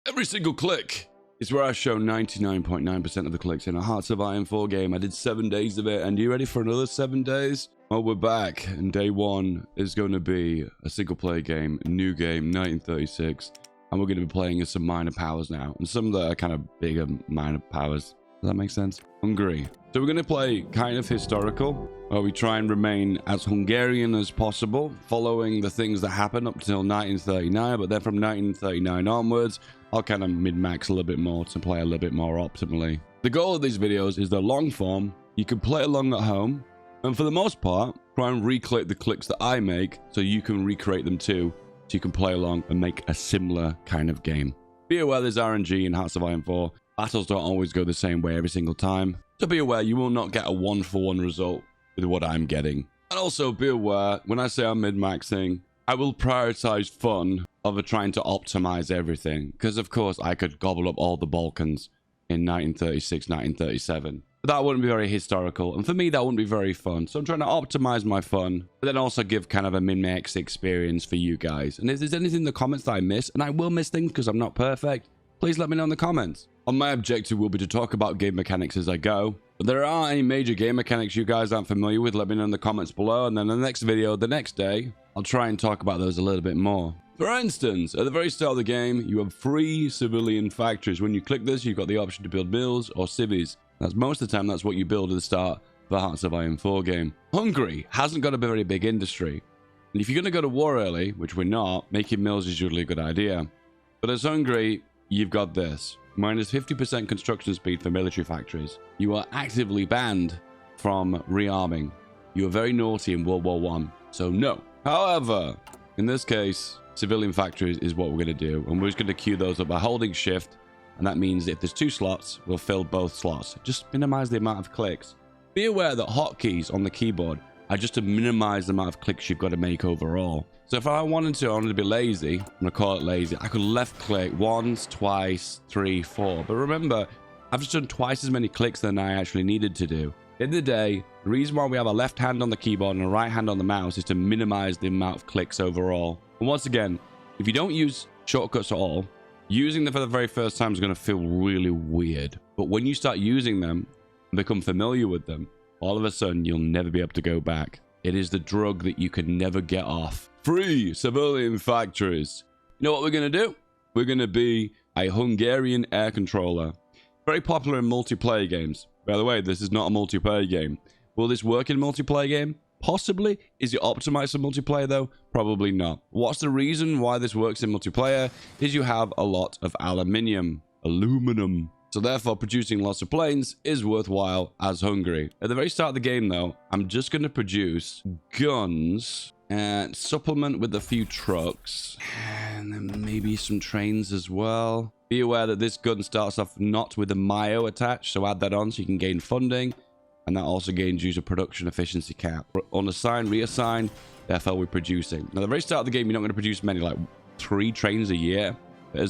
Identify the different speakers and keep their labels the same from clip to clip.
Speaker 1: Every single click is where I show 99.9% of the clicks in a Hearts of Iron 4 game. I did 7 days of it, and you ready for another 7 days? Well, we're back, and day one is going to be a single-player game, a new game, 1936, and we're going to be playing as some minor powers now, and some that are kind of bigger minor powers. Does that make sense? Hungary. So we're going to play kind of historical, where we try and remain as Hungarian as possible, following the things that happened up until 1939, but then from 1939 onwards, I'll kind of min-max a little bit more to play a little bit more optimally. The goal of these videos is they're long form, you can play along at home, and for the most part, try and recreate the clicks that I make so you can recreate them too, so you can play along and make a similar kind of game. Be aware there's RNG in Hearts of Iron 4. Battles don't always go the same way every single time. So be aware you will not get a one-for-one result with what I'm getting. And also be aware, when I say I'm min-maxing, I will prioritize fun over trying to optimize everything. Because of course I could gobble up all the Balkans in 1936, 1937. But that wouldn't be very historical. And for me, that wouldn't be very fun. So I'm trying to optimize my fun, but then also give kind of a min-max experience for you guys. And if there's anything in the comments that I miss, and I will miss things because I'm not perfect, please let me know in the comments. And my objective will be to talk about game mechanics as I go. But there are any major game mechanics you guys aren't familiar with, let me know in the comments below. And then in the next video, the next day, I'll try and talk about those a little bit more. For instance, at the very start of the game, you have 3 civilian factories. When you click this, you've got the option to build mills or civvies. That's most of the time, that's what you build at the start of the Hearts of Iron 4 game. Hungary hasn't got a very big industry. And if you're going to go to war early, which we're not, making mills is usually a good idea. But as Hungary, you've got this. Minus 50% construction speed for military factories. You are actively banned from rearming. You were very naughty in World War I, so no. However, in this case, civilian factories is what we're going to do. And we're just going to queue those up by holding shift. And that means if there's 2 slots, we'll fill both slots. Just minimize the amount of clicks. Be aware that hotkeys on the keyboard are just to minimize the amount of clicks you've got to make overall. So if I wanted to be lazy, I'm going to call it lazy, I could left click once, twice, 3, 4. But remember, I've just done twice as many clicks than I actually needed to do. At the end of the day, the reason why we have a left hand on the keyboard and a right hand on the mouse is to minimize the amount of clicks overall. And once again, if you don't use shortcuts at all, using them for the very first time is going to feel really weird. But when you start using them and become familiar with them, all of a sudden you'll never be able to go back. It is the drug that you can never get off. 3 civilian factories. You know what we're going to do? We're going to be a Hungarian air controller. Very popular in multiplayer games. By the way, this is not a multiplayer game. Will this work in a multiplayer game? Possibly. Is it optimized for multiplayer though? Probably not. What's the reason why this works in multiplayer? Is you have a lot of aluminum. So therefore, producing lots of planes is worthwhile as Hungary. At the very start of the game though, I'm just going to produce guns and supplement with a few trucks and then maybe some trains as well. Be aware that this gun starts off not with a Mayo attached, so add that on so you can gain funding. And that also gains user production efficiency cap. Unassign, reassign, therefore we're producing. Now, at the very start of the game, you're not going to produce many, like 3 trains a year. But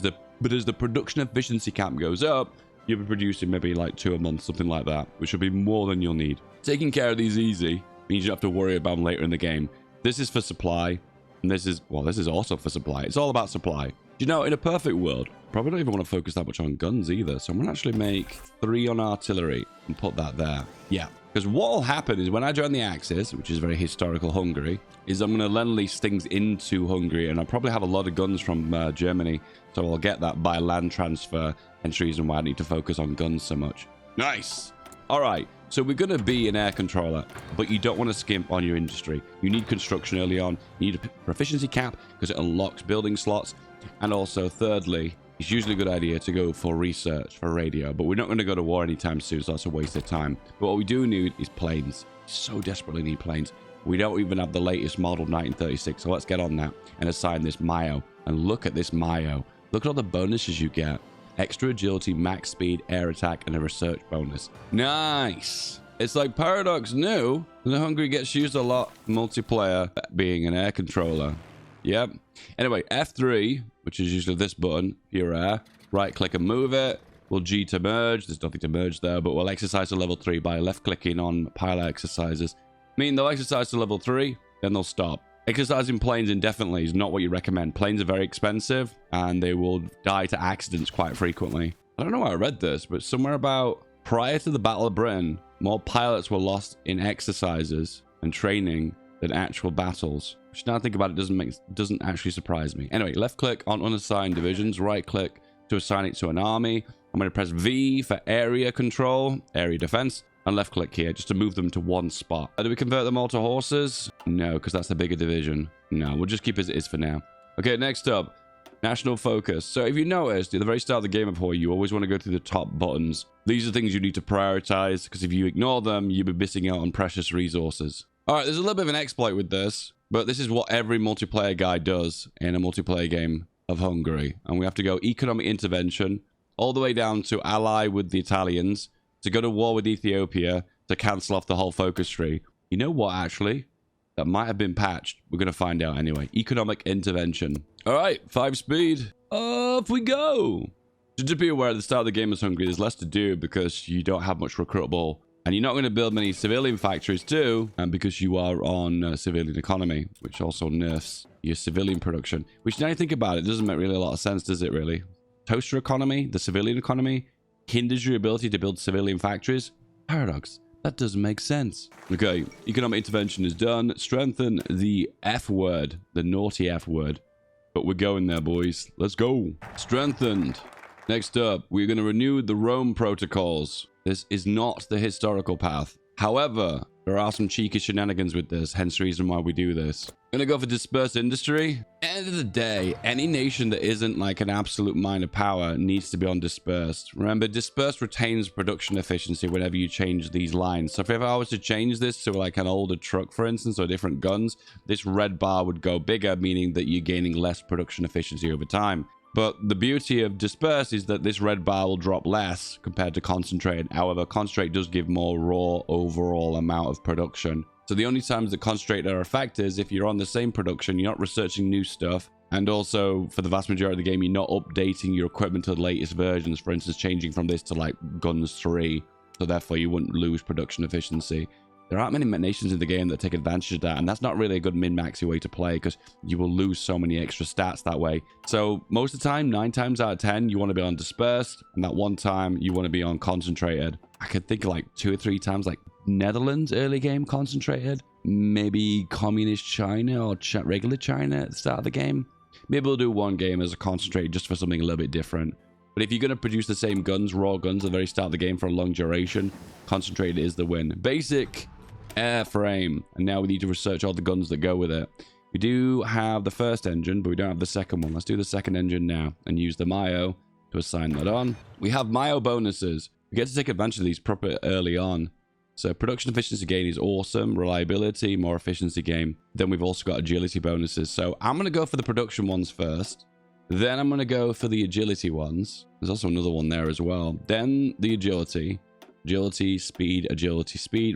Speaker 1: as the production efficiency cap goes up, you'll be producing maybe like 2 a month, something like that, which will be more than you'll need. Taking care of these easy means you don't have to worry about them later in the game. This is for supply, and this is also for supply. It's all about supply. You know, in a perfect world, probably don't even want to focus that much on guns either. So I'm going to actually make 3 on artillery and put that there. Yeah, because what will happen is when I join the Axis, which is very historical Hungary, is I'm going to lend lease things into Hungary. And I'll probably have a lot of guns from Germany. So I'll get that by land transfer, hence the reason why I need to focus on guns so much. Nice. All right. So we're going to be an air controller, but you don't want to skimp on your industry. You need construction early on. You need a proficiency cap because it unlocks building slots. And also, thirdly, it's usually a good idea to go for research for radio, but we're not going to go to war anytime soon, so that's a waste of time. But what we do need is planes. So desperately need planes. We don't even have the latest model 1936, so let's get on that and assign this Mayo. And look at this Mayo. Look at all the bonuses you get. Extra agility, max speed, air attack, and a research bonus. Nice. It's like Paradox knew that Hungary gets used a lot multiplayer being an air controller. Yep. Anyway, F3, which is usually this button, your air. Right click and move it. We'll G to merge. There's nothing to merge there, but we'll exercise to level 3 by left clicking on pilot exercises. Meaning they'll exercise to level 3, then they'll stop. Exercising planes indefinitely is not what you recommend. Planes are very expensive and they will die to accidents quite frequently. I don't know why I read this, but somewhere about prior to the Battle of Britain, more pilots were lost in exercises and training than actual battles. Which now I think about it doesn't actually surprise me. Anyway, left click on unassigned divisions, right click to assign it to an army. I'm going to press V for area control, area defense, and left click here just to move them to one spot. Do we convert them all to horses? No, because that's a bigger division. No, we'll just keep as it is for now. Okay, next up, national focus. So if you noticed at the very start of the game before, you always want to go through the top buttons. These are things you need to prioritize, because if you ignore them, you'll be missing out on precious resources. All right, there's a little bit of an exploit with this, but this is what every multiplayer guy does in a multiplayer game of Hungary. And we have to go economic intervention all the way down to ally with the Italians, to go to war with Ethiopia, to cancel off the whole focus tree. You know what, actually? That might have been patched. We're going to find out anyway. Economic intervention. All right, 5 speed. Off we go. Just be aware at the start of the game as Hungary, there's less to do because you don't have much recruitable. And you're not going to build many civilian factories too, and because you are on civilian economy, which also nerfs your civilian production. Which now you think about it, doesn't make really a lot of sense, does it really? Toaster economy, the civilian economy, hinders your ability to build civilian factories? Paradox. That doesn't make sense. Okay, economic intervention is done. Strengthen the F word, the naughty F word. But we're going there, boys. Let's go. Strengthened. Next up, we're going to renew the Rome protocols. This is not the historical path. However, there are some cheeky shenanigans with this, hence the reason why we do this. Gonna go for dispersed industry. End of the day, any nation that isn't like an absolute minor power needs to be on dispersed. Remember, dispersed retains production efficiency whenever you change these lines. So if I was to change this to like an older truck, for instance, or different guns, this red bar would go bigger, meaning that you're gaining less production efficiency over time. But the beauty of disperse is that this red bar will drop less compared to concentrate. However, concentrate does give more raw overall amount of production. So the only times that concentrate are effective is if you're on the same production, you're not researching new stuff. And also, for the vast majority of the game, you're not updating your equipment to the latest versions. For instance, changing from this to like Guns 3. So therefore, you wouldn't lose production efficiency. There aren't many nations in the game that take advantage of that, and that's not really a good min-maxy way to play because you will lose so many extra stats that way. So most of the time, 9 times out of 10, you want to be on dispersed, and that one time you want to be on concentrated. I could think of like 2 or 3 times, like Netherlands early game concentrated, maybe communist China or regular China at the start of the game. Maybe we'll do one game as a concentrated just for something a little bit different. But if you're going to produce the same guns, raw guns at the very start of the game for a long duration, concentrated is the win. Basic airframe, and now we need to research all the guns that go with it. We do have the first engine, but we don't have the second one. Let's do the second engine now and use the Mayo to assign that on. We have Mayo bonuses. We get to take advantage of these proper early on. So production efficiency gain is awesome, reliability, more efficiency gain. Then we've also got agility bonuses. So I'm going to go for the production ones first. Then I'm going to go for the agility ones. There's also another one there as well. Then the agility. Agility, speed,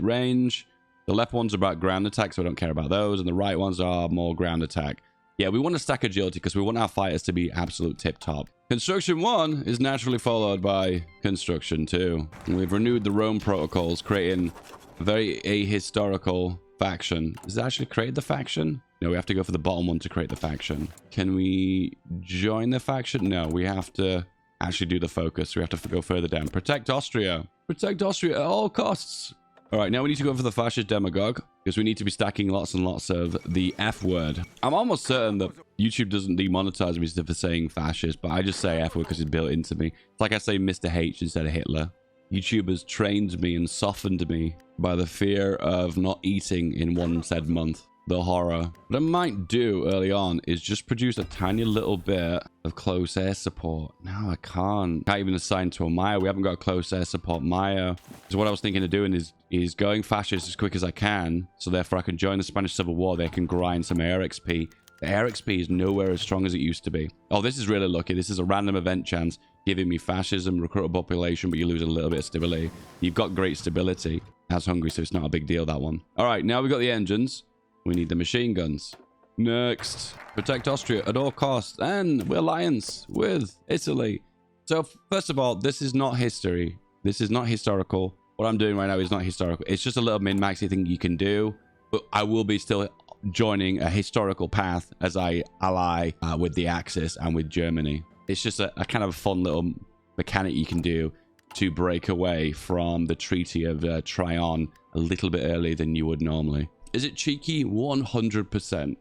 Speaker 1: range. The left ones are about ground attack, so I don't care about those. And the right ones are more ground attack. Yeah, we want to stack agility because we want our fighters to be absolute tip-top. Construction 1 is naturally followed by Construction 2. We've renewed the Rome protocols, creating a very ahistorical faction. Does it actually create the faction? No, we have to go for the bottom one to create the faction. Can we join the faction? No, we have to actually do the focus. We have to go further down. Protect Austria. Protect Austria at all costs. All right, now we need to go for the fascist demagogue because we need to be stacking lots and lots of the F word. I'm almost certain that YouTube doesn't demonetize me for saying fascist, but I just say F word because it's built into me. It's like I say Mr. H instead of Hitler. YouTube has trained me and softened me by the fear of not eating in one said month. The horror. What I might do early on is just produce a tiny little bit of close air support. No, I can't. Can't even assign to a Maya. We haven't got a close air support Maya. So what I was thinking of doing is going fascist as quick as I can. So therefore I can join the Spanish Civil War. They can grind some air XP. The air XP is nowhere as strong as it used to be. Oh, this is really lucky. This is a random event chance giving me fascism, recruitable population, but you lose a little bit of stability. You've got great stability as Hungary, so it's not a big deal, that one. All right, now we've got the engines. We need the machine guns. Next, protect Austria at all costs. And we're alliance with Italy. So first of all, this is not history. This is not historical. What I'm doing right now is not historical. It's just a little min-maxy thing you can do. But I will be still joining a historical path as I ally with the Axis and with Germany. It's just a kind of fun little mechanic you can do to break away from the Treaty of Tyranny a little bit earlier than you would normally. Is it cheeky? 100%.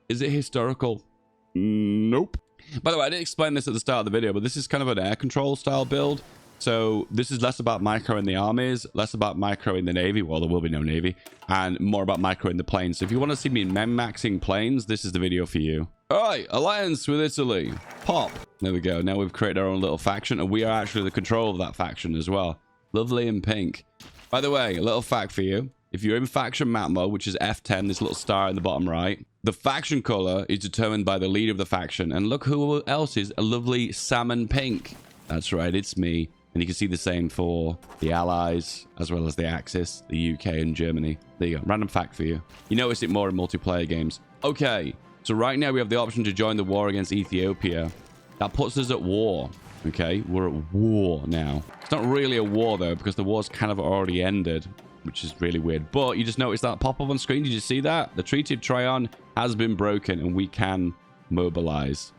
Speaker 1: Is it historical? Nope. By the way, I didn't explain this at the start of the video, but this is kind of an air control style build. So this is less about micro in the armies, less about micro in the navy. Well, there will be no navy, and more about micro in the planes. So if you want to see me MINMAXing planes, this is the video for you. All right, alliance with Italy. Pop. There we go. Now we've created our own little faction, and we are actually the control of that faction as well. Lovely and pink. By the way, a little fact for you. If you're in faction map mode, which is F10, this little star in the bottom right, the faction color is determined by the leader of the faction. And look who else is a lovely salmon pink. That's right, it's me. And you can see the same for the Allies, as well as the Axis, the UK, and Germany. There you go. Random fact for you. You notice it more in multiplayer games. Okay, so right now we have the option to join the war against Ethiopia. That puts us at war. Okay, we're at war now. It's not really a war, though, because the war's kind of already ended, which is really weird. But you just noticed that pop up on screen. Did you see that? The Treaty of Tyranny has been broken, and we can mobilize.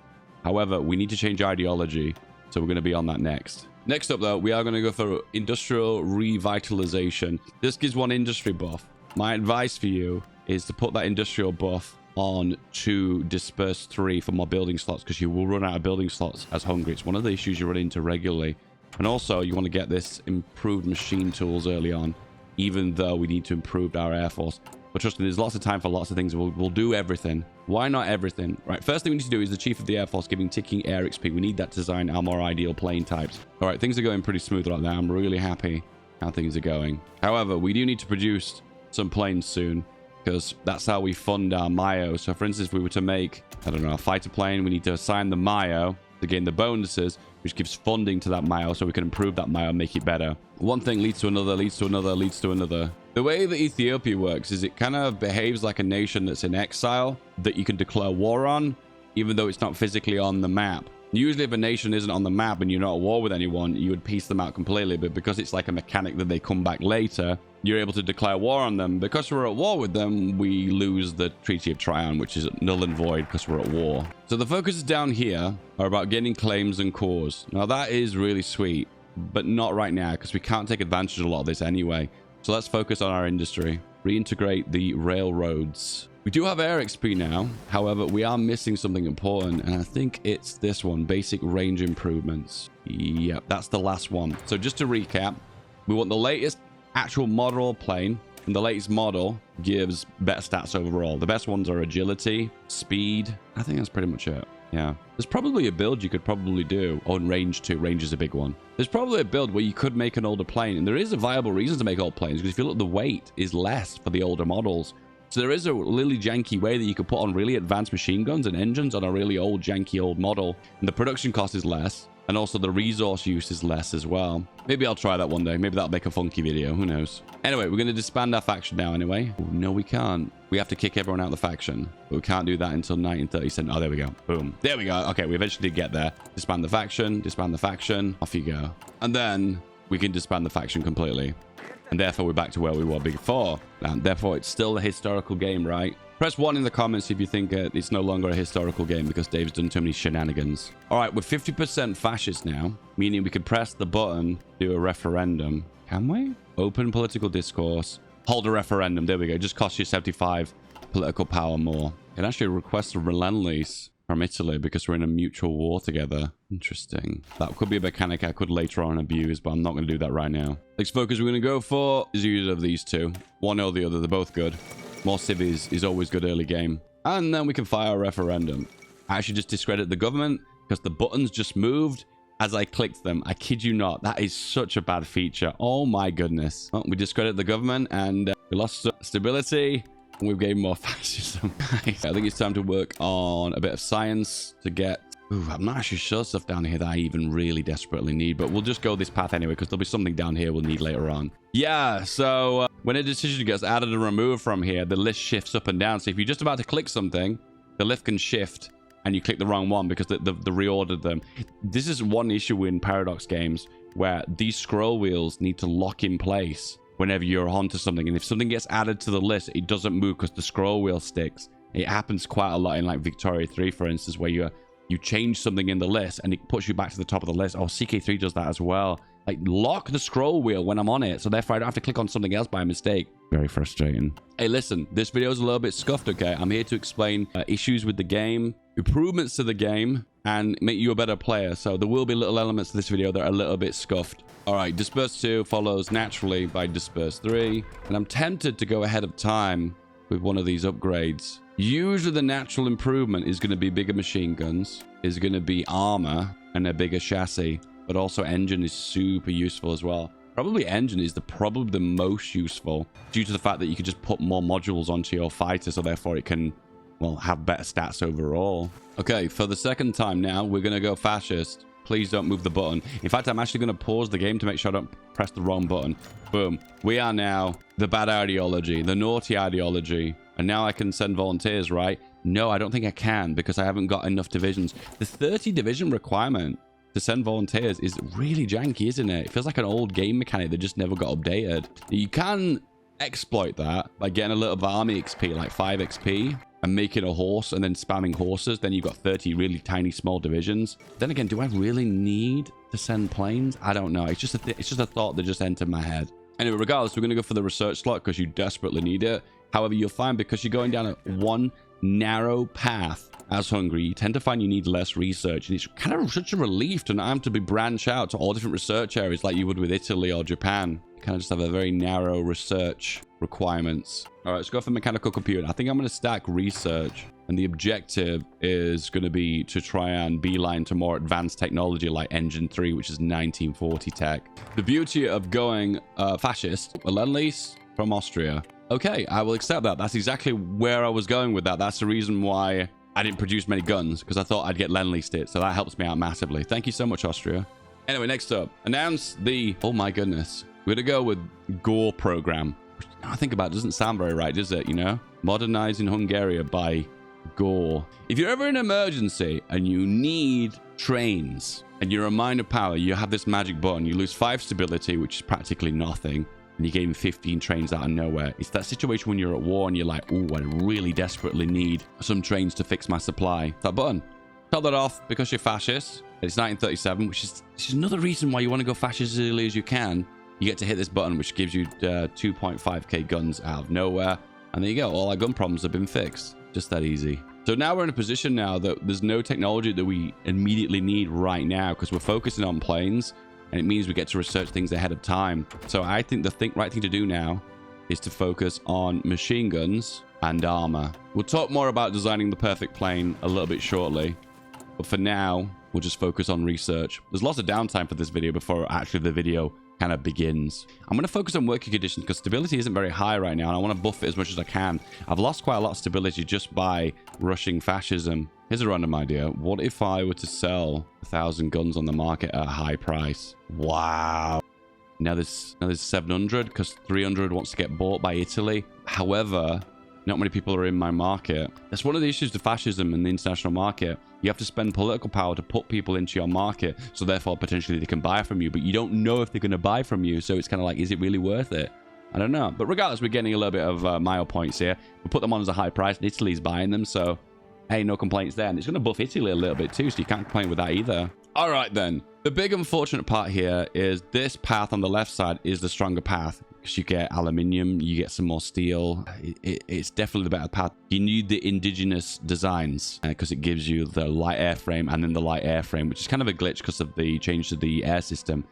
Speaker 1: However, we need to change ideology, so we're going to be on that next. Next up, though, we are going to go for industrial revitalization. This gives one industry buff. My advice for you is to put that industrial buff on to disperse 3 for more building slots, because you will run out of building slots as Hungary. It's one of the issues you run into regularly. And also, you want to get this improved machine tools early on, even though we need to improve our air force. But trust me, there's lots of time for lots of things. We'll do everything. Why not everything? Right, first thing we need to do is the Chief of the Air Force giving ticking air XP. We need that to design our more ideal plane types. All right, things are going pretty smooth right now. I'm really happy how things are going. However, we do need to produce some planes soon, because that's how we fund our Mayo. So for instance, if we were to make, I don't know, a fighter plane, we need to assign the Mayo to gain the bonuses, which gives funding to that Mayo so we can improve that Mayo and make it better. One thing leads to another, leads to another, leads to another. The way that Ethiopia works is it kind of behaves like a nation that's in exile that you can declare war on, even though it's not physically on the map. Usually if a nation isn't on the map and you're not at war with anyone, you would piece them out completely. But because it's like a mechanic that they come back later, you're able to declare war on them. Because we're at war with them, we lose the Treaty of Tyranny, which is null and void because we're at war. So the focuses down here are about gaining claims and cores. Now that is really sweet, but not right now because we can't take advantage of a lot of this anyway. So let's focus on our industry. Reintegrate the railroads. We do have air XP now. However, we are missing something important, and I think it's this one, basic range improvements. Yep, that's the last one. So just to recap, we want the latest actual model plane, and the latest model gives better stats overall. The best ones are agility, speed. I think that's pretty much it. Yeah. There's probably a build you could probably do on range too. Range is a big one. There's probably a build where you could make an older plane, and there is a viable reason to make old planes, because if you look, the weight is less for the older models. So there is a really janky way that you could put on really advanced machine guns and engines on a really old, janky old model. And the production cost is less. And also the resource use is less as well. Maybe I'll try that one day. Maybe that'll make a funky video. Who knows? Anyway, we're going to disband our faction now anyway. Oh, no, we can't. We have to kick everyone out of the faction. But we can't do that until 1937. Oh, there we go. Boom. There we go. Okay, we eventually did get there. Disband the faction. Disband the faction. Off you go. And then we can disband the faction completely. And therefore, we're back to where we were before. And therefore, it's still a historical game, right? Press 1 in the comments if you think it's no longer a historical game because Dave's done too many shenanigans. All right, we're 50% fascist now, meaning we can press the button, do a referendum. Can we? Open political discourse. Hold a referendum. There we go. Just costs you 75 political power more. It actually requests a release from Italy because we're in a mutual war together. Interesting. That could be a mechanic I could later on abuse, but I'm not going to do that right now. Next focus we're going to go for is either of these two. One or the other. They're both good. More civvies is always good early game. And then we can fire a referendum. I actually just discredit the government because the buttons just moved as I clicked them. I kid you not. That is such a bad feature. Oh my goodness. Well, we discredit the government and we lost stability. And we've gained more fascism. I think it's time to work on a bit of science to get... Ooh, I'm not actually sure stuff down here that I even really desperately need, but we'll just go this path anyway because there'll be something down here we'll need later on. Yeah, so when a decision gets added and removed from here, the list shifts up and down. So if you're just about to click something, the list can shift and you click the wrong one because they reordered them. This is one issue in Paradox games where these scroll wheels need to lock in place whenever you're onto something. And if something gets added to the list, it doesn't move because the scroll wheel sticks. It happens quite a lot in like Victoria 3, for instance, where you change something in the list and it puts you back to the top of the list. Oh, CK3 does that as well. Like, lock the scroll wheel when I'm on it, so therefore I don't have to click on something else by mistake. Very frustrating. Hey, listen, this video is a little bit scuffed, okay? I'm here to explain issues with the game, improvements to the game, and make you a better player. So there will be little elements of this video that are a little bit scuffed. All right, Disperse 2 follows naturally by Disperse 3, and I'm tempted to go ahead of time with one of these upgrades. Usually the natural improvement is going to be bigger machine guns, is going to be armor and a bigger chassis, but also engine is super useful as well. Probably engine is probably the most useful due to the fact that you can just put more modules onto your fighter, so therefore it can, well, have better stats overall. Okay, for the second time now, we're going to go fascist. Please don't move the button. In fact, I'm actually going to pause the game to make sure I don't press the wrong button. Boom. We are now the bad ideology, the naughty ideology. And now I can send volunteers, right? No, I don't think I can because I haven't got enough divisions. The 30 division requirement to send volunteers is really janky, isn't it? It feels like an old game mechanic that just never got updated. You can exploit that by getting a little bit of army XP, like 5 XP, and making a horse and then spamming horses. Then you've got 30 really tiny small divisions. Then again, do I really need to send planes? I don't know. It's just a thought that just entered my head. Anyway, regardless, we're going to go for the research slot because you desperately need it. However, you'll find because you're going down one narrow path as Hungary, you tend to find you need less research. And it's kind of such a relief to not have to be branch out to all different research areas like you would with Italy or Japan. You kind of just have a very narrow research requirements. All right, let's go for mechanical computing. I think I'm going to stack research. And the objective is going to be to try and beeline to more advanced technology like Engine 3, which is 1940 tech. The beauty of going fascist, a Lend-Lease from Austria. Okay, I will accept that. That's exactly where I was going with that. That's the reason why I didn't produce many guns, because I thought I'd get Lend-Leased it. So that helps me out massively. Thank you so much, Austria. Anyway, next up, announce the, oh my goodness, we're going to go with Gore program. Which, now I think about it, doesn't sound very right, does it? You know, modernizing Hungary by Gore. If you're ever in an emergency and you need trains and you're a minor power, you have this magic button. You lose 5 stability, which is practically nothing. And you gain 15 trains out of nowhere. It's that situation when you're at war and you're like, oh, I really desperately need some trains to fix my supply. That button. Tell that off because you're fascist. It's 1937, which is another reason why you want to go fascist as early as you can. You get to hit this button, which gives you 2.5k guns out of nowhere. And there you go. All our gun problems have been fixed. Just that easy. So now we're in a position now that there's no technology that we immediately need right now because we're focusing on planes. And it means we get to research things ahead of time. So I think the right thing to do now is to focus on machine guns and armor. We'll talk more about designing the perfect plane a little bit shortly. But for now, we'll just focus on research. There's lots of downtime for this video before actually the video kind of begins. I'm going to focus on working conditions because stability isn't very high right now. And I want to buff it as much as I can. I've lost quite a lot of stability just by rushing fascism. Here's a random idea. What if I were to sell 1,000 guns on the market at a high price? Wow. Now there's 700 because 300 wants to get bought by Italy. However, not many people are in my market. That's one of the issues with fascism in the international market. You have to spend political power to put people into your market. So therefore, potentially they can buy from you. But you don't know if they're going to buy from you. So it's kind of like, is it really worth it? I don't know. But regardless, we're getting a little bit of mile points here. We put them on as a high price. And Italy's buying them. So, hey, no complaints there. And it's going to buff Italy a little bit too. So you can't complain with that either. All right, then. The big unfortunate part here is this path on the left side is the stronger path. Because you get aluminium, you get some more steel. It's definitely the better path. You need the indigenous designs because it gives you the light airframe and then the light airframe, which is kind of a glitch because of the change to the air system.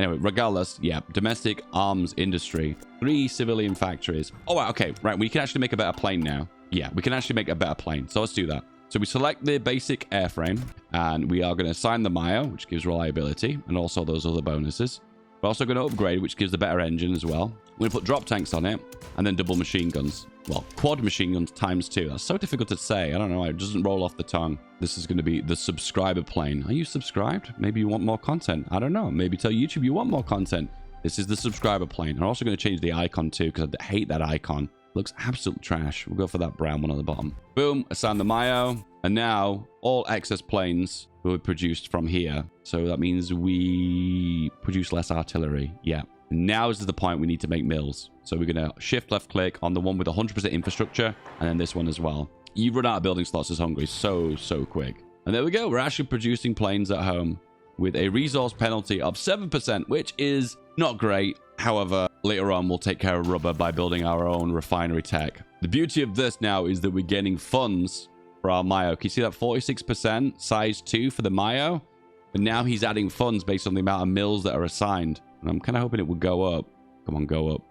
Speaker 1: Anyway, regardless, yeah, domestic arms industry, 3 civilian factories. Oh, wow, okay, right, we can actually make a better plane now. Yeah, we can actually make a better plane. So let's do that. So we select the basic airframe and we are going to assign the Mayo, which gives reliability and also those other bonuses. We're also going to upgrade, which gives a better engine as well. We're going to put drop tanks on it and then double machine guns. Well, quad machine guns ×2. That's so difficult to say. I don't know. It doesn't roll off the tongue. This is going to be the subscriber plane. Are you subscribed? Maybe you want more content. I don't know. Maybe tell YouTube you want more content. This is the subscriber plane. I'm also going to change the icon too because I hate that icon. Looks absolute trash. We'll go for that brown one on the bottom. Boom. Assign the Mayo. And now all excess planes will be produced from here. So that means we produce less artillery. Yeah. Now is the point we need to make mills. So we're going to shift left click on the one with 100% infrastructure, and then this one as well. You run out of building slots as Hungary so quick. And there we go. We're actually producing planes at home with a resource penalty of 7%, which is not great. However, later on, we'll take care of rubber by building our own refinery tech. The beauty of this now is that we're getting funds for our Mayo. Can you see that 46% size 2 for the Mayo? But now he's adding funds based on the amount of mills that are assigned. And I'm kind of hoping it would go up. Come on, go up.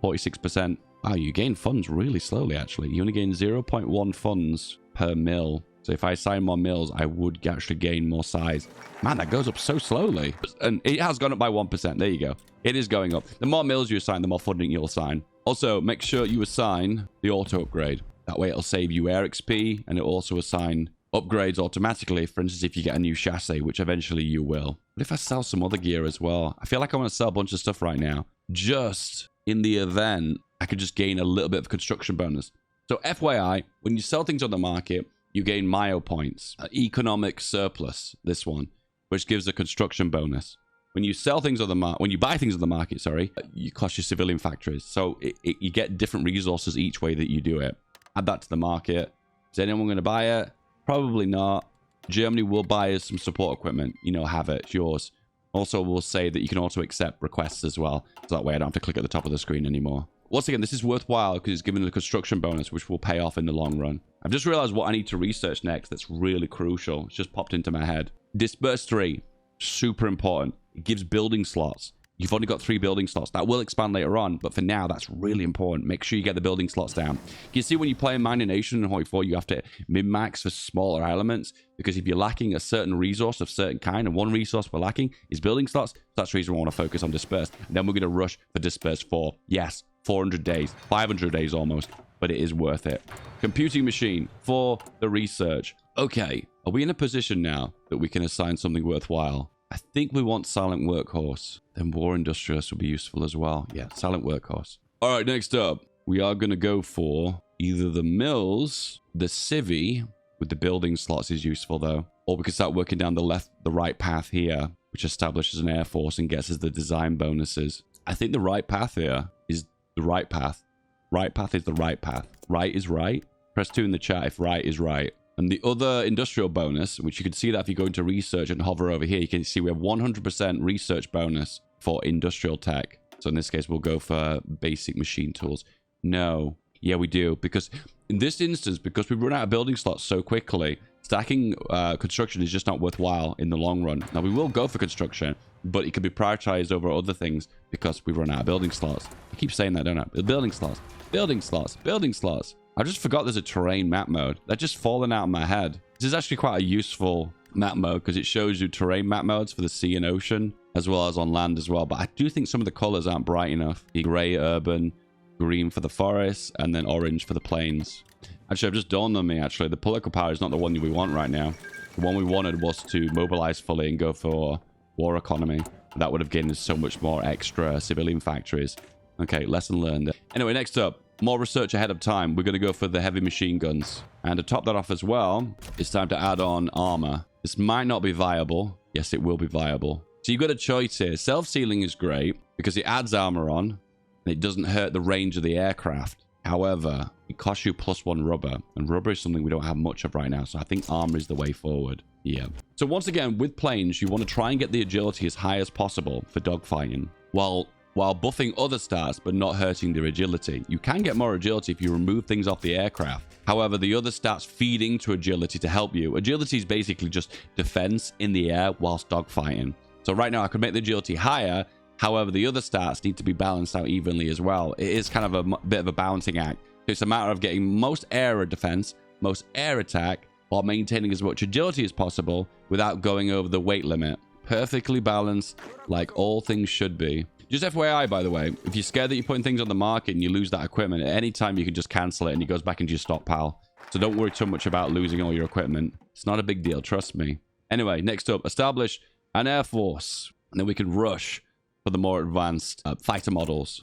Speaker 1: 46%. Wow, you gain funds really slowly, actually. You only gain 0.1 funds per mill. So if I assign more mills, I would actually gain more size. Man, that goes up so slowly. And it has gone up by 1%. There you go. It is going up. The more mills you assign, the more funding you'll assign. Also, make sure you assign the auto upgrade. That way it'll save you air XP, and it'll also assign upgrades automatically. For instance, if you get a new chassis, which eventually you will. But if I sell some other gear as well, I feel like I want to sell a bunch of stuff right now. Just in the event, I could just gain a little bit of construction bonus. So FYI, when you sell things on the market, you gain Mayo points. Economic surplus, this one, which gives a construction bonus. When you sell things on the market, when you buy things on the market, sorry, you cost your civilian factories. So you get different resources each way that you do it. Add that to the market. Is anyone going to buy it? Probably not. Germany will buy us some support equipment. You know, have it. It's yours. Also, we'll say that you can also accept requests as well. So that way I don't have to click at the top of the screen anymore. Once again, this is worthwhile because it's giving a construction bonus, which will pay off in the long run. I've just realized what I need to research next that's really crucial. It's just popped into my head. Disperse 3. Super important. It gives building slots. You've only got 3 building slots. That will expand later on, but for now, that's really important. Make sure you get the building slots down. You see, when you play in Mining Nation and Hoi4, you have to min-max for smaller elements, because if you're lacking a certain resource of certain kind, and one resource we're lacking is building slots, that's the reason we want to focus on Disperse. And then we're going to rush for Disperse 4. Yes, 400 days, 500 days almost, but it is worth it. Computing machine for the research. Okay, are we in a position now that we can assign something worthwhile? I think we want Silent Workhorse. Then War Industrialist will be useful as well. Yeah, Silent Workhorse. All right, next up, we are going to go for either the mills, the civvy, with the building slots is useful though, or we can start working down the right path here, which establishes an air force and gets us the design bonuses. I think the right path here is the right path. Right path is the right path. Right is right. Press 2 in the chat if right is right. And the other industrial bonus, which you can see that if you go into research and hover over here, you can see we have 100% research bonus for industrial tech. So in this case, we'll go for basic machine tools. No. Yeah, we do. Because in this instance, because we run out of building slots so quickly, stacking construction is just not worthwhile in the long run. Now, we will go for construction, but it can be prioritized over other things because we run out of building slots. I keep saying that, don't I? Building slots, building slots, building slots. I just forgot there's a terrain map mode. That's just fallen out of my head. This is actually quite a useful map mode because it shows you terrain map modes for the sea and ocean, as well as on land as well. But I do think some of the colors aren't bright enough. Gray urban, green for the forest, and then orange for the plains. Actually, I've just dawned on me, actually. The political power is not the one we want right now. The one we wanted was to mobilize fully and go for war economy. That would have gained us so much more extra civilian factories. Okay, lesson learned. Anyway, next up. More research ahead of time. We're going to go for the heavy machine guns. And to top that off as well, it's time to add on armor. This might not be viable. Yes, it will be viable. So you've got a choice here. Self-sealing is great because it adds armor on and it doesn't hurt the range of the aircraft. However, it costs you +1 rubber, and rubber is something we don't have much of right now. So I think armor is the way forward. Yeah. So once again, with planes, you want to try and get the agility as high as possible for dogfighting, while buffing other stats but not hurting their agility. You can get more agility if you remove things off the aircraft. However, the other stats feed into agility to help you. Agility is basically just defense in the air whilst dogfighting. So right now I could make the agility higher. However, the other stats need to be balanced out evenly as well. It is kind of a bit of a balancing act. It's a matter of getting most air defense, most air attack, while maintaining as much agility as possible without going over the weight limit. Perfectly balanced, like all things should be. Just FYI, by the way, if you're scared that you're putting things on the market and you lose that equipment, at any time you can just cancel it and it goes back into your stockpile. So don't worry too much about losing all your equipment. It's not a big deal, trust me. Anyway, next up, establish an air force. And then we can rush for the more advanced fighter models.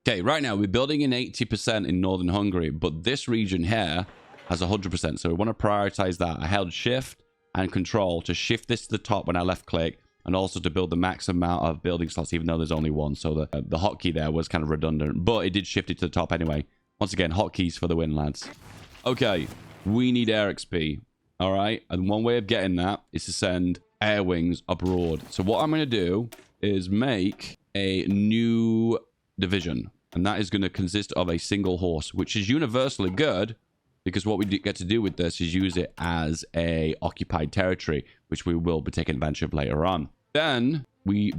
Speaker 1: Okay, right now we're building in 80% in northern Hungary, but this region here has 100%. So we want to prioritize that. I held shift and control to shift this to the top when I left click and also to build the max amount of building slots, even though there's only one. So the hotkey there was kind of redundant, but it did shift it to the top anyway. Once again, hotkeys for the win, lads. Okay, we need air XP. All right, and one way of getting that is to send air wings abroad. So what I'm going to do is make a new division, and that is going to consist of a single horse, which is universally good, because what we get to do with this is use it as a occupied territory, which we will be taking advantage of later on. Then we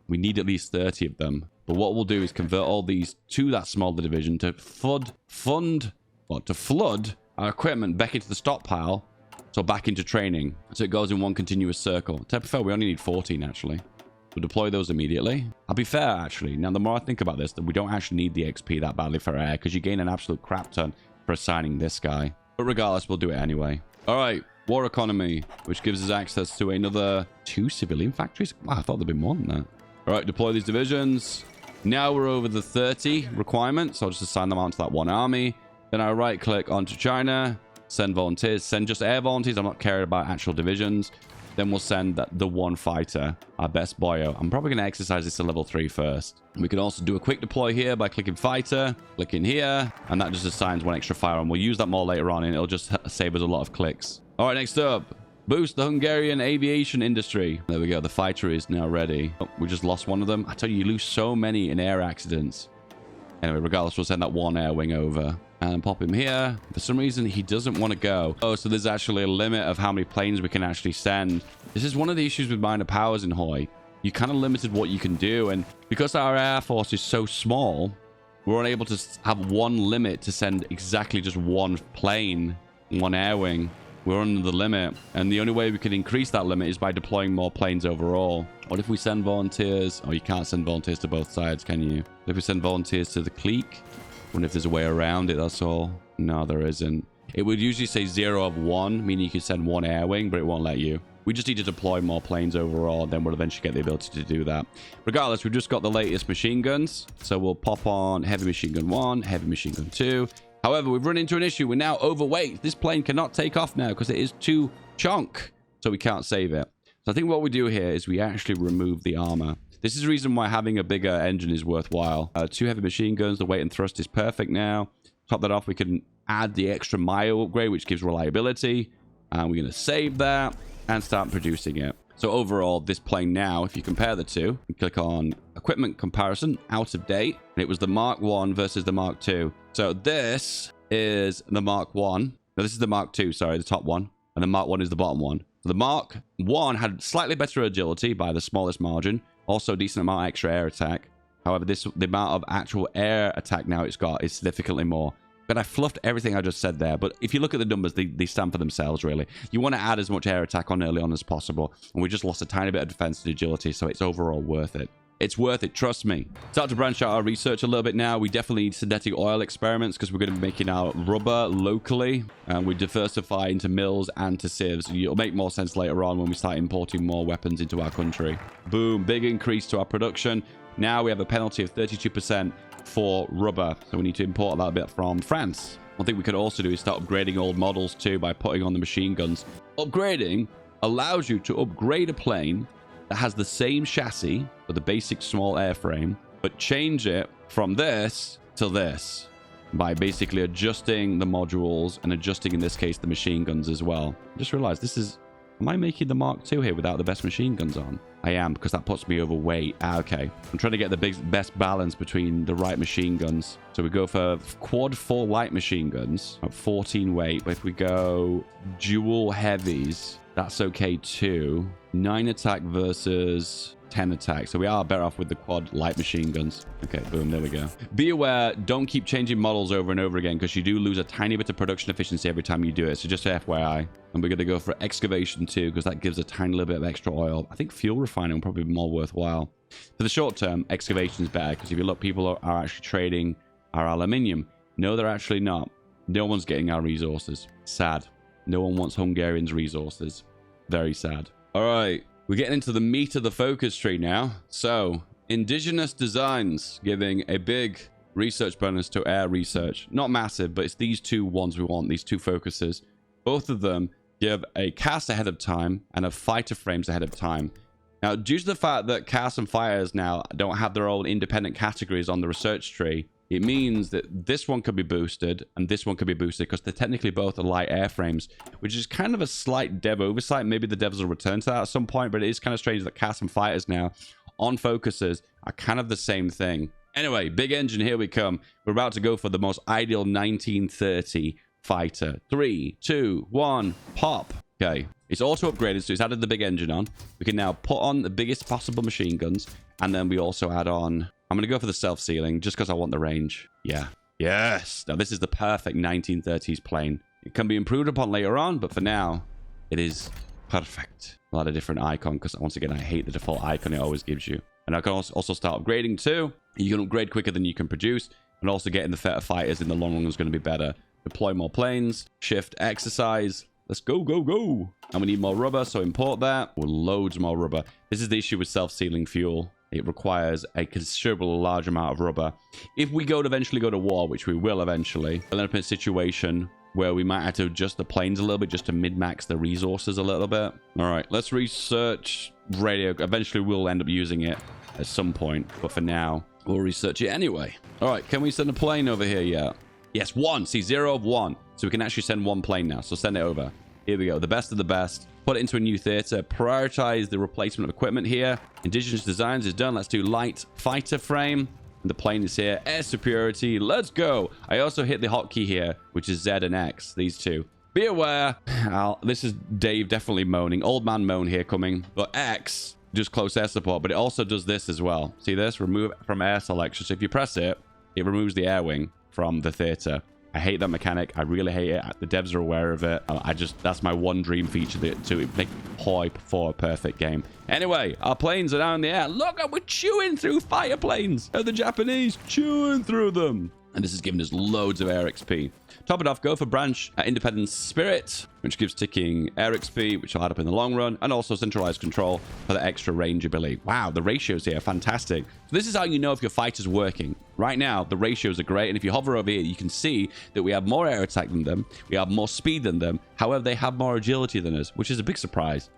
Speaker 1: need at least 30 of them. But what we'll do is convert all these to that smaller division to flood our equipment back into the stockpile, so back into training. So it goes in one continuous circle. To be fair, we only need 14 actually. We'll deploy those immediately. I'll be fair, actually. Now, the more I think about this, that we don't actually need the XP that badly for air, because you gain an absolute crap ton for assigning this guy. But regardless, we'll do it anyway. All right, war economy, which gives us access to another 2 civilian factories. Wow, I thought there'd be more than that. All right, deploy these divisions. Now we're over the 30 requirement, so I'll just assign them onto that one army. Then I right-click onto China, send volunteers, send just air volunteers. I'm not caring about actual divisions. Then we'll send the one fighter, our best boyo. I'm probably going to exercise this to level 3 first. We can also do a quick deploy here by clicking fighter, clicking here, and that just assigns 1 extra firearm. We'll use that more later on, and it'll just save us a lot of clicks. All right, next up, boost the Hungarian aviation industry. There we go. The fighter is now ready. Oh, we just lost one of them. I tell you, you lose so many in air accidents. Anyway, regardless, we'll send that one air wing over and pop him here. For some reason, he doesn't want to go. Oh, so there's actually a limit of how many planes we can actually send. This is one of the issues with minor powers in Hoi. You kind of limited what you can do. And because our air force is so small, we're unable to have one limit to send exactly just one plane, one air wing. We're under the limit. And the only way we can increase that limit is by deploying more planes overall. What if we send volunteers? Oh, you can't send volunteers to both sides, can you? If we send volunteers to the clique, I wonder if there's a way around it, that's all. No, there isn't. It would usually say 0 of 1, meaning you could send 1 air wing, but it won't let you. We just need to deploy more planes overall, then we'll eventually get the ability to do that. Regardless, we've just got the latest machine guns. So we'll pop on heavy machine gun 1, heavy machine gun 2. However, we've run into an issue. We're now overweight. This plane cannot take off now because it is too chunk. So we can't save it. So I think what we do here is we actually remove the armor. This is the reason why having a bigger engine is worthwhile. 2 heavy machine guns. The weight and thrust is perfect now. Top that off, we can add the extra mile upgrade, which gives reliability. And we're going to save that and start producing it. So overall, this plane now, if you compare the two, you click on equipment comparison, out of date, and it was the Mark 1 versus the Mark 2. So this is the Mark 1. No, this is the Mark 2, sorry, the top one. And the Mark 1 is the bottom one. So the Mark 1 had slightly better agility by the smallest margin. Also a decent amount of extra air attack. However, the amount of actual air attack now it's got is significantly more. But I fluffed everything I just said there. But if you look at the numbers, they stand for themselves, really. You want to add as much air attack on early on as possible. And we just lost a tiny bit of defense and agility, so it's overall worth it. It's worth it, trust me. Start to branch out our research a little bit now. We definitely need synthetic oil experiments because we're going to be making our rubber locally. And we diversify into mills and to sieves. It'll make more sense later on when we start importing more weapons into our country. Boom, big increase to our production. Now we have a penalty of 32% for rubber. So we need to import that a bit from France. One thing we could also do is start upgrading old models too by putting on the machine guns. Upgrading allows you to upgrade a plane that has the same chassis with a basic small airframe, but change it from this to this by basically adjusting the modules and adjusting, in this case, the machine guns as well. I just realized this is... Am I making the Mark II here without the best machine guns on? I am, because that puts me overweight. Okay. I'm trying to get the best balance between the right machine guns. So we go for quad 4 light machine guns at 14 weight. But if we go dual heavies, that's okay too. 9 attack versus 10 attack. So we are better off with the quad light machine guns. Okay, boom, there we go. Be aware, don't keep changing models over and over again because you do lose a tiny bit of production efficiency every time you do it. So just FYI. And we're going to go for excavation too because that gives a tiny little bit of extra oil. I think fuel refining will probably be more worthwhile. For the short term, excavation is better because if you look, people are actually trading our aluminium. No, they're actually not. No one's getting our resources. Sad. No one wants Hungarians' resources. Very sad. All right. We're getting into the meat of the focus tree now. So, indigenous designs giving a big research bonus to air research. Not massive, but it's these two ones we want, these two focuses. Both of them give a cast ahead of time and a fighter frames ahead of time. Now, due to the fact that chaos and fires now don't have their own independent categories on the research tree, it means that this one could be boosted and this one could be boosted because they're technically both light airframes, which is kind of a slight dev oversight. Maybe the devs will return to that at some point, but it is kind of strange that chaos and fighters now on focuses are kind of the same thing. Anyway, big engine, here we come. We're about to go for the most ideal 1930 fighter. 3, 2, 1, pop. Okay, it's auto upgraded, so it's added the big engine on. We can now put on the biggest possible machine guns, and then we also add on... I'm going to go for the self-sealing, just because I want the range. Yeah. Yes! Now, this is the perfect 1930s plane. It can be improved upon later on, but for now, it is perfect. I'll add a different icon, because once again, I hate the default icon it always gives you. And I can also start upgrading too. You can upgrade quicker than you can produce, and also getting the better fighters in the long run is going to be better. Deploy more planes, shift exercise. Let's go, go, go. And we need more rubber, so import that. Or loads more rubber. This is the issue with self-sealing fuel. It requires a considerable large amount of rubber. If we eventually go to war, which we will eventually, we'll end up in a situation where we might have to adjust the planes a little bit just to min-max the resources a little bit. All right, let's research radio. Eventually, we'll end up using it at some point, but for now, we'll research it anyway. All right, can we send a plane over here yet? Yes, 1. See, 0 of 1. So we can actually send 1 plane now. So send it over. Here we go. The best of the best. Put it into a new theater. Prioritize the replacement of equipment here. Indigenous designs is done. Let's do light fighter frame. And the plane is here. Air superiority. Let's go. I also hit the hotkey here, which is Z and X. These two. Be aware. This is Dave definitely moaning. Old man moan here coming. But X, just close air support. But it also does this as well. See this? Remove from air selection. So if you press it, it removes the air wing from the theater. I hate that mechanic. I really hate it. The devs are aware of it. That's my one dream feature to make Hoi for a perfect game. Anyway, our planes are now in the air. Look, we're chewing through fire planes. The Japanese chewing through them. And this has given us loads of air XP. Top it off, go for branch independent spirit, which gives ticking air XP, which will add up in the long run, and also centralized control for the extra range ability. Wow, the ratios here are fantastic. So this is how you know if your fighter's working. Right now, the ratios are great, and if you hover over here, you can see that we have more air attack than them, we have more speed than them. However, they have more agility than us, which is a big surprise.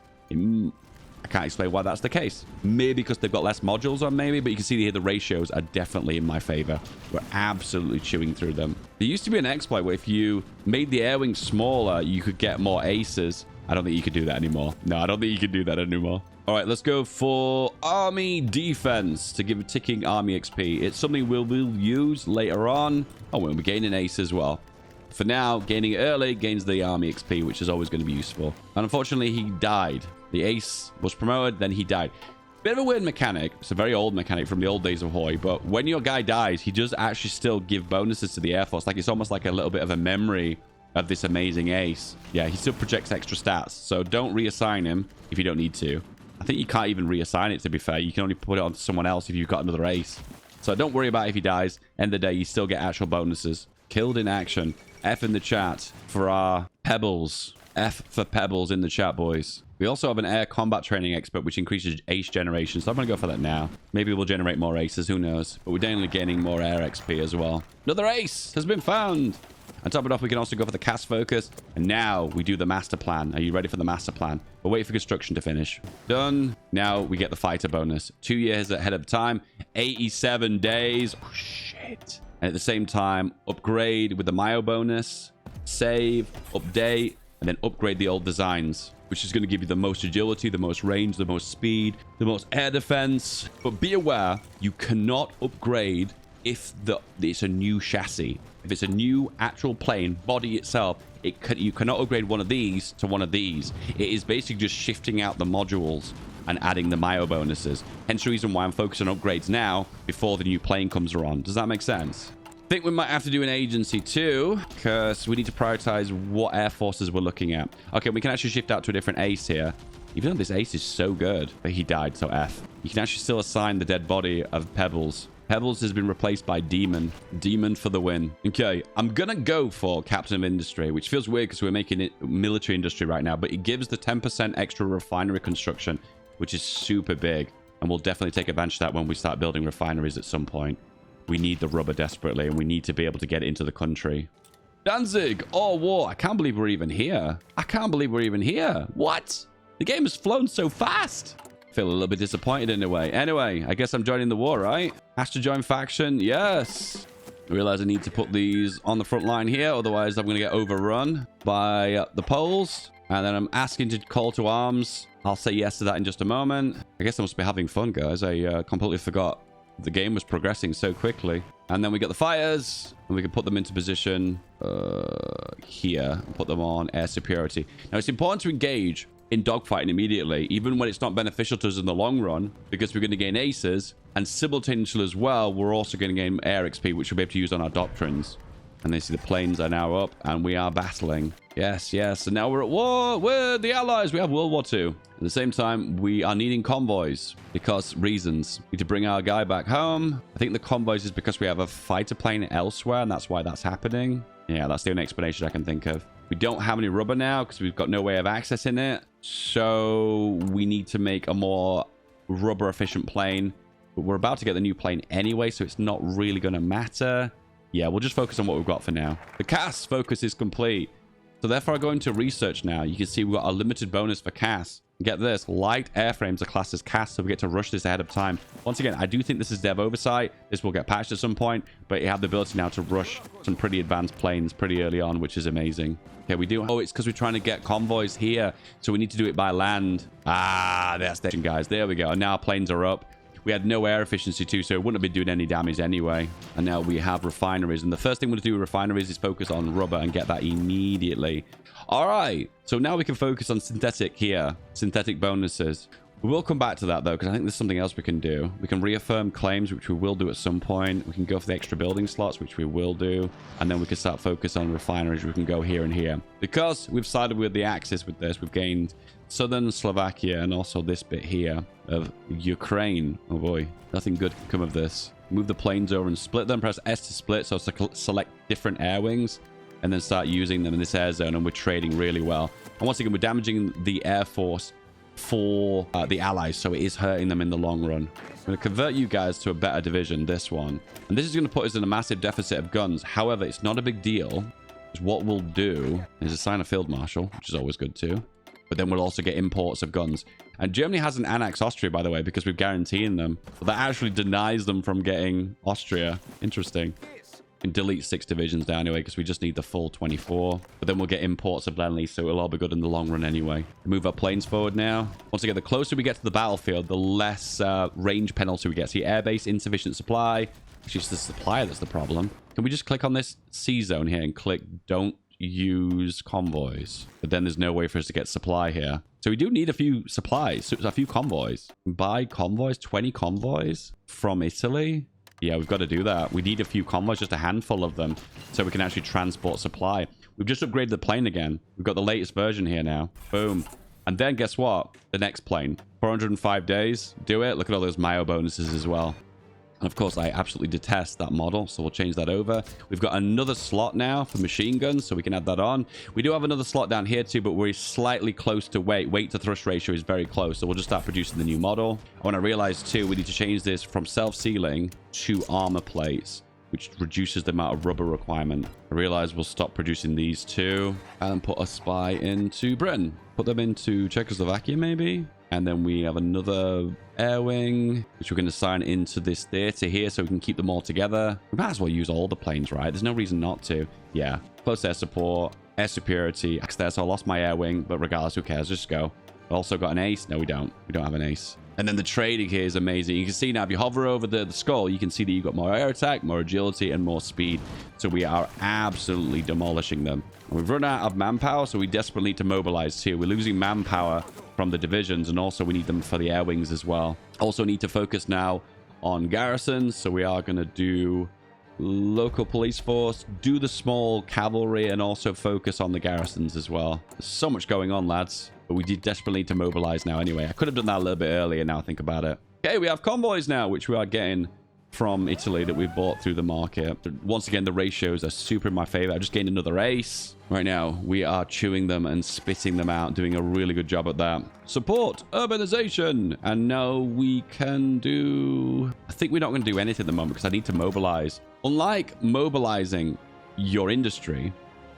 Speaker 1: I can't explain why that's the case. Maybe because they've got less modules on, maybe, but you can see here the ratios are definitely in my favor. We're absolutely chewing through them. There used to be an exploit where if you made the air wings smaller, you could get more aces. I don't think you can do that anymore. No, I don't think you can do that anymore. All right, let's go for army defense to give a ticking army XP. It's something we'll use later on. Oh, we'll be gaining ace as well. For now, gaining it early gains the army XP, which is always going to be useful. And unfortunately, he died. The ace was promoted, then he died. Bit of a weird mechanic. It's a very old mechanic from the old days of Hoi, but when your guy dies, he does actually still give bonuses to the Air Force. Like, it's almost like a little bit of a memory of this amazing ace. Yeah, he still projects extra stats, so don't reassign him if you don't need to. I think you can't even reassign it, to be fair. You can only put it on to someone else if you've got another ace. So don't worry about if he dies. End of the day, you still get actual bonuses. Killed in action. F in the chat for our pebbles. F for pebbles in the chat, boys. We also have an air combat training expert, which increases ace generation. So I'm going to go for that now. Maybe we'll generate more aces. Who knows? But we're definitely gaining more air XP as well. Another ace has been found. And top it off, we can also go for the cast focus. And now we do the master plan. Are you ready for the master plan? We'll wait for construction to finish. Done. Now we get the fighter bonus. 2 years ahead of time. 87 days. Oh, shit. And at the same time, upgrade with the Mayo bonus. Save. Update. And then upgrade the old designs, which is going to give you the most agility, the most range, the most speed, the most air defense. But be aware, you cannot upgrade if it's a new chassis. If it's a new actual plane, body itself, you cannot upgrade one of these to one of these. It is basically just shifting out the modules and adding the Mayo bonuses. Hence the reason why I'm focusing on upgrades now before the new plane comes around. Does that make sense? I think we might have to do an agency too, because we need to prioritize what air forces we're looking at. Okay, we can actually shift out to a different ace here. Even though this ace is so good, but he died, so F. You can actually still assign the dead body of Pebbles. Pebbles has been replaced by Demon. Demon for the win. Okay, I'm gonna go for Captain of Industry, which feels weird because we're making it military industry right now, but it gives the 10% extra refinery construction, which is super big. And we'll definitely take advantage of that when we start building refineries at some point. We need the rubber desperately, and we need to be able to get it into the country. Danzig, or war. I can't believe we're even here. I can't believe we're even here. What? The game has flown so fast. Feel a little bit disappointed in a way. Anyway, I guess I'm joining the war, right? Asked to join faction. Yes. I realize I need to put these on the front line here. Otherwise, I'm going to get overrun by the Poles. And then I'm asking to call to arms. I'll say yes to that in just a moment. I guess I must be having fun, guys. I completely forgot the game was progressing so quickly. And then we get the fires. And we can put them into position here. And put them on air superiority. Now, it's important to engage in dogfighting immediately, even when it's not beneficial to us in the long run, because we're going to gain aces, and simultaneously as well, we're also going to gain air XP, which we'll be able to use on our doctrines. And they see the planes are now up, and we are battling. Yes, yes, and now we're at war. We're the allies. We have World War II. At the same time, we are needing convoys because reasons. We need to bring our guy back home. I think the convoys is because we have a fighter plane elsewhere, and that's why that's happening. Yeah, that's the only explanation I can think of. We don't have any rubber now because we've got no way of accessing it. So we need to make a more rubber efficient plane. But we're about to get the new plane anyway, so it's not really going to matter. Yeah, we'll just focus on what we've got for now. The CAS focus is complete. So therefore, I go into research now. You can see we've got a limited bonus for CAS. Get this, light airframes are classed as CAS, so we get to rush this ahead of time. Once again, I do think this is dev oversight. This will get patched at some point, but you have the ability now to rush some pretty advanced planes pretty early on, which is amazing. Okay, we do. Oh, it's because we're trying to get convoys here, so we need to do it by land. Ah, that's the guys. There we go. And now our planes are up. We had no air efficiency too, so it wouldn't have been doing any damage anyway. And now we have refineries. And the first thing we'll do with refineries is focus on rubber and get that immediately. All right. So now we can focus on synthetic here. Synthetic bonuses. We will come back to that, though, because I think there's something else we can do. We can reaffirm claims, which we will do at some point. We can go for the extra building slots, which we will do. And then we can start focus on refineries. We can go here and here. Because we've sided with the Axis with this, we've gained southern Slovakia and also this bit here of Ukraine. Oh boy, nothing good can come of this. Move the planes over and split them. Press S to split, so select different air wings and then start using them in this air zone, and we're trading really well. And once again, we're damaging the air force for the allies, so it is hurting them in the long run. I'm going to convert you guys to a better division, this one. And this is going to put us in a massive deficit of guns. However, it's not a big deal. What we'll do is assign a field marshal, which is always good too. But then we'll also get imports of guns. And Germany hasn't annexed Austria, by the way, because we're guaranteeing them. But that actually denies them from getting Austria. Interesting. We can delete 6 divisions down anyway, because we just need the full 24. But then we'll get imports of Lend-Lease, so it'll all be good in the long run anyway. Move our planes forward now. Once again, the closer we get to the battlefield, the less range penalty we get. See, airbase, insufficient supply. It's just the supply that's the problem. Can we just click on this C zone here and click don't use convoys? But then there's no way for us to get supply here. So we do need a few supplies, so a few convoys. Buy convoys, 20 convoys from Italy. Yeah, we've got to do that. We need a few convoys, just a handful of them, so we can actually transport supply. We've just upgraded the plane again. We've got the latest version here now. Boom. And then guess what? The next plane. 405 days. Do it. Look at all those Mayo bonuses as well. And of course, I absolutely detest that model, so we'll change that over. We've got another slot now for machine guns, so we can add that on. We do have another slot down here too, but we're slightly close to weight. Weight to thrust ratio is very close, so we'll just start producing the new model. I want to realize too, we need to change this from self-sealing to armor plates, which reduces the amount of rubber requirement. I realize we'll stop producing these two and put a spy into Britain. Put them into Czechoslovakia, maybe? And then we have another air wing, which we're going to assign into this theater here so we can keep them all together. We might as well use all the planes, right? There's no reason not to. Yeah. Close air support, air superiority. There, so I lost my air wing, but regardless, who cares? Just go. Also got an ace. No, we don't. We don't have an ace. And then the trading here is amazing. You can see now, if you hover over the skull, you can see that you've got more air attack, more agility, and more speed. So we are absolutely demolishing them. And we've run out of manpower, so we desperately need to mobilize here. We're losing manpower from the divisions, and also we need them for the air wings as well. Also need to focus now on garrisons, so we are going to do local police force, do the small cavalry, and also focus on the garrisons as well. There's so much going on, lads. But we did desperately need to mobilize now anyway. I could have done that a little bit earlier now I think about it. Okay, we have convoys now, which we are getting from Italy that we bought through the market. Once again, the ratios are super in my favor. I just gained another ace. Right now, we are chewing them and spitting them out, doing a really good job at that. Support urbanization. And now we can do... I think we're not going to do anything at the moment because I need to mobilize. Unlike mobilizing your industry,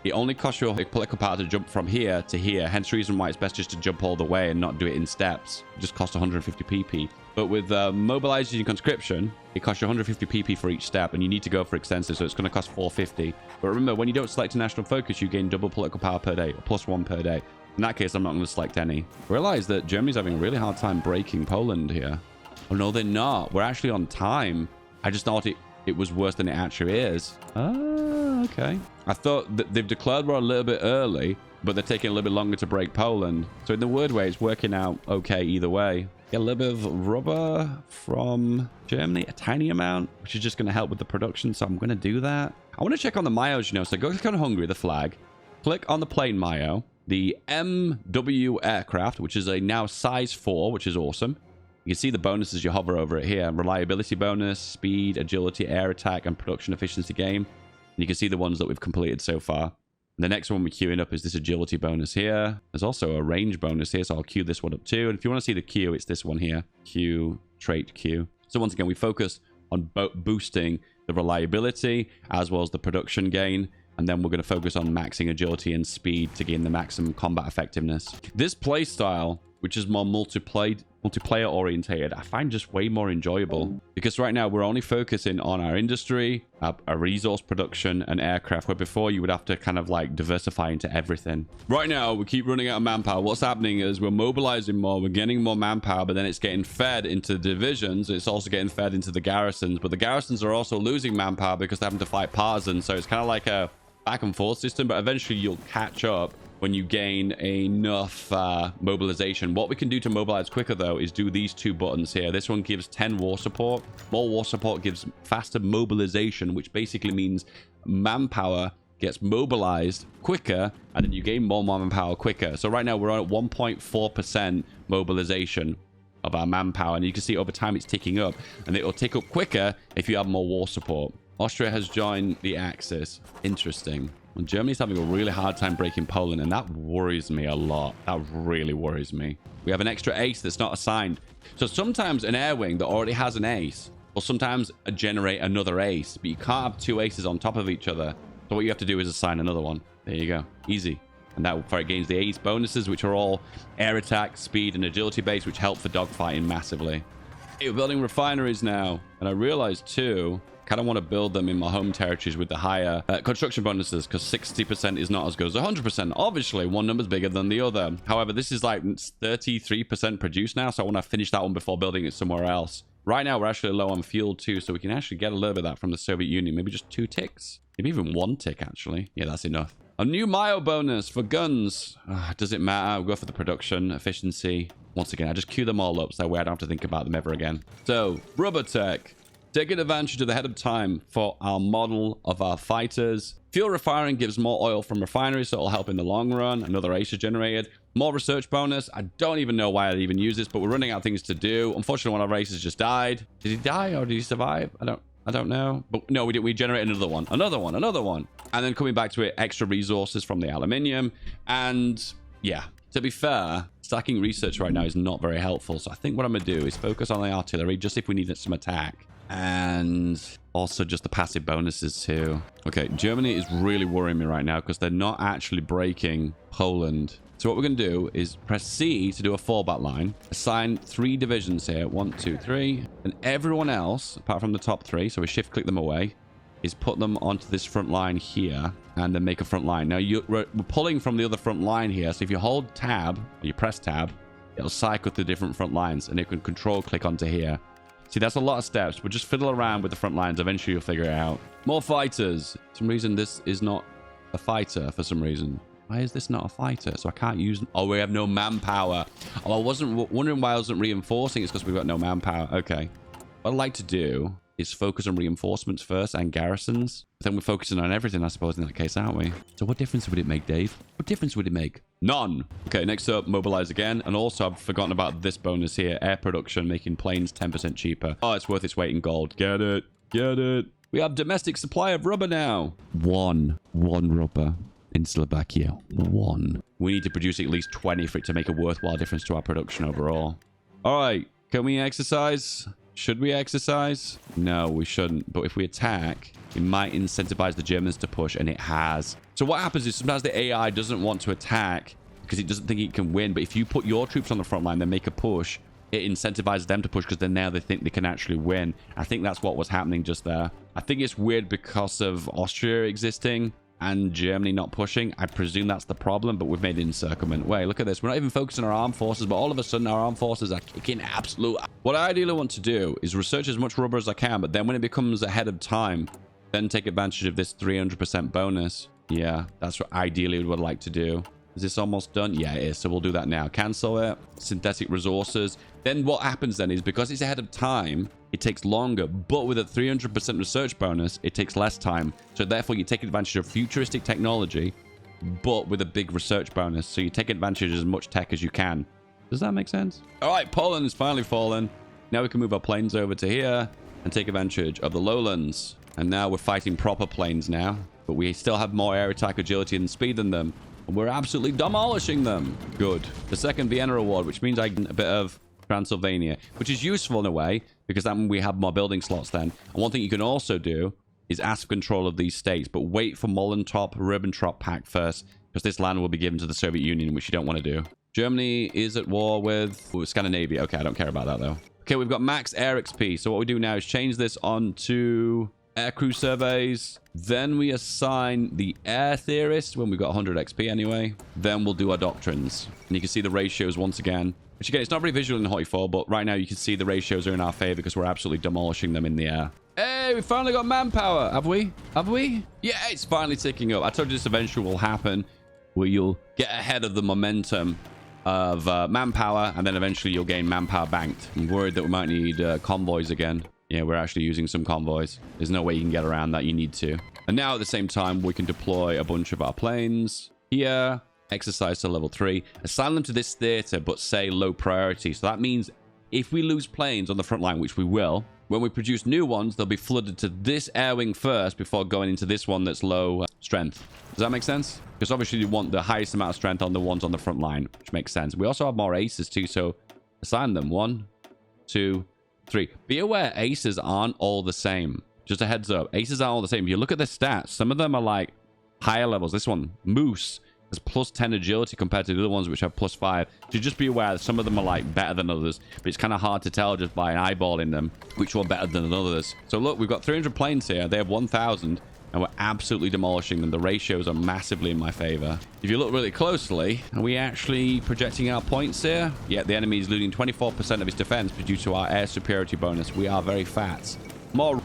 Speaker 1: it only costs your political power to jump from here to here. Hence the reason why it's best just to jump all the way and not do it in steps. It just costs 150 PP. But with mobilizing conscription, it costs you 150 PP for each step, and you need to go for extensive, so it's going to cost 450. But remember, when you don't select a national focus, you gain double political power per day, or +1 per day. In that case, I'm not going to select any. Realize that Germany's having a really hard time breaking Poland here. Oh, no, they're not. We're actually on time. I just thought it was worse than it actually is. Oh, okay. I thought that they've declared war a little bit early, but they're taking a little bit longer to break Poland. So in the word way, it's working out okay either way. Get a little bit of rubber from Germany, a tiny amount, which is just going to help with the production. So I'm going to do that. I want to check on the Mayos, you know. So go click on Hungary, the flag. Click on the plane Mayo. The MW aircraft, which is a now size 4, which is awesome. You can see the bonuses you hover over it here. Reliability bonus, speed, agility, air attack, and production efficiency gain. And you can see the ones that we've completed so far. And the next one we're queuing up is this agility bonus here. There's also a range bonus here, so I'll queue this one up too. And if you want to see the queue, it's this one here. Queue, trait queue. So once again, we focus on boosting the reliability as well as the production gain. And then we're going to focus on maxing agility and speed to gain the maximum combat effectiveness. This playstyle, which is more multiplayer orientated, I find just way more enjoyable. Because right now we're only focusing on our industry, our resource production, and aircraft, where before you would have to kind of like diversify into everything. Right now we keep running out of manpower. What's happening is we're mobilizing more, we're getting more manpower, but then it's getting fed into the divisions. It's also getting fed into the garrisons, but the garrisons are also losing manpower because they're having to fight partisans. So it's kind of like a back and forth system, but eventually you'll catch up when you gain enough mobilization. What we can do to mobilize quicker though is do these two buttons here. This one gives 10 war support. More war support gives faster mobilization, which basically means manpower gets mobilized quicker, and then you gain more manpower quicker. So right now we're on 1.4% mobilization of our manpower, and you can see over time it's ticking up, and it will tick up quicker if you have more war support. Austria has joined the Axis. Interesting. Well, Germany's having a really hard time breaking Poland, and that worries me a lot. That really worries me. We have an extra ace that's not assigned. So sometimes an air wing that already has an ace will sometimes generate another ace, but you can't have two aces on top of each other. So what you have to do is assign another one. There you go. Easy. And that for it gains the ace bonuses, which are all air attack, speed, and agility based, which help for dogfighting massively. Hey, we're building refineries now. And I realized too, kind of want to build them in my home territories with the higher construction bonuses, because 60% is not as good as 100%. Obviously, one number's bigger than the other. However, this is like 33% produced now, so I want to finish that one before building it somewhere else. Right now, we're actually low on fuel too, so we can actually get a little bit of that from the Soviet Union. Maybe just 2 ticks. Maybe even 1 tick, actually. Yeah, that's enough. A new Mayo bonus for guns. Does it matter? We'll go for the production efficiency. Once again, I just queue them all up so that way I don't have to think about them ever again. So, rubber tech. Taking advantage of the head of time for our model of our fighters. Fuel refiring gives more oil from refineries, so it'll help in the long run. Another ace is generated. More research bonus. I don't even know why I'd even use this, but we're running out of things to do. Unfortunately, one of our aces just died. Did he die or did he survive? I don't know. But no, we generated another one. Another one. And then coming back to it, extra resources from the aluminium. And yeah, to be fair, stacking research right now is not very helpful. So I think what I'm going to do is focus on the artillery, just if we need some attack. And also just the passive bonuses too. Okay, Germany is really worrying me right now because they're not actually breaking Poland. So what we're going to do is press C to do a fallback line. Assign 3 divisions here. 1, 2, 3. And everyone else, apart from the top 3, so we shift click them away, is put them onto this front line here and then make a front line. Now we're pulling from the other front line here. So if you hold tab, or you press tab, it'll cycle through different front lines and you can control click onto here. See, that's a lot of steps, but just fiddle around with the front lines. Eventually, you'll figure it out. More fighters. For some reason, this is not a fighter for some reason. Why is this not a fighter? So I can't use... Oh, we have no manpower. Oh, I wasn't wondering why I wasn't reinforcing. It's because we've got no manpower. Okay. What I'd like to do is focus on reinforcements first and garrisons. But then we're focusing on everything, I suppose, in that case, aren't we? So what difference would it make, Dave? What difference would it make? None. Okay, next up, mobilize again. And also, I've forgotten about this bonus here. Air production, making planes 10% cheaper. Oh, it's worth its weight in gold. Get it. Get it. We have domestic supply of rubber now. One rubber in Slovakia. 1. We need to produce at least 20 for it to make a worthwhile difference to our production overall. All right. Can we exercise? Should we exercise? No, we shouldn't. But if we attack, it might incentivize the Germans to push, and it has. So what happens is sometimes the AI doesn't want to attack because it doesn't think it can win. But if you put your troops on the front line, then make a push, it incentivizes them to push because then now they think they can actually win. I think that's what was happening just there. I think it's weird because of Austria existing and Germany not pushing. I presume that's the problem, but we've made it encirclement. Wait, look at this. We're not even focusing on our armed forces, but all of a sudden our armed forces are kicking absolute. What I ideally want to do is research as much rubber as I can, but then when it becomes ahead of time, then take advantage of this 300% bonus. Yeah, that's what ideally we would like to do. Is this almost done? Yeah, it is. So we'll do that now. Cancel it. Synthetic resources. Then what happens then is because it's ahead of time, it takes longer. But with a 300% research bonus, it takes less time. So therefore, you take advantage of futuristic technology, but with a big research bonus. So you take advantage of as much tech as you can. Does that make sense? All right, Poland has finally fallen. Now we can move our planes over to here and take advantage of the lowlands. And now we're fighting proper planes now. But we still have more air attack agility and speed than them. And we're absolutely demolishing them. Good. The second Vienna award, which means I get a bit of Transylvania, which is useful in a way because that means we have more building slots then. And one thing you can also do is ask for control of these states, but wait for Molotov-Ribbentrop Pact first because this land will be given to the Soviet Union, which you don't want to do. Germany is at war with Scandinavia. Okay, I don't care about that though. Okay, we've got max air XP. So what we do now is change this on to aircrew surveys. Then we assign the air theorist when we've got 100 XP anyway. Then we'll do our doctrines. And you can see the ratios once again. Which again, it's not very visual in Hot 4, but right now you can see the ratios are in our favor because we're absolutely demolishing them in the air. Hey, we finally got manpower. Have we? Have we? Yeah, it's finally ticking up. I told you this eventually will happen where you'll get ahead of the momentum of manpower and then eventually you'll gain manpower banked. I'm worried that we might need convoys again. Yeah, we're actually using some convoys. There's no way you can get around that. You need to. And now at the same time, we can deploy a bunch of our planes here. Exercise to level 3. Assign them to this theater, but say low priority. So that means if we lose planes on the front line, which we will, when we produce new ones, they'll be flooded to this air wing first before going into this one that's low strength. Does that make sense? Because obviously you want the highest amount of strength on the ones on the front line, which makes sense. We also have more aces too, so assign them. 1, 2, 3. Be aware aces aren't all the same. Just a heads up. Aces aren't all the same. If you look at the stats, some of them are like higher levels. This one, Moose, has plus 10 agility compared to the other ones which have plus 5. So just be aware that some of them are like better than others, but it's kind of hard to tell just by eyeballing them which one better than others. So look, we've got 300 planes here. They have 1,000 and we're absolutely demolishing them. The ratios are massively in my favor. If you look really closely, are we actually projecting our points here? Yeah, the enemy is losing 24% of its defense due to our air superiority bonus. We are very fat. More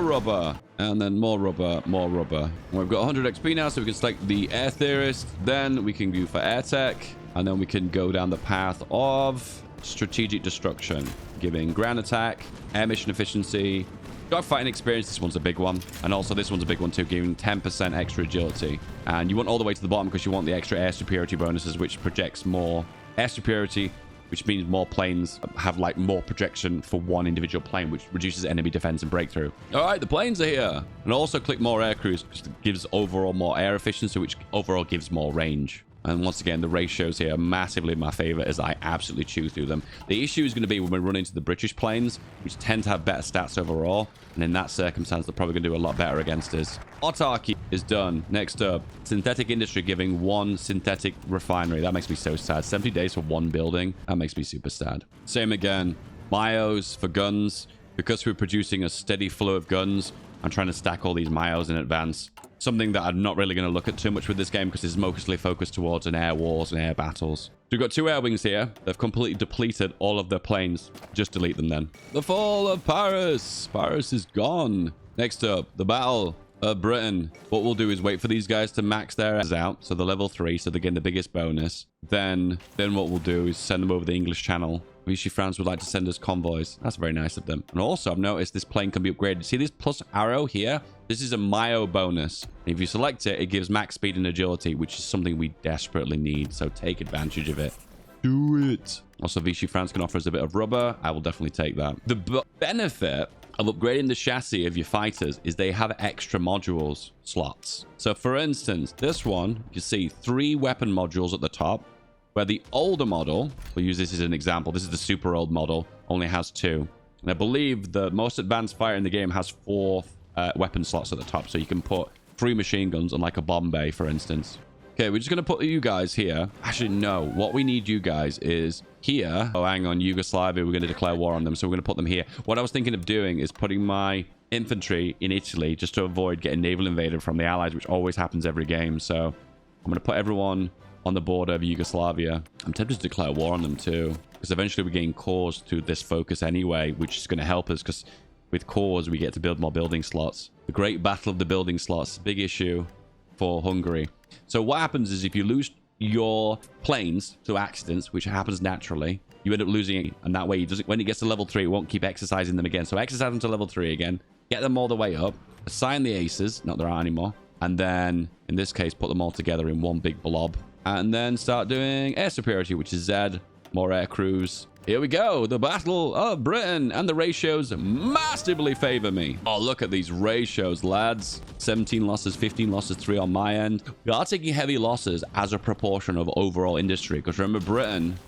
Speaker 1: rubber. And then more rubber, more rubber. And we've got 100 XP now, so we can select the air theorist. Then we can go for air tech. And then we can go down the path of strategic destruction, giving ground attack, air mission efficiency, dogfighting experience. This one's a big one. And also this one's a big one too, giving 10% extra agility. And you want all the way to the bottom because you want the extra air superiority bonuses, which projects more air superiority, which means more planes have like more projection for one individual plane, which reduces enemy defense and breakthrough. All right, the planes are here. And also click more air crews, which gives overall more air efficiency, which overall gives more range. And once again, the ratios here are massively in my favor as I absolutely chew through them. The issue is going to be when we run into the British planes, which tend to have better stats overall. And in that circumstance, they're probably going to do a lot better against us. Autarky is done. Next up, synthetic industry giving 1 synthetic refinery. That makes me so sad. 70 days for 1 building. That makes me super sad. Same again. Myos for guns. Because we're producing a steady flow of guns, I'm trying to stack all these Myos in advance. Something that I'm not really going to look at too much with this game because it's mostly focused towards an air wars and air battles. So we've got 2 air wings here. They've completely depleted all of their planes. Just delete them then. The fall of Paris. Paris is gone. Next up, the battle of Britain. What we'll do is wait for these guys to max their airs out. So they're level 3, so they're getting the biggest bonus. Then what we'll do is send them over the English Channel. Vichy France would like to send us convoys. That's very nice of them. And also, I've noticed this plane can be upgraded. See this plus arrow here? This is a Myo bonus. And if you select it, it gives max speed and agility, which is something we desperately need. So take advantage of it. Do it. Also, Vichy France can offer us a bit of rubber. I will definitely take that. The benefit of upgrading the chassis of your fighters is they have extra modules slots. So for instance, this one, you can see 3 weapon modules at the top, where the older model, we'll use this as an example, this is the super old model, only has 2. And I believe the most advanced fighter in the game has 4 weapon slots at the top. So you can put 3 machine guns and like a bomb bay, for instance. Okay, we're just going to put you guys here. Actually, no. What we need you guys is here. Oh, hang on. Yugoslavia, we're going to declare war on them. So we're going to put them here. What I was thinking of doing is putting my infantry in Italy just to avoid getting naval invaded from the Allies, which always happens every game. So I'm going to put everyone on the border of Yugoslavia. I'm tempted to declare war on them too, because eventually we gain cores to this focus anyway, which is going to help us because with cores, we get to build more building slots. The Great Battle of the Building Slots, big issue for Hungary. So what happens is if you lose your planes to accidents, which happens naturally, you end up losing it. And that way, when it gets to level 3, it won't keep exercising them again. So exercise them to level 3 again, get them all the way up, assign the aces, not there aren't anymore. And then, in this case, put them all together in one big blob. And then start doing air superiority, which is Z, more air crews. Here we go, the Battle of Britain, and the ratios massively favor me. Oh, look at these ratios, lads. 17 losses, 15 losses, 3 on my end. We are taking heavy losses as a proportion of overall industry, because remember, Britain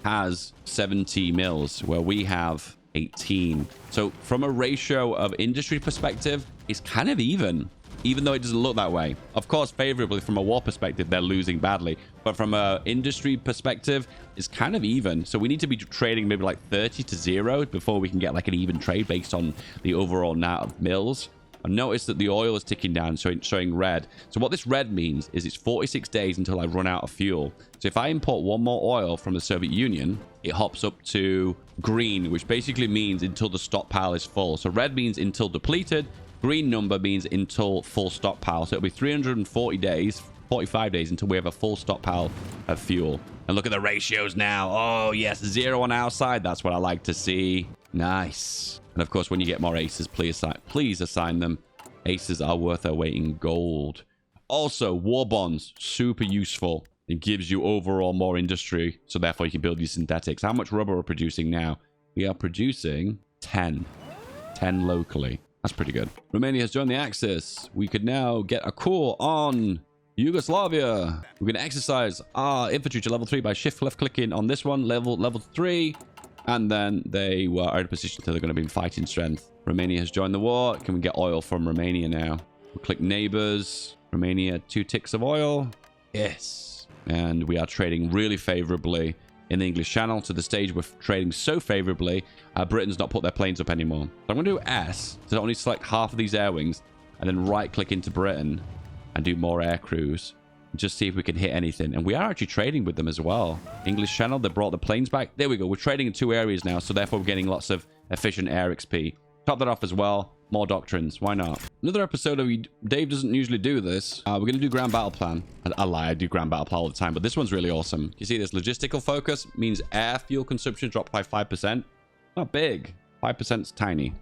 Speaker 1: has 70 mils, where we have 18. So from a ratio of industry perspective, it's kind of even though it doesn't look that way. Of course, favorably from a war perspective, they're losing badly. But from a industry perspective, it's kind of even. So we need to be trading maybe like 30 to 0 before we can get like an even trade based on the overall amount of mills. I've noticed that the oil is ticking down, so it's showing red. So what this red means is it's 46 days until I run out of fuel. So if I import one more oil from the Soviet Union, it hops up to green, which basically means until the stockpile is full. So red means until depleted. Green number means until full stockpile. So it'll be 340 days, 45 days until we have a full stockpile of fuel. And look at the ratios now. Oh, yes, 0 on our side. That's what I like to see. Nice. And of course, when you get more aces, please assign them. Aces are worth their weight in gold. Also, war bonds, super useful. It gives you overall more industry. So therefore, you can build your synthetics. How much rubber are we producing now? We are producing 10. 10 locally. That's pretty good. Romania has joined the Axis. We could now get a core on Yugoslavia. We're going to exercise our infantry to level 3 by shift left clicking on this one, level 3. And then they were out of position, so they're going to be in fighting strength. Romania has joined the war. Can we get oil from Romania now? We'll click neighbors. Romania, 2 ticks of oil. Yes. And we are trading really favorably in the English Channel to the stage we're trading so favorably, Britain's not put their planes up anymore. So I'm going to do S to only select half of these air wings and then right click into Britain and do more air crews. Just see if we can hit anything. And we are actually trading with them as well. English Channel, they brought the planes back. There we go. We're trading in 2 areas now, so therefore we're getting lots of efficient air XP. Top that off as well. More doctrines. Why not? Another episode of Dave doesn't usually do this. We're going to do ground battle plan. I lie, I do ground battle plan all the time, but this one's really awesome. You see this logistical focus means air fuel consumption dropped by 5%. Not big. 5% is tiny,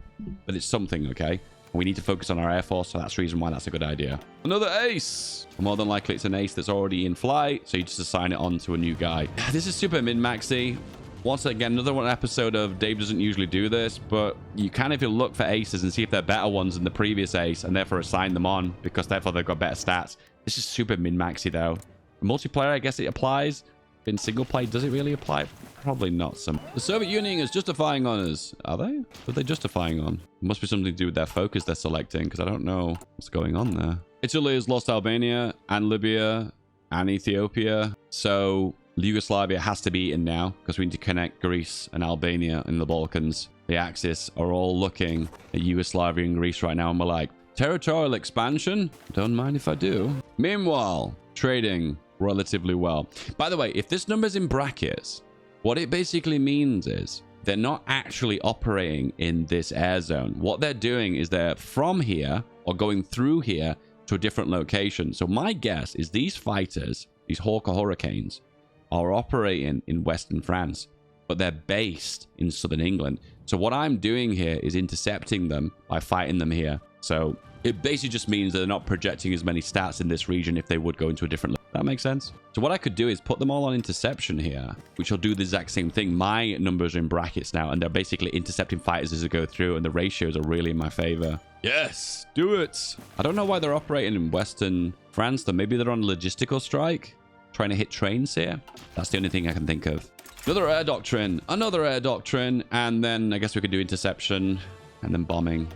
Speaker 1: but it's something, okay? We need to focus on our air force, so that's the reason why that's a good idea. Another ace. More than likely, it's an ace that's already in flight, so you just assign it on to a new guy. This is super min-maxy. Once again, another one episode of Dave doesn't usually do this, but you can if you look for aces and see if they're better ones than the previous ace, and therefore assign them on, because therefore they've got better stats. This is super min-maxy, though. Multiplayer, I guess it applies. In single play, does it really apply? Probably not some. The Soviet Union is justifying on us. Are they? What are they justifying on? It must be something to do with their focus they're selecting, because I don't know what's going on there. Italy has lost Albania and Libya and Ethiopia. So Yugoslavia has to be in now, because we need to connect Greece and Albania in the Balkans. The Axis are all looking at Yugoslavia and Greece right now, and we're like, territorial expansion? Don't mind if I do. Meanwhile, trading relatively well. By the way, if this number's in brackets, what it basically means is they're not actually operating in this air zone. What they're doing is they're from here or going through here to a different location. So my guess is these fighters, these Hawker Hurricanes, are operating in Western France, but they're based in Southern England. So what I'm doing here is intercepting them by fighting them here. So it basically just means that they're not projecting as many stats in this region if they would go into a different... That makes sense? So what I could do is put them all on interception here, which will do the exact same thing. My numbers are in brackets now, and they're basically intercepting fighters as they go through, and the ratios are really in my favor. Yes, do it. I don't know why they're operating in Western France, though. Maybe they're on logistical strike, trying to hit trains here. That's the only thing I can think of. Another air doctrine, and then I guess we could do interception and then bombing.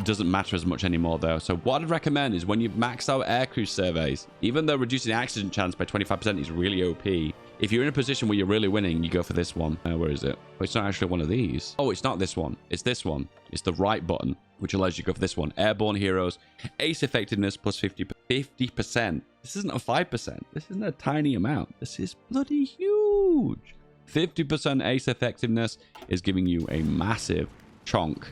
Speaker 1: doesn't matter as much anymore, though. So what I'd recommend is when you've maxed out aircrew surveys, even though reducing accident chance by 25% is really OP, if you're in a position where you're really winning, you go for this one. Where is it? Oh, it's not actually one of these. Oh, it's not this one. It's this one. It's the right button, which allows you to go for this one. Airborne heroes, ace effectiveness plus 50%. This isn't a 5%. This isn't a tiny amount. This is bloody huge. 50% ace effectiveness is giving you a massive chunk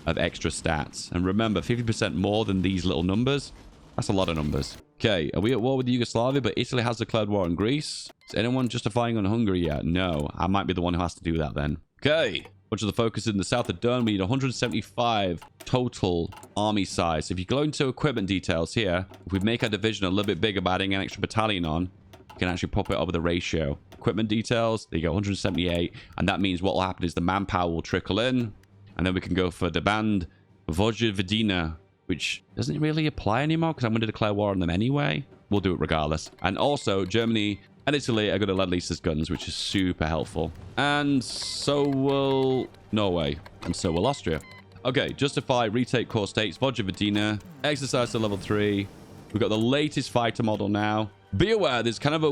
Speaker 1: of extra stats. And remember, 50% more than these little numbers. That's a lot of numbers. Okay, are we at war with Yugoslavia? But Italy has declared war on Greece. Is anyone justifying on Hungary yet? No, I might be the one who has to do that then. Okay, bunch of the focus in the south are done. We need 175 total army size. If you go into equipment details here, if we make our division a little bit bigger by adding an extra battalion on, you can actually pop it up with the ratio. Equipment details, there you go, 178. And that means what will happen is the manpower will trickle in. And then we can go for the band Vojvodina, which doesn't really apply anymore because I'm going to declare war on them anyway. We'll do it regardless. And also, Germany and Italy are going to let lease us guns, which is super helpful. And so will Norway. And so will Austria. Okay, justify, retake core states, Vojvodina, exercise to level 3. We've got the latest fighter model now. Be aware, there's kind of a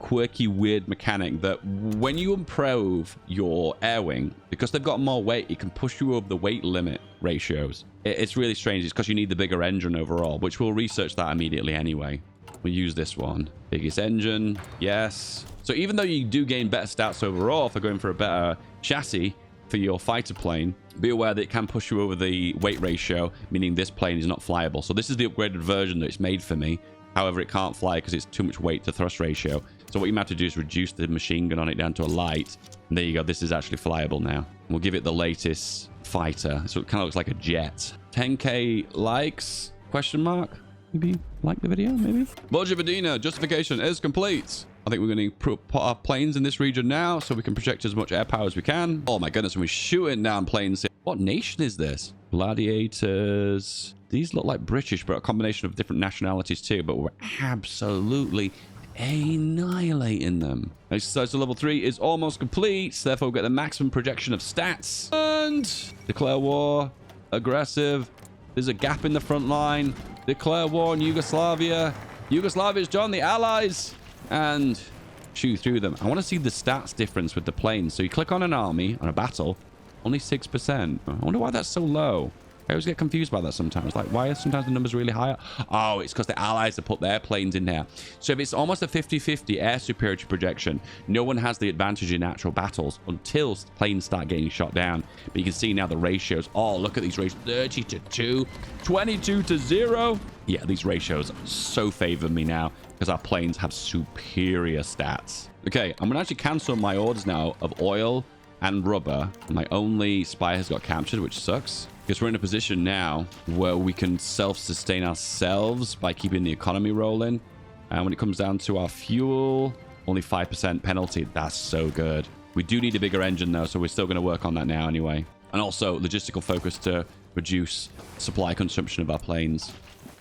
Speaker 1: quirky, weird mechanic that when you improve your air wing, because they've got more weight, it can push you over the weight limit ratios. It's really strange. It's because you need the bigger engine overall, which we'll research that immediately anyway. We'll use this one. Biggest engine, yes. So even though you do gain better stats overall for going for a better chassis for your fighter plane, be aware that it can push you over the weight ratio, meaning this plane is not flyable. So this is the upgraded version that it's made for me. However, it can't fly because it's too much weight to thrust ratio. So what you might have to do is reduce the machine gun on it down to a light. And there you go. This is actually flyable now. We'll give it the latest fighter. So it kind of looks like a jet. 10k likes? Question mark? Maybe like the video, maybe? Vojvodina, justification is complete. I think we're going to put our planes in this region now so we can project as much air power as we can. Oh my goodness, and we're shooting down planes here. What nation is this? Gladiators. These look like British, but a combination of different nationalities too. But we're absolutely annihilating them. Exercise to level 3 is almost complete. Therefore, we'll get the maximum projection of stats. And declare war. Aggressive. There's a gap in the front line. Declare war on Yugoslavia. Yugoslavia's joined the Allies. And shoot through them. I want to see the stats difference with the planes. So you click on an army, on a battle. Only 6%. I wonder why that's so low. I always get confused by that sometimes. Like, why are sometimes the numbers really higher? Oh, it's because the Allies have put their planes in there. So if it's almost a 50-50 air superiority projection, no one has the advantage in actual battles until planes start getting shot down. But you can see now the ratios. Oh, look at these ratios. 30 to 2, 22 to 0. Yeah, these ratios so favor me now because our planes have superior stats. Okay, I'm going to actually cancel my orders now of oil and rubber. My only spy has got captured, which sucks. Because we're in a position now where we can self-sustain ourselves by keeping the economy rolling. And when it comes down to our fuel, only 5% penalty. That's so good. We do need a bigger engine though, so we're still going to work on that now anyway. And also logistical focus to reduce supply consumption of our planes.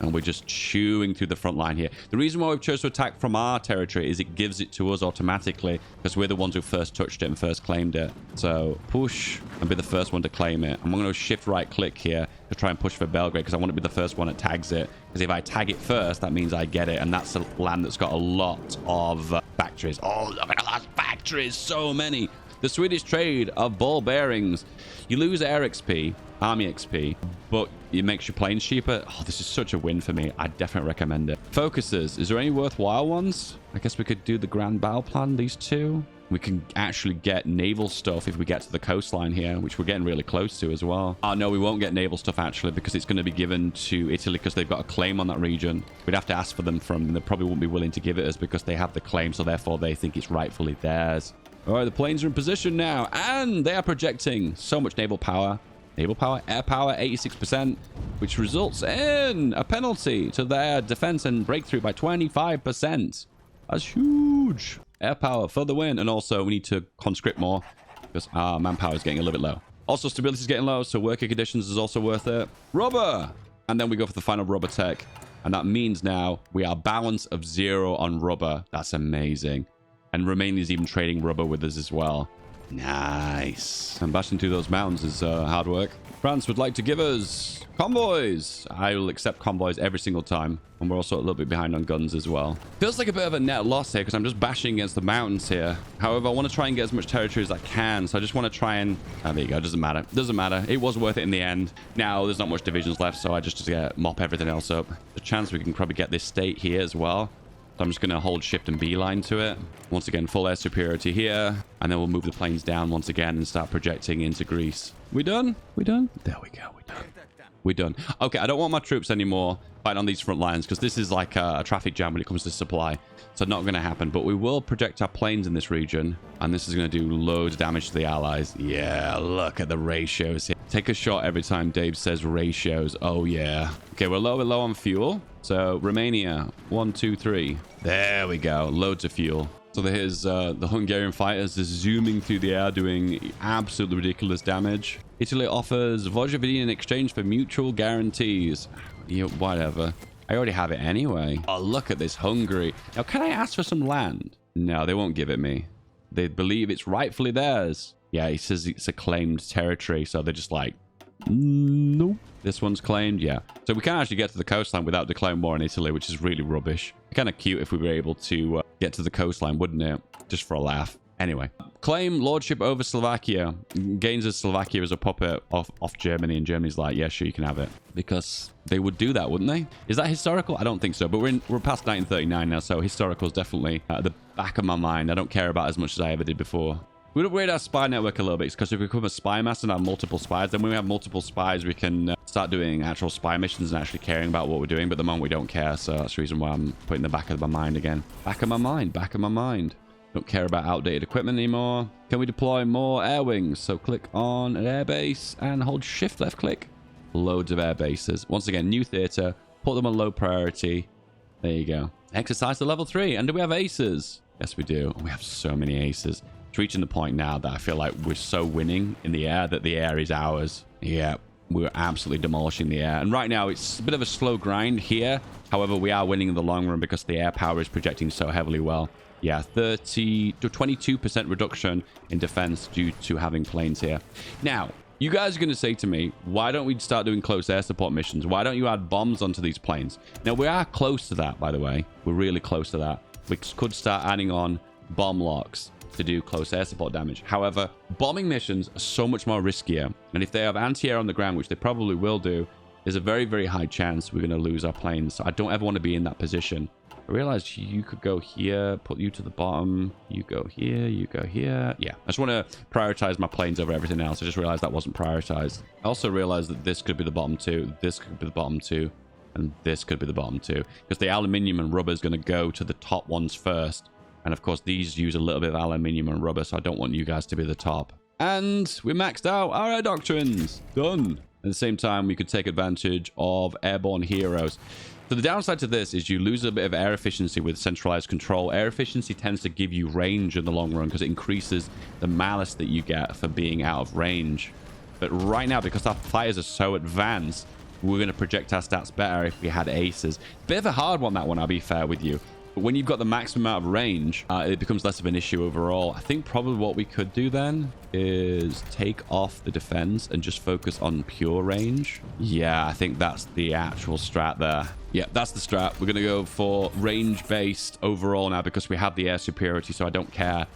Speaker 1: And we're just chewing through the front line here. The reason why we've chosen to attack from our territory is it gives it to us automatically because we're the ones who first touched it and first claimed it. So push and be the first one to claim it. I'm going to shift right click here to try and push for Belgrade because I want to be the first one that tags it. Because if I tag it first, that means I get it. And that's a land that's got a lot of factories. Oh, look at all those factories. So many. The Swedish trade of ball bearings. You lose air XP, army XP, but it makes your planes cheaper. Oh, this is such a win for me. I definitely recommend it. Focuses. Is there any worthwhile ones? I guess we could do the Grand Battle Plan, these two. We can actually get naval stuff if we get to the coastline here, which we're getting really close to as well. Oh, no, we won't get naval stuff, actually, because it's going to be given to Italy because they've got a claim on that region. We'd have to ask for them from them. They probably won't be willing to give it us because they have the claim, so therefore they think it's rightfully theirs. All right, the planes are in position now, and they are projecting so much naval power. Naval power, air power, 86%, which results in a penalty to their defense and breakthrough by 25%. That's huge. Air power for the win. And also, we need to conscript more because our manpower is getting a little bit low. Also, stability is getting low, so working conditions is also worth it. Rubber! And then we go for the final rubber tech. And that means now we are balance of 0 on rubber. That's amazing. And Romania is even trading rubber with us as well. Nice. And bashing through those mountains is hard work. France would like to give us convoys. I will accept convoys every single time. And we're also a little bit behind on guns as well. Feels like a bit of a net loss here because I'm just bashing against the mountains here. However, I want to try and get as much territory as I can. So I just want to try and... Oh, there you go. Doesn't matter. Doesn't matter. It was worth it in the end. Now, there's not much divisions left. So I just mop everything else up. There's a chance we can probably get this state here as well. So I'm just going to hold shift and beeline to it. Once again, full air superiority here. And then we'll move the planes down once again and start projecting into Greece. We done? We done? There we go. We done. We're done. Okay, I don't want my troops anymore fighting on these front lines because this is like a traffic jam when it comes to supply. So not going to happen. But we will project our planes in this region. And this is going to do loads of damage to the allies. Yeah, look at the ratios here. Take a shot every time Dave says ratios. Oh, yeah. Okay, we're a little bit low on fuel. So Romania, 1, 2, 3. There we go. Loads of fuel. So here's the Hungarian fighters just zooming through the air, doing absolutely ridiculous damage. Italy offers Vojvodina in exchange for mutual guarantees. Yeah, whatever. I already have it anyway. Oh, look at this Hungary. Now, can I ask for some land? No, they won't give it me. They believe it's rightfully theirs. Yeah, he says it's a claimed territory, so they're just like, nope. This one's claimed, yeah. So we can't actually get to the coastline without declaring war on Italy, which is really rubbish. Kind of cute if we were able to get to the coastline, wouldn't it? Just for a laugh. Anyway, claim lordship over Slovakia. Gains as Slovakia as a puppet off Germany, and Germany's like, yeah, sure, you can have it. Because they would do that, wouldn't they? Is that historical? I don't think so, but we're past 1939 now, so historical is definitely at the back of my mind. I don't care about as much as I ever did before. We'd upgrade our spy network a little bit because if we become a spy master and have multiple spies, then when we have multiple spies, we can start doing actual spy missions and actually caring about what we're doing. But at the moment, we don't care. So that's the reason why I'm putting the back of my mind again. Back of my mind. Back of my mind. Don't care about outdated equipment anymore. Can we deploy more air wings? So click on an air base and hold shift left click. Loads of air bases. Once again, new theater. Put them on low priority. There you go. Exercise to level 3. And do we have aces? Yes, we do. We have so many aces. It's reaching the point now that I feel like we're so winning in the air that the air is ours. Yeah, we're absolutely demolishing the air. And right now, it's a bit of a slow grind here. However, we are winning in the long run because the air power is projecting so heavily well. Yeah, 30 to 22% reduction in defense due to having planes here. Now, you guys are going to say to me, why don't we start doing close air support missions? Why don't you add bombs onto these planes? Now, we are close to that, by the way. We're really close to that. We could start adding on bomb locks to do close air support damage. However, bombing missions are so much more riskier. And if they have anti-air on the ground, which they probably will do, there's a very, very high chance we're going to lose our planes. So I don't ever want to be in that position. I realized you could go here, put you to the bottom. You go here, you go here. Yeah, I just want to prioritize my planes over everything else. I just realized that wasn't prioritized. I also realized that this could be the bottom 2. This could be the bottom 2. And this could be the bottom 2. Because the aluminium and rubber is going to go to the top ones first. And of course, these use a little bit of aluminium and rubber, so I don't want you guys to be the top. And we maxed out our air doctrines. Done. At the same time, we could take advantage of airborne heroes. So the downside to this is you lose a bit of air efficiency with centralized control. Air efficiency tends to give you range in the long run because it increases the malice that you get for being out of range. But right now, because our fighters are so advanced, we're going to project our stats better if we had aces. Bit of a hard one, that one, I'll be fair with you. But when you've got the maximum amount of range, it becomes less of an issue overall. I think probably what we could do then is take off the defense and just focus on pure range. Yeah, I think that's the actual strat there. Yeah, that's the strat. We're going to go for range-based overall now because we have the air superiority, so I don't care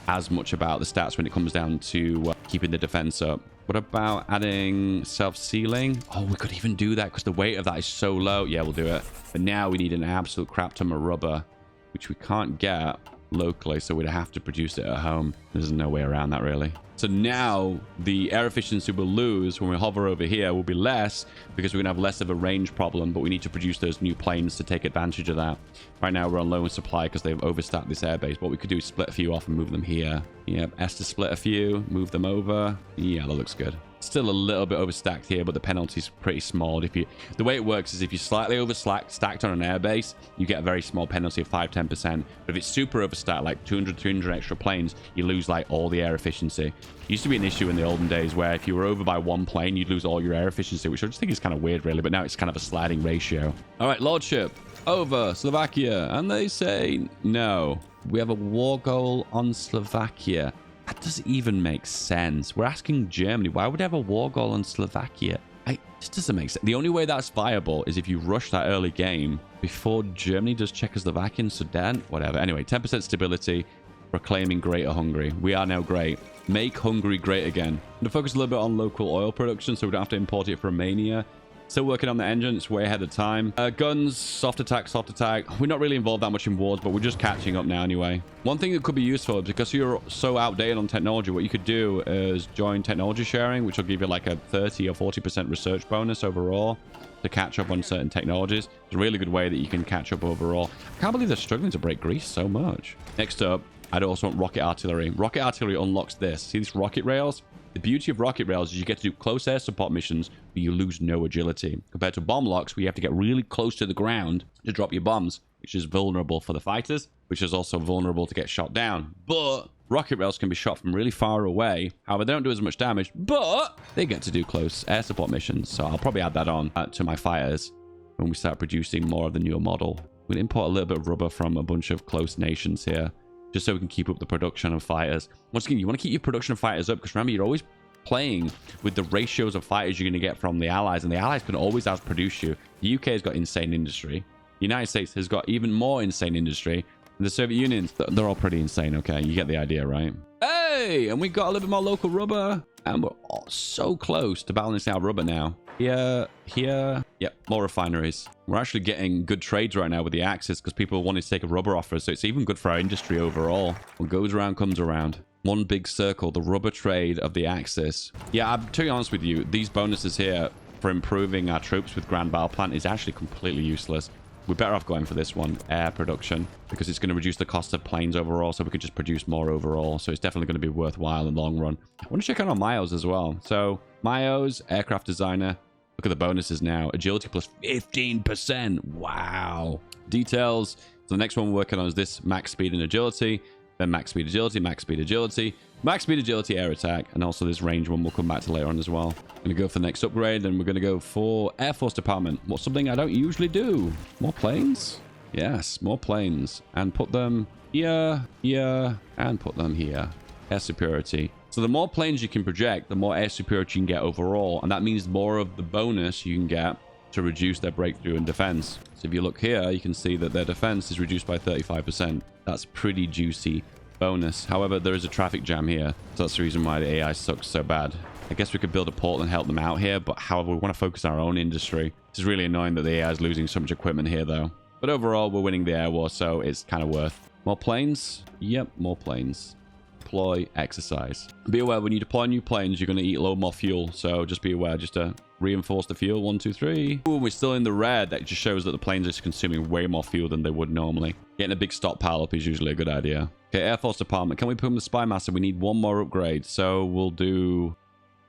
Speaker 1: as much about the stats when it comes down to keeping the defense up. What about adding self-sealing? Oh, we could even do that because the weight of that is so low. Yeah, we'll do it. But now we need an absolute crap ton of rubber, which we can't get locally, so we'd have to produce it at home. There's no way around that, really. So now the air efficiency we'll lose when we hover over here will be less because we're going to have less of a range problem, but we need to produce those new planes to take advantage of that. Right now, we're on low in supply because they've overstacked this airbase. What we could do is split a few off and move them here. Yep, S to split a few, move them over. Yeah, that looks good. Still a little bit overstacked here, but the penalty's pretty small. The way it works is if you're slightly overstacked on an airbase, you get a very small penalty of 5-10%. But if it's super overstacked, like 200, 300 extra planes, you lose like all the air efficiency. It used to be an issue in the olden days where if you were over by one plane, you'd lose all your air efficiency, which I just think is kind of weird, really. But now it's kind of a sliding ratio. All right, lordship over Slovakia, and they say no. We have a war goal on Slovakia.
Speaker 2: That doesn't even make sense. We're asking Germany. Why would they have a war goal on Slovakia? This doesn't make sense. The only way that's viable is if you rush that early game before Germany does Czechoslovakia and Sudan. Whatever. Anyway, 10% stability. Proclaiming Greater Hungary. We are now great. Make Hungary great again. I'm going to focus a little bit on local oil production so we don't have to import it from Romania. Still working on the engine. It's way ahead of time. Guns, soft attack, soft attack. We're not really involved that much in wars, but we're just catching up now anyway. One thing that could be useful is because you're so outdated on technology, what you could do is join technology sharing, which will give you like a 30 or 40% research bonus overall to catch up on certain technologies. It's a really good way that you can catch up overall. I can't believe they're struggling to break Greece so much. Next up, I'd also want rocket artillery. Rocket artillery unlocks this. See these rocket rails? The beauty of rocket rails is you get to do close air support missions, but you lose no agility. Compared to bomb locks, where you have to get really close to the ground to drop your bombs, which is vulnerable for the fighters, which is also vulnerable to get shot down. But rocket rails can be shot from really far away. However, they don't do as much damage, but they get to do close air support missions. So I'll probably add that on to my fighters when we start producing more of the newer model. We'll import a little bit of rubber from a bunch of close nations here, just so we can keep up the production of fighters. Once again, you want to keep your production of fighters up, because remember, you're always playing with the ratios of fighters you're going to get from the allies, and the allies can always outproduce you. The UK has got insane industry. The United States has got even more insane industry. And the Soviet Union, they're all pretty insane, okay? You get the idea, right? Hey, and we got a little bit more local rubber, and we're so close to balancing our rubber now. Here. Yep, more refineries. We're actually getting good trades right now with the Axis because people wanted to take a rubber offer, so it's even good for our industry overall. What goes around comes around. One big circle, the rubber trade of the Axis. Yeah, I'm to be honest with you, these bonuses here for improving our troops with Grand Battle Plant is actually completely useless. We're better off going for this one, air production, because it's going to reduce the cost of planes overall, so we can just produce more overall. So it's definitely going to be worthwhile in the long run. I want to check out on Myos as well. So Myos, aircraft designer. Look at the bonuses now. Agility plus 15%. Wow. Details. So the next one we're working on is this max speed and agility. Then max speed agility, max speed agility, max speed agility, air attack. And also this range one we'll come back to later on as well. I'm going to go for the next upgrade. Then we're going to go for Air Force Department. What's something I don't usually do? More planes? Yes, more planes. And put them here, here, and put them here. Air superiority. So the more planes you can project, the more air superiority you can get overall. And that means more of the bonus you can get to reduce their breakthrough in defense. So if you look here, you can see that their defense is reduced by 35%. That's pretty juicy bonus. However, there is a traffic jam here. So that's the reason why the AI sucks so bad. I guess we could build a portal and help them out here. But however, we want to focus on our own industry. It's really annoying that the AI is losing so much equipment here, though. But overall, we're winning the air war, so it's kind of worth. More planes? Yep, more planes. Deploy, exercise. Be aware, when you deploy new planes, you're going to eat a load more fuel. So just be aware, just to reinforce the fuel. 1, 2, 3. Ooh, we're still in the red. That just shows that the planes are consuming way more fuel than they would normally. Getting a big stockpile up is usually a good idea. Okay, Air Force Department. Can we put them the Spy Master? We need one more upgrade. So we'll do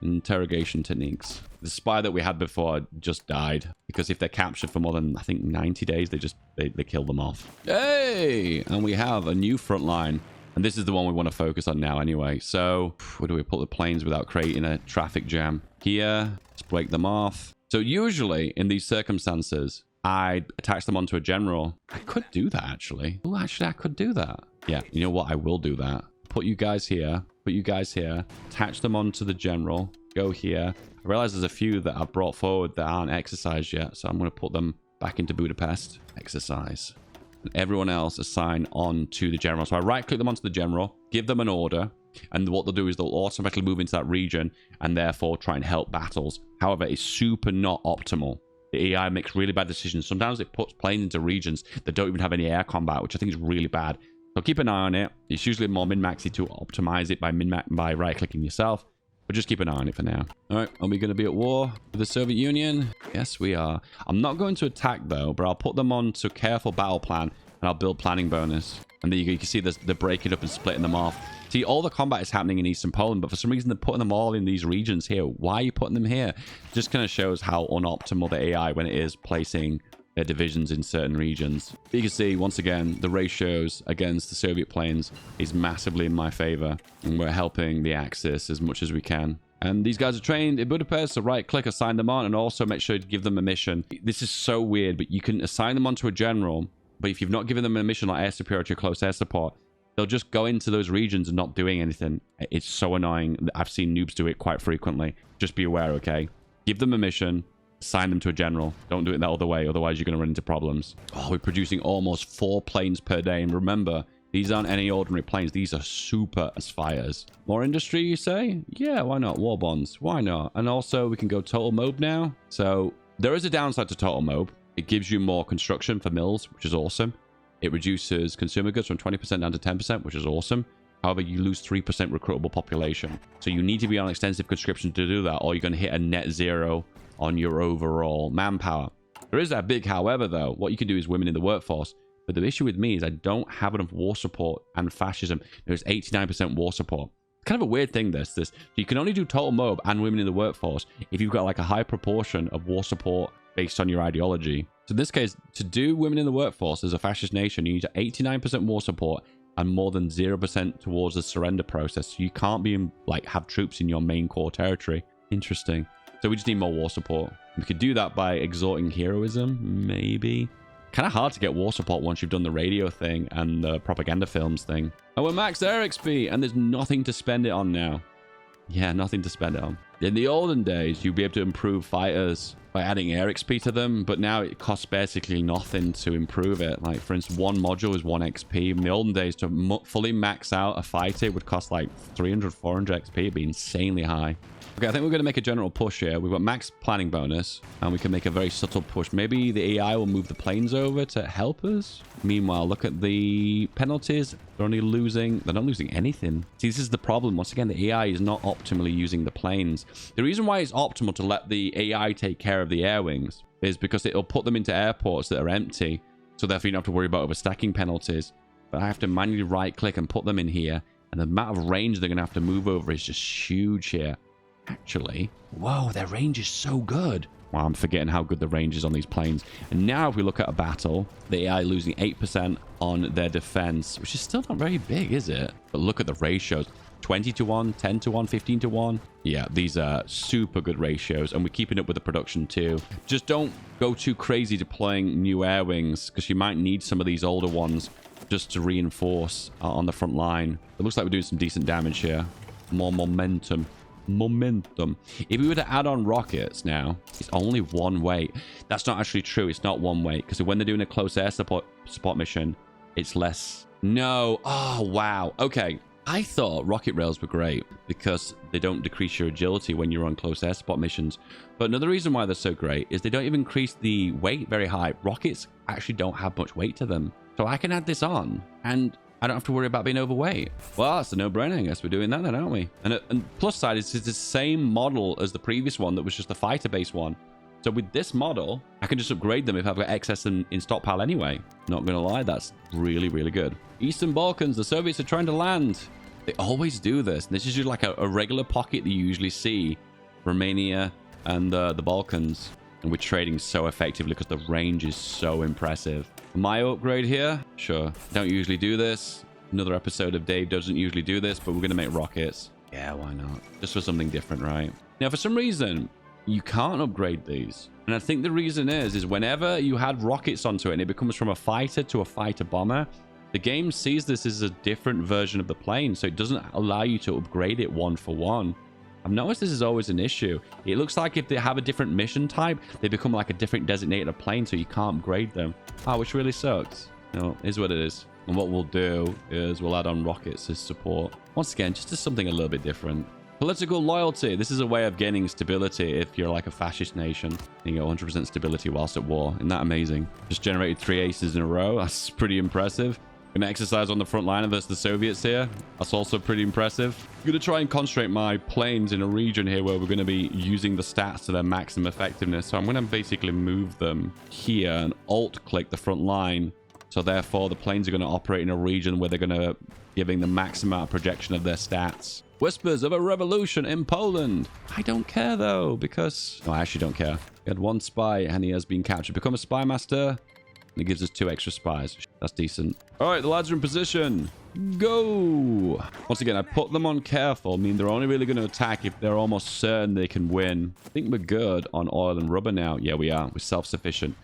Speaker 2: interrogation techniques. The spy that we had before just died because if they're captured for more than, I think, 90 days, they kill them off. Hey! And we have a new front line. And this is the one we want to focus on now anyway. So where do we put the planes without creating a traffic jam? Here, let's break them off. So usually in these circumstances, I'd attach them onto a general. I could do that actually. Oh, actually I could do that. Yeah, you know what? I will do that. Put you guys here. Put you guys here. Attach them onto the general. Go here. I realize there's a few that I've brought forward that aren't exercised yet. So I'm going to put them back into Budapest. Exercise. Everyone else assign on to the general. So I right click them onto the general, give them an order, and what they'll do is they'll automatically move into that region and therefore try and help battles. However, it's super not optimal. The AI makes really bad decisions. Sometimes it puts planes into regions that don't even have any air combat, which I think is really bad. So keep an eye on it. It's usually more min-maxy to optimize it by right clicking yourself. But just keep an eye on it for now. All right, are we going to be at war with the Soviet Union? Yes, we are. I'm not going to attack, though, but I'll put them on to careful battle plan, and I'll build planning bonus. And there you can see they're breaking up and splitting them off. See, all the combat is happening in Eastern Poland, but for some reason they're putting them all in these regions here. Why are you putting them here? Just kind of shows how unoptimal the AI when it is placing their divisions in certain regions. You can see, once again, the ratios against the Soviet planes is massively in my favor, and we're helping the Axis as much as we can. And these guys are trained in Budapest, so right-click, assign them on, and also make sure to give them a mission. This is so weird, but you can assign them onto a general, but if you've not given them a mission like air superiority or close air support, they'll just go into those regions and not doing anything. It's so annoying. I've seen noobs do it quite frequently. Just be aware, okay? Give them a mission, assign them to a general. Don't do it that other way, otherwise you're going to run into problems. Oh, we're producing almost 4 planes per day. And remember, these aren't any ordinary planes. These are super fighters. More industry, you say? Yeah, why not? War bonds, why not? And also, we can go total mob now. So there is a downside to total mob. It gives you more construction for mills, which is awesome. It reduces consumer goods from 20% down to 10%, which is awesome. However, you lose 3% recruitable population. So you need to be on extensive conscription to do that, or you're going to hit a net 0 on your overall manpower. There is that big however, though. What you can do is women in the workforce. But the issue with me is I don't have enough war support and fascism. There's 89% war support. It's kind of a weird thing, this. You can only do total mob and women in the workforce if you've got like a high proportion of war support based on your ideology. So in this case, to do women in the workforce as a fascist nation, you need 89% war support and more than 0% towards the surrender process. So you can't be in, like, have troops in your main core territory. Interesting. So we just need more war support. We could do that by exhorting heroism, maybe. Kind of hard to get war support once you've done the radio thing and the propaganda films thing. Oh, we're max air XP, and there's nothing to spend it on now. Yeah, nothing to spend it on. In the olden days, you'd be able to improve fighters by adding air XP to them, but now it costs basically nothing to improve it. Like, for instance, one module is 1 XP. In the olden days, to fully max out a fighter, it would cost like 300, 400 XP. It'd be insanely high. Okay, I think we're going to make a general push here. We've got max planning bonus, and we can make a very subtle push. Maybe the AI will move the planes over to help us. Meanwhile, look at the penalties. They're not losing anything. See, this is the problem. Once again, the AI is not optimally using the planes. The reason why it's optimal to let the AI take care of the air wings is because it'll put them into airports that are empty. So therefore, you don't have to worry about overstacking penalties. But I have to manually right-click and put them in here. And the amount of range they're going to have to move over is just huge here. Actually, whoa, their range is so good. Wow, I'm forgetting how good the range is on these planes. And now if we look at a battle, the AI losing 8% on their defense, which is still not very big, is it? But look at the ratios. 20 to 1, 10 to 1, 15 to 1. Yeah, these are super good ratios, and we're keeping up with the production too. Just don't go too crazy deploying new air wings, because you might need some of these older ones just to reinforce on the front line. It looks like we're doing some decent damage here. More momentum. If we were to add on rockets now, it's only 1 weight. That's not actually true. It's not 1 weight, because when they're doing a close air support mission, it's less. No. Oh, wow. Okay. I thought rocket rails were great because they don't decrease your agility when you're on close air support missions. But another reason why they're so great is they don't even increase the weight very high. Rockets actually don't have much weight to them. So I can add this on and I don't have to worry about being overweight. Well, that's a no-brainer. I guess we're doing that then, aren't we? And plus side is it's the same model as the previous one that was just the fighter-based one. So with this model, I can just upgrade them if I've got excess in stockpile anyway. Not going to lie, that's really, really good. Eastern Balkans, the Soviets are trying to land. They always do this. This is just like a regular pocket that you usually see. Romania and the Balkans. And we're trading so effectively because the range is so impressive. My upgrade here? Sure. Don't usually do this. Another episode of Dave doesn't usually do this, but we're going to make rockets. Yeah, why not? Just for something different, right? Now, for some reason, you can't upgrade these. And I think the reason is whenever you had rockets onto it and it becomes from a fighter to a fighter bomber, the game sees this as a different version of the plane. So it doesn't allow you to upgrade it 1 for 1. I've noticed this is always an issue. It looks like if they have a different mission type, they become like a different designated plane, so you can't upgrade them. Oh, which really sucks. No, it is what it is. And what we'll do is we'll add on rockets as support. Once again, just as something a little bit different. Political loyalty. This is a way of gaining stability if you're like a fascist nation. You get 100% stability whilst at war. Isn't that amazing? Just generated 3 aces in a row. That's pretty impressive. Gonna exercise on the front line versus the Soviets here. That's also pretty impressive. I'm gonna try and concentrate my planes in a region here where we're gonna be using the stats to their maximum effectiveness. So I'm gonna basically move them here and alt-click the front line. So therefore, the planes are gonna operate in a region where they're gonna giving the maximum amount of projection of their stats. Whispers of a revolution in Poland. I don't care though, because no, I actually don't care. We had 1 spy and he has been captured. Become a spy master. And it gives us 2 extra spies. That's decent. All right, the lads are in position. go. Once again, I put them on careful. I mean, they're only really going to attack if they're almost certain they can win. I think we're good on oil and rubber now. Yeah, we are. We're self-sufficient.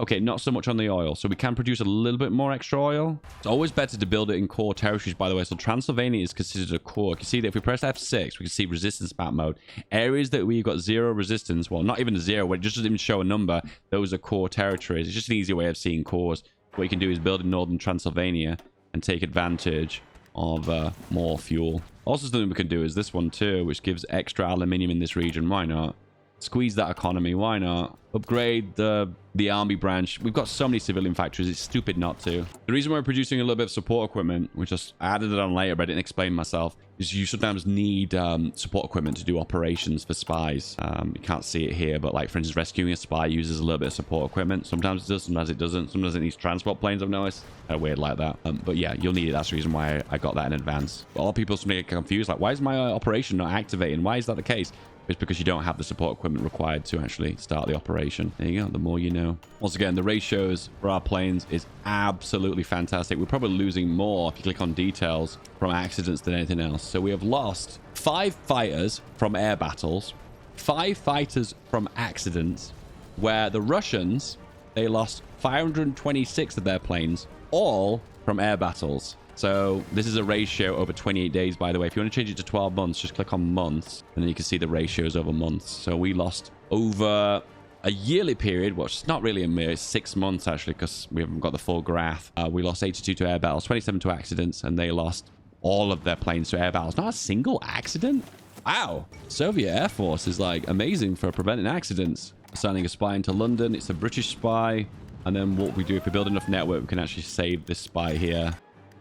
Speaker 2: Okay, not so much on the oil. So we can produce a little bit more extra oil. It's always better to build it in core territories, by the way. So Transylvania is considered a core. You can see that if we press F6, we can see resistance map mode. Areas that we've got 0 resistance, well, not even a 0, where it just doesn't even show a number, those are core territories. It's just an easy way of seeing cores. What you can do is build in northern Transylvania and take advantage of more fuel. Also, something we can do is this one too, which gives extra aluminium in this region. Why not? Squeeze that economy. Why not? Upgrade the army branch. We've got so many civilian factories. It's stupid not to. The reason we're producing a little bit of support equipment, which I added it on later, but I didn't explain myself, is you sometimes need support equipment to do operations for spies. You can't see it here, but like, for instance, rescuing a spy uses a little bit of support equipment. Sometimes it does, sometimes it doesn't. Sometimes it needs transport planes, I've noticed. Kind of weird like that. But yeah, you'll need it. That's the reason why I got that in advance. But a lot of people get confused. Like, why is my operation not activating? Why is that the case? It's because you don't have the support equipment required to actually start the operation. There you go. The more you know. Once again, the ratios for our planes is absolutely fantastic. We're probably losing more if you click on details from accidents than anything else. So we have lost 5 fighters from air battles, 5 fighters from accidents, where the Russians, they lost 526 of their planes, all from air battles. So this is a ratio over 28 days, by the way. If you want to change it to 12 months, just click on months, and then you can see the ratios over months. So we lost over a yearly period, which is not really a mere 6 months, actually, because we haven't got the full graph. We lost 82 to air battles, 27 to accidents, and they lost all of their planes to air battles. Not a single accident? Wow. Soviet Air Force is, like, amazing for preventing accidents. Assigning a spy into London. It's a British spy. And then what we do, if we build enough network, we can actually save this spy here.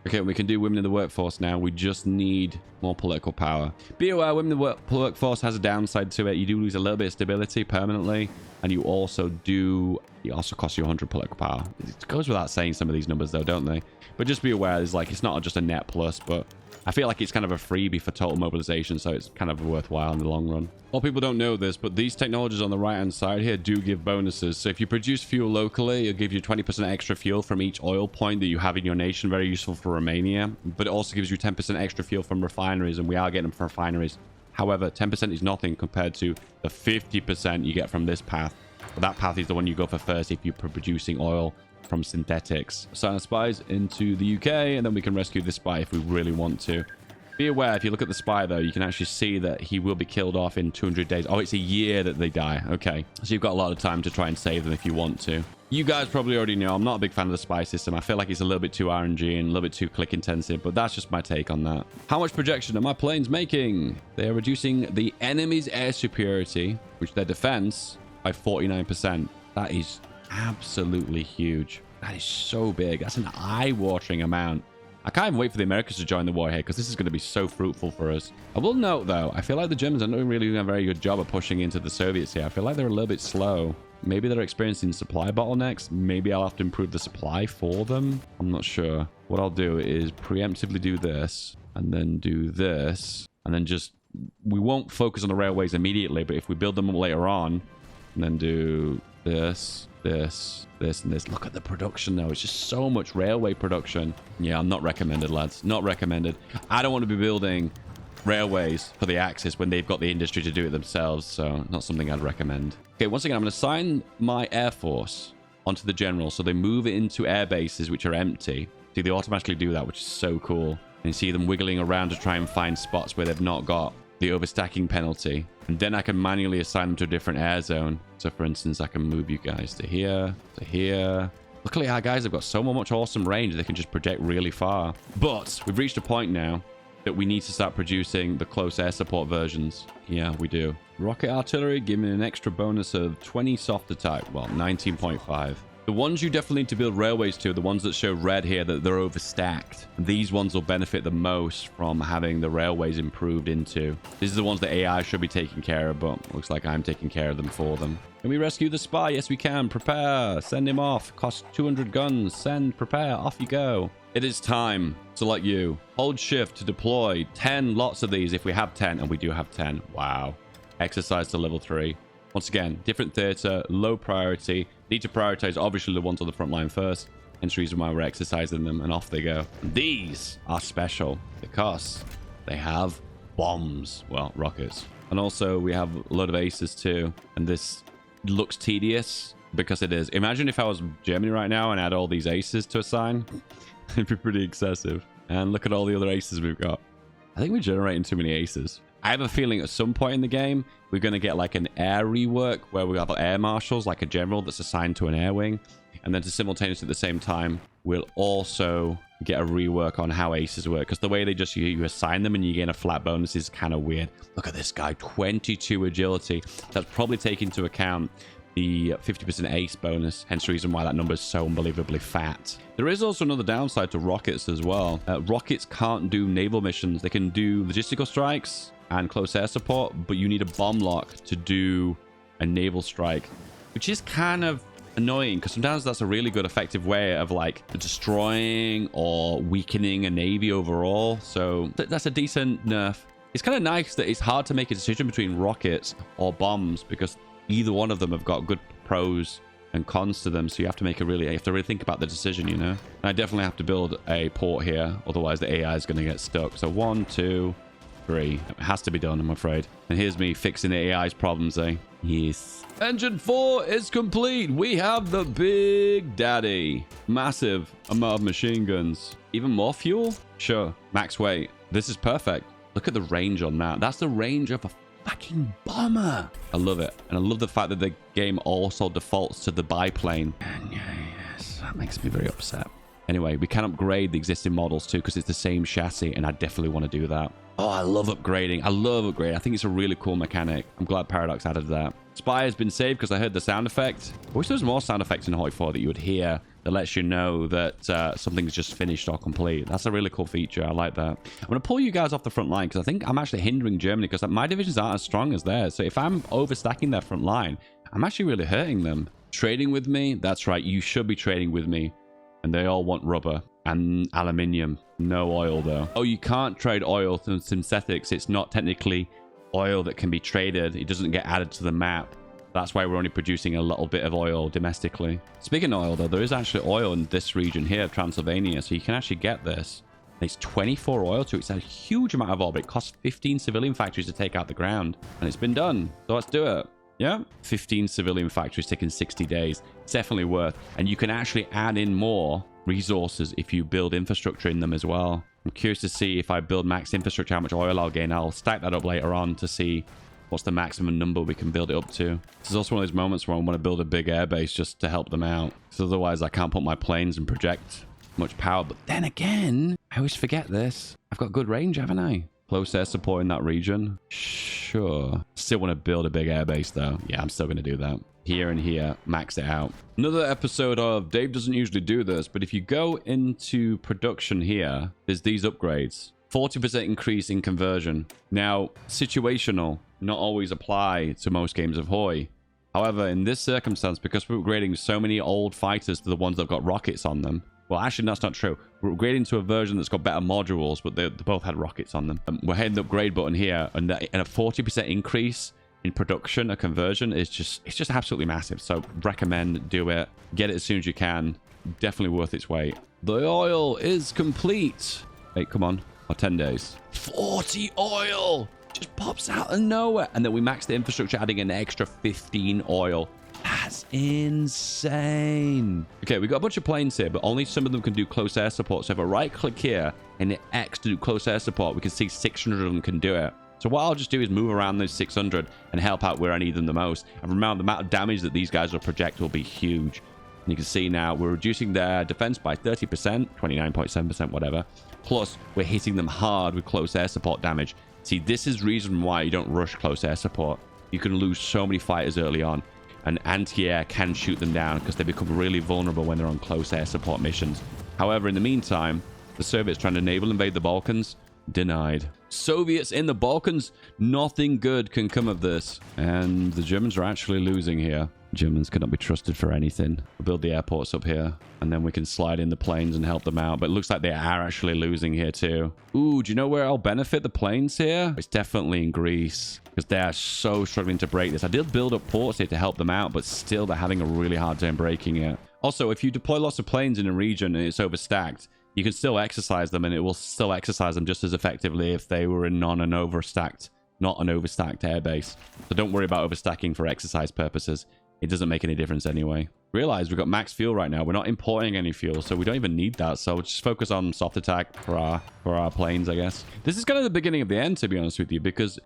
Speaker 2: Okay, we can do women in the workforce now. We just need more political power. Be aware, women in the workforce has a downside to it. You do lose a little bit of stability permanently. And you also do... It also costs you 100 political power. It goes without saying some of these numbers, though, don't they? But just be aware, it's like, it's not just a net plus, but I feel like it's kind of a freebie for total mobilization, so it's kind of worthwhile in the long run. A lot of people don't know this, but these technologies on the right-hand side here do give bonuses. So if you produce fuel locally, it'll give you 20% extra fuel from each oil point that you have in your nation. Very useful for Romania. But it also gives you 10% extra fuel from refineries, and we are getting them from refineries. However, 10% is nothing compared to the 50% you get from this path. But that path is the one you go for first if you're producing oil from synthetics. Assign spies into the UK, and then we can rescue this spy if we really want to. Be aware, if you look at the spy, though, you can actually see that he will be killed off in 200 days. Oh, it's a year that they die. Okay. So you've got a lot of time to try and save them if you want to. You guys probably already know I'm not a big fan of the spy system. I feel like it's a little bit too RNG and a little bit too click intensive, but that's just my take on that. How much projection are my planes making? They are reducing the enemy's air superiority, which their defense, by 49%. That is absolutely huge. That is so big. That's an eye-watering amount. I can't even wait for the Americans to join the war here, because this is going to be so fruitful for us. I will note, though, I feel like the Germans are not really doing a very good job of pushing into the Soviets here. I feel like they're a little bit slow. Maybe they're experiencing supply bottlenecks. Maybe I'll have to improve the supply for them. I'm not sure. What I'll do is preemptively do this, and then do this, and then just... We won't focus on the railways immediately, but if we build them later on, and then do this, this, this, and this. Look at the production, though. It's just so much railway production. Yeah, not recommended, lads. Not recommended. I don't want to be building railways for the Axis when they've got the industry to do it themselves, so not something I'd recommend. Okay, once again, I'm going to assign my Air Force onto the General, so they move it into air bases which are empty. See, they automatically do that, which is so cool. And you see them wiggling around to try and find spots where they've not got the overstacking penalty. And then I can manually assign them to a different air zone. So for instance, I can move you guys to here, to here. Luckily our guys have got so much awesome range, they can just project really far. But we've reached a point now that we need to start producing the close air support versions. Yeah, we do. Rocket artillery, give me an extra bonus of 20 softer type. Well, 19.5. The ones you definitely need to build railways to, the ones that show red here, that they're overstacked. These ones will benefit the most from having the railways improved into. These are the ones that AI should be taking care of, but looks like I'm taking care of them for them. Can we rescue the spy? Yes, we can. Prepare. Send him off. Cost 200 guns. Send. Prepare. Off you go. It is time. Select you. Hold shift to deploy 10 lots of these if we have 10, and we do have 10. Wow. Exercise to level 3. Once again, different theater, low priority. Need to prioritize obviously the ones on the front line first. Hence the reason why we're exercising them, and off they go. These are special because they have bombs. Well, rockets. And also we have a lot of aces too. And this looks tedious because it is. Imagine if I was Germany right now and had all these aces to assign. It'd be pretty excessive. And look at all the other aces we've got. I think we're generating too many aces. I have a feeling at some point in the game, we're going to get like an air rework where we have air marshals, like a general that's assigned to an air wing. And then to simultaneously at the same time, we'll also get a rework on how aces work. Because the way they just, you assign them and you gain a flat bonus is kind of weird. Look at this guy, 22 agility. That's probably taking into account the 50% ace bonus, hence the reason why that number is so unbelievably fat. There is also another downside to rockets as well. Rockets can't do naval missions. They can do logistical strikes and close air support, but you need a bomb lock to do a naval strike, which is kind of annoying because sometimes that's a really good effective way of like destroying or weakening a navy overall. So that's a decent nerf. It's kind of nice that it's hard to make a decision between rockets or bombs because either one of them have got good pros and cons to them, so you have to really think about the decision, you know. And I definitely have to build a port here, otherwise the AI is going to get stuck. So 1, 2, 3. It has to be done, I'm afraid. And here's me fixing the AI's problems, eh? Yes. Engine 4 is complete. We have the Big Daddy. Massive amount of machine guns. Even more fuel? Sure. Max weight. This is perfect. Look at the range on that. That's the range of a fucking bomber. I love it. And I love the fact that the game also defaults to the biplane. Yes, that makes me very upset. Anyway, we can upgrade the existing models too because it's the same chassis, and I definitely want to do that. Oh, I love upgrading. I love upgrading. I think it's a really cool mechanic. I'm glad Paradox added that. Spy has been saved because I heard the sound effect. I wish there was more sound effects in Hoi 4 that you would hear that lets you know that something's just finished or complete. That's a really cool feature. I like that. I'm going to pull you guys off the front line because I think I'm actually hindering Germany because my divisions aren't as strong as theirs. So if I'm overstacking their front line, I'm actually really hurting them. Trading with me? That's right. You should be trading with me. And they all want rubber and aluminium. No oil, though. Oh, you can't trade oil through synthetics. It's not technically oil that can be traded. It doesn't get added to the map. That's why we're only producing a little bit of oil domestically. Speaking of oil, though, there is actually oil in this region here, Transylvania. So you can actually get this. It's 24 oil, so it's a huge amount of oil, but it costs 15 civilian factories to take out the ground. And it's been done. So let's do it. Yeah, 15 civilian factories taking 60 days. It's definitely worth. And you can actually add in more resources if you build infrastructure in them as well. I'm curious to see if I build max infrastructure, how much oil I'll gain. I'll stack that up later on to see what's the maximum number we can build it up to. This is also one of those moments where I want to build a big airbase just to help them out. Because otherwise I can't put my planes and project much power. But then again, I always forget this. I've got good range, haven't I? Close air support in that region. Sure. Still want to build a big airbase though. Yeah, I'm still going to do that. Here and here, max it out. Another episode of Dave doesn't usually do this, but if you go into production here, there's these upgrades. 40% increase in conversion. Now, situational, not always apply to most games of Hoi. However, in this circumstance, because we're upgrading so many old fighters to the ones that have got rockets on them, well, actually, that's not true. We're upgrading to a version that's got better modules, but they both had rockets on them. We're hitting the upgrade button here, and a 40% increase in production, a conversion, is just absolutely massive. So recommend do it. Get it as soon as you can. Definitely worth its weight. The oil is complete. Hey, come on. 10 days. 40 oil! Just pops out of nowhere. And then we max the infrastructure, adding an extra 15 oil. That's insane. Okay, we got a bunch of planes here, but only some of them can do close air support. So if I right click here and hit X to do close air support, we can see 600 of them can do it. So what I'll just do is move around those 600 and help out where I need them the most. And remember, the amount of damage that these guys will project will be huge. And you can see now we're reducing their defense by 30%, 29.7%, whatever. Plus, we're hitting them hard with close air support damage. See, this is the reason why you don't rush close air support. You can lose so many fighters early on. And anti-air can shoot them down because they become really vulnerable when they're on close air support missions. However, in the meantime, the Soviets trying to naval invade the Balkans, denied. Soviets in the Balkans, nothing good can come of this. And the Germans are actually losing here. Germans cannot be trusted for anything. We'll build the airports up here, and then we can slide in the planes and help them out. But it looks like they are actually losing here too. Ooh, do you know where I'll benefit the planes here? It's definitely in Greece, because they are so struggling to break this. I did build up ports here to help them out, but still they're having a really hard time breaking it. Also, if you deploy lots of planes in a region and it's overstacked, you can still exercise them, and it will still exercise them just as effectively if they were in not an overstacked airbase. So don't worry about overstacking for exercise purposes. It doesn't make any difference anyway. Realize we've got max fuel right now. We're not importing any fuel, so we don't even need that. So we'll just focus on soft attack for our planes, I guess. This is kind of the beginning of the end, to be honest with you, because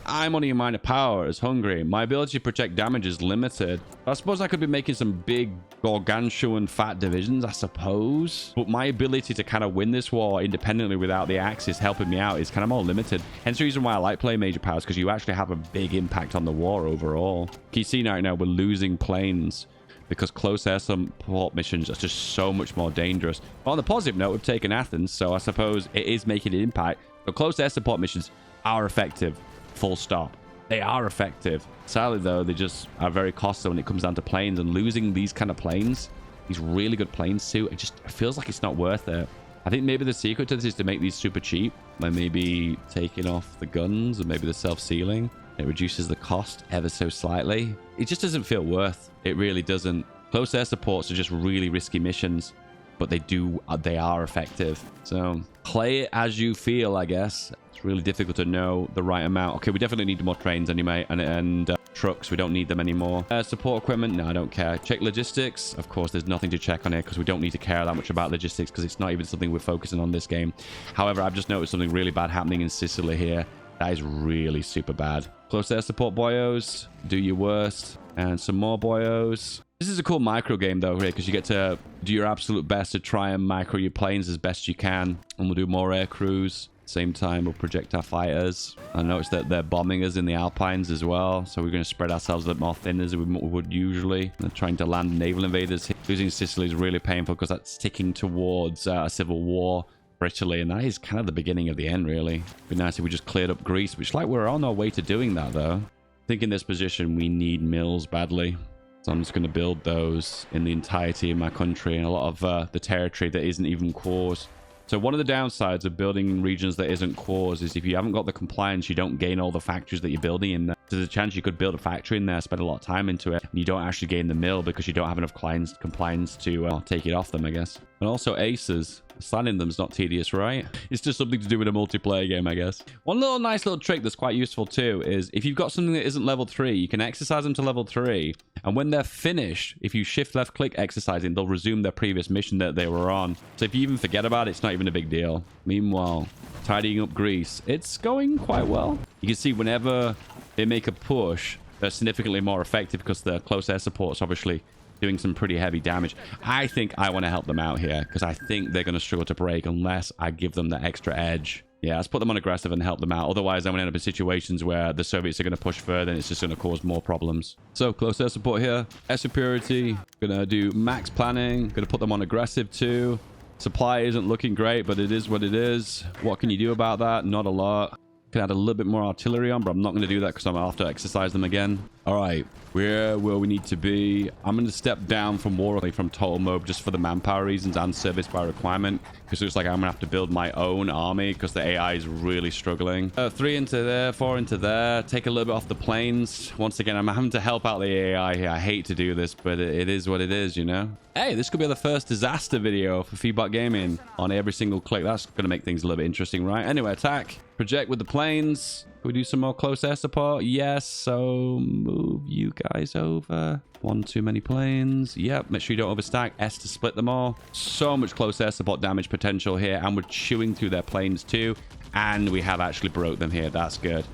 Speaker 2: I'm only a minor power as Hungary, my ability to project damage is limited. I suppose I could be making some big gargantuan fat divisions, I suppose, but my ability to kind of win this war independently without the Axis helping me out is kind of more limited. Hence the reason why I like playing major powers, because you actually have a big impact on the war overall. Can you see right now we're losing planes because close air support missions are just so much more dangerous. On the positive note, we've taken Athens, so I suppose it is making an impact. But close air support missions are effective, full stop. They are effective. Sadly, though, they just are very costly when it comes down to planes, and losing these kind of planes, these really good planes too, it feels like it's not worth it. I think maybe the secret to this is to make these super cheap, by maybe taking off the guns and maybe the self-sealing. It reduces the cost ever so slightly. It just doesn't feel worth. It really doesn't. Close air supports are just really risky missions, but they are effective. So play it as you feel, I guess. It's really difficult to know the right amount. Okay, we definitely need more trains anyway, and trucks. We don't need them anymore. Support equipment. No, I don't care. Check logistics. Of course, there's nothing to check on here because we don't need to care that much about logistics because it's not even something we're focusing on this game. However, I've just noticed something really bad happening in Sicily here. That is really super bad. Close air support boyos. Do your worst. And some more boyos. This is a cool micro game though, because you get to do your absolute best to try and micro your planes as best you can. And we'll do more air crews. Same time, we'll project our fighters. I noticed that they're bombing us in the Alpines as well. So we're going to spread ourselves a bit more thin as we would usually. They're trying to land naval invaders. Losing Sicily is really painful because that's ticking towards a civil war for Italy. And that is kind of the beginning of the end, really. It'd be nice if we just cleared up Greece, which like we're on our way to doing that though. I think in this position, we need mills badly. So I'm just going to build those in the entirety of my country and a lot of the territory that isn't even cores. So one of the downsides of building in regions that isn't cores is if you haven't got the compliance, you don't gain all the factories that you're building in there. There's a chance you could build a factory in there, spend a lot of time into it, and you don't actually gain the mill because you don't have enough compliance to take it off them, I guess. And also aces. Standing them's not tedious, right? It's just something to do with a multiplayer game, I guess. One nice little trick that's quite useful too is if you've got something that isn't level 3, you can exercise them to level 3. And when they're finished, if you shift left click exercising, they'll resume their previous mission that they were on. So if you even forget about it, it's not even a big deal. Meanwhile, tidying up Greece, it's going quite well. You can see whenever they make a push, they're significantly more effective because the close air support's obviously doing some pretty heavy damage. I think I want to help them out here because I think they're going to struggle to break unless I give them the extra edge. Yeah, let's put them on aggressive and help them out. Otherwise, I'm going to end up in situations where the Soviets are going to push further and it's just going to cause more problems. So, close air support here. Air superiority. Going to do max planning. Going to put them on aggressive too. Supply isn't looking great, but it is what it is. What can you do about that? Not a lot. Can add a little bit more artillery on, but I'm not going to do that because I'm going to have to exercise them again. All right, where will we need to be? I'm going to step down from war from total mode just for the manpower reasons and service by requirement because it looks like I'm going to have to build my own army because the AI is really struggling. 3 into there, 4 into there. Take a little bit off the planes. Once again, I'm having to help out the AI here. I hate to do this, but it is what it is, you know? Hey, this could be the first disaster video for FeedBackGaming on every single click. That's going to make things a little bit interesting, right? Anyway, attack. Project with the planes. Can we do some more close air support? Yes. So move you guys over. One too many planes. Yep. Make sure you don't overstack. S to split them all. So much close air support damage potential here. And we're chewing through their planes too. And we have actually broke them here. That's good.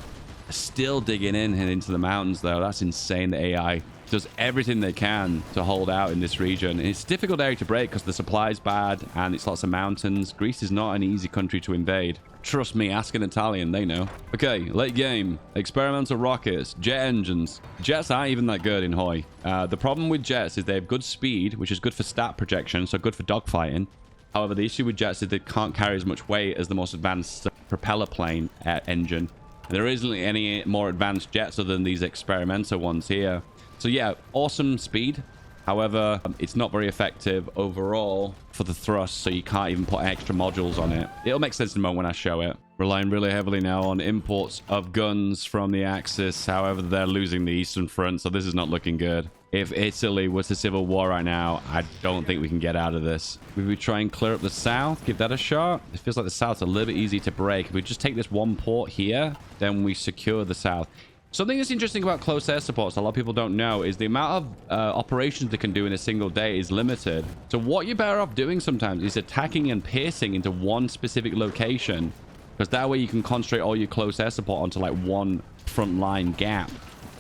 Speaker 2: Still digging in and into the mountains though. That's insane. The AI does everything they can to hold out in this region. And it's a difficult area to break because the supply is bad and it's lots of mountains. Greece is not an easy country to invade. Trust me, ask an Italian, they know. Okay, late game. Experimental rockets, jet engines. Jets aren't even that good in Hoi. The problem with jets is they have good speed, which is good for stat projection, so good for dogfighting. However, the issue with jets is they can't carry as much weight as the most advanced propeller plane engine. There isn't any more advanced jets other than these experimental ones here. So yeah, awesome speed, However, it's not very effective overall for the thrust, so you can't even put extra modules on it. It'll make sense in a moment when I show it. Relying really heavily now on imports of guns from the Axis. However, they're losing the Eastern Front, so this is not looking good. If Italy was to civil war right now, I don't think we can get out of this. If we try and clear up the south, give that a shot. It feels like the south's a little bit easy to break. If we just take this one port here, then we secure the south. Something that's interesting about close air supports, a lot of people don't know, is the amount of operations they can do in a single day is limited. So what you're better off doing sometimes is attacking and piercing into one specific location, because that way you can concentrate all your close air support onto like one front line gap.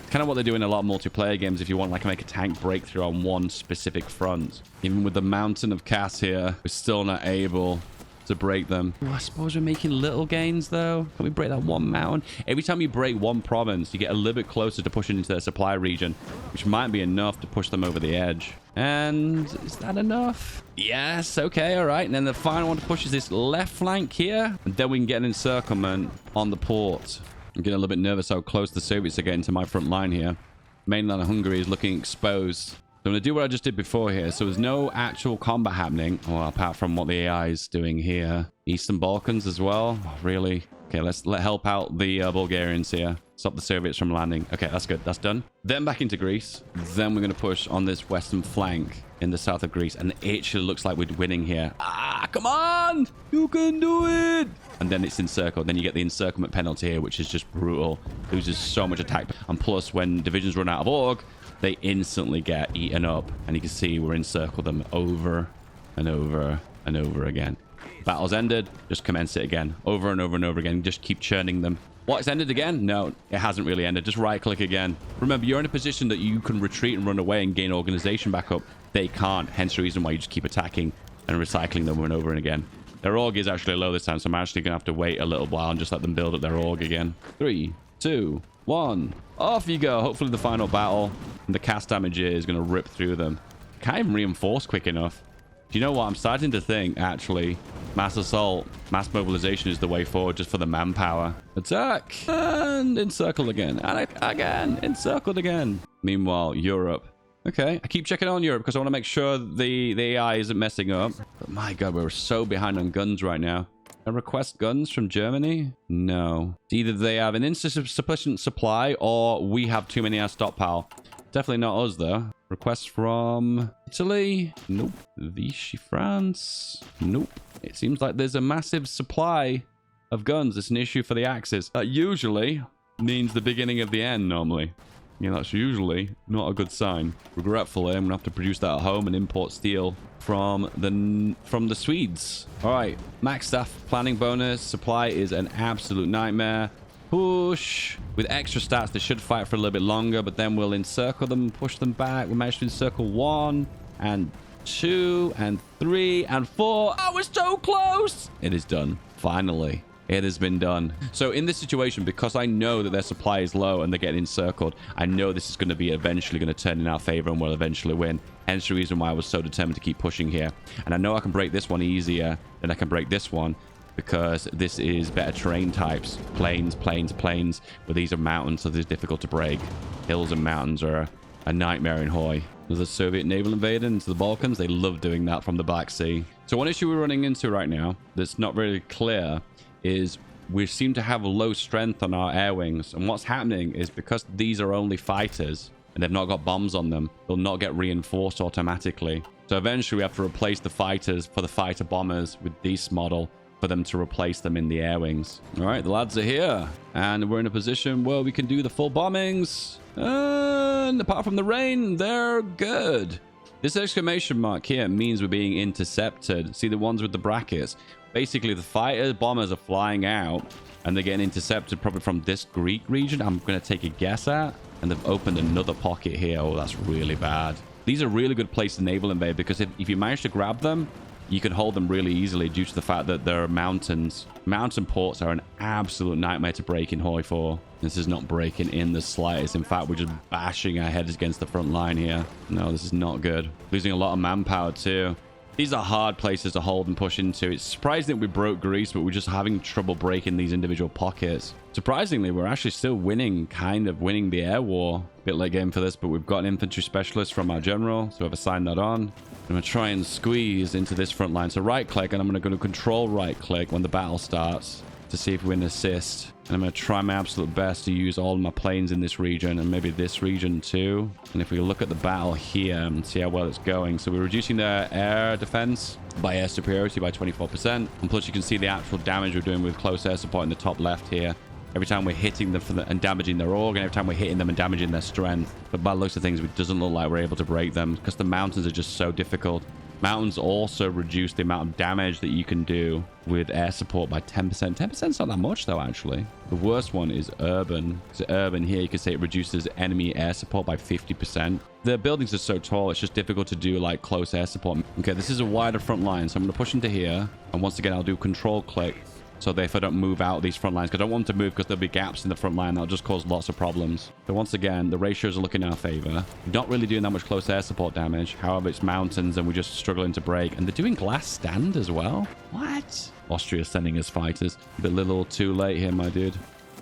Speaker 2: It's kind of what they do in a lot of multiplayer games if you want like to make a tank breakthrough on one specific front. Even with the mountain of CAS here, we're still not able to break them. Ooh, I suppose we're making little gains though. Can we break that one mountain? Every time you break one province, you get a little bit closer to pushing into their supply region, which might be enough to push them over the edge. And is that enough? Yes. Okay. All right. And then the final one to push is this left flank here, and then we can get an encirclement on the port. I'm getting a little bit nervous how close the Soviets are getting to my front line here. Mainland Hungary is looking exposed. So I'm going to do what I just did before here. So there's no actual combat happening. Well, apart from what the AI is doing here. Eastern Balkans as well. Oh, really? Okay, let's help out the Bulgarians here. Stop the Soviets from landing. Okay, that's good. That's done. Then back into Greece. Then we're going to push on this western flank in the south of Greece. And it actually looks like we're winning here. Ah, come on! You can do it! And then it's encircled. Then you get the encirclement penalty here, which is just brutal. Loses so much attack. And plus, when divisions run out of org, they instantly get eaten up. And you can see we're encircled them over and over and over again. Battle's ended. Just commence it again. Over and over and over again. Just keep churning them. What, it's ended again? No, it hasn't really ended. Just right click again. Remember, you're in a position that you can retreat and run away and gain organization back up. They can't. Hence the reason why you just keep attacking and recycling them over and over and again. Their org is actually low this time, so I'm actually going to have to wait a little while and just let them build up their org again. 3, 2, 1. Off you go. Hopefully the final battle and the cast damage is going to rip through them. Can't even reinforce quick enough. Do you know what? I'm starting to think, actually, mass assault, mass mobilization is the way forward just for the manpower. Attack! And encircle again. And again. Encircled again. Meanwhile, Europe. Okay, I keep checking on Europe because I want to make sure the AI isn't messing up. But my God, we're so behind on guns right now. I request guns from Germany? No. It's either they have an insufficient supply or we have too many in our stockpile. Definitely not us, though. Request from Italy? Nope. Vichy, France? Nope. It seems like there's a massive supply of guns. It's an issue for the Axis. That usually means the beginning of the end, normally. Yeah, that's usually not a good sign. Regretfully, I'm gonna have to produce that at home and import steel from the Swedes. All right, max staff planning bonus. Supply is an absolute nightmare. Push. With extra stats, they should fight for a little bit longer, but then we'll encircle them, push them back. We managed to encircle 1 and 2 and 3 and 4. Oh, we're so close. It is done. Finally. It has been done. So in this situation, because I know that their supply is low and they're getting encircled, I know this is going to be eventually going to turn in our favor and we'll eventually win. Hence the reason why I was so determined to keep pushing here. And I know I can break this one easier than I can break this one because this is better terrain types. Plains, plains, plains. But these are mountains, so this is difficult to break. Hills and mountains are a nightmare in Hoi. There's a Soviet naval invasion into the Balkans. They love doing that from the Black Sea. So one issue we're running into right now that's not really clear is we seem to have low strength on our air wings. And what's happening is because these are only fighters and they've not got bombs on them, they'll not get reinforced automatically. So eventually we have to replace the fighters for the fighter bombers with this model for them to replace them in the air wings. All right, the lads are here and we're in a position where we can do the full bombings. And apart from the rain, they're good. This exclamation mark here means we're being intercepted. See the ones with the brackets? Basically, the fighter bombers are flying out and they're getting intercepted probably from this Greek region. I'm going to take a guess at. And they've opened another pocket here. Oh, that's really bad. These are really good places to naval invade because if you manage to grab them, you can hold them really easily due to the fact that there are mountains. Mountain ports are an absolute nightmare to break in Hoi 4. This is not breaking in the slightest. In fact, we're just bashing our heads against the front line here. No, this is not good. Losing a lot of manpower too. These are hard places to hold and push into. It's surprising that we broke Greece, but we're just having trouble breaking these individual pockets. Surprisingly, we're actually still winning, kind of winning the air war. Bit late game for this, but we've got an infantry specialist from our general, so I've assigned that on. I'm going to try and squeeze into this front line. So right click, and I'm going to control right click when the battle starts to see if we can assist. And I'm going to try my absolute best to use all of my planes in this region and maybe this region too. And if we look at the battle here and see how well it's going. So we're reducing their air defense by air superiority by 24%. And plus you can see the actual damage we're doing with close air support in the top left here. Every time we're hitting them and damaging their org, and every time we're hitting them and damaging their strength. But by the looks of things, it doesn't look like we're able to break them because the mountains are just so difficult. Mountains also reduce the amount of damage that you can do with air support by 10%. 10% is not that much though, actually. The worst one is urban. So urban here, you can say it reduces enemy air support by 50%. The buildings are so tall, it's just difficult to do like close air support. Okay, this is a wider front line, so I'm going to push into here. And once again, I'll do control click. So that if I don't move out these front lines, because I don't want them to move because there'll be gaps in the front line. That'll just cause lots of problems. So once again, the ratios are looking in our favor. Not really doing that much close air support damage. However, it's mountains and we're just struggling to break. And they're doing glass stand as well. What? Austria's sending us fighters. A little too late here, my dude.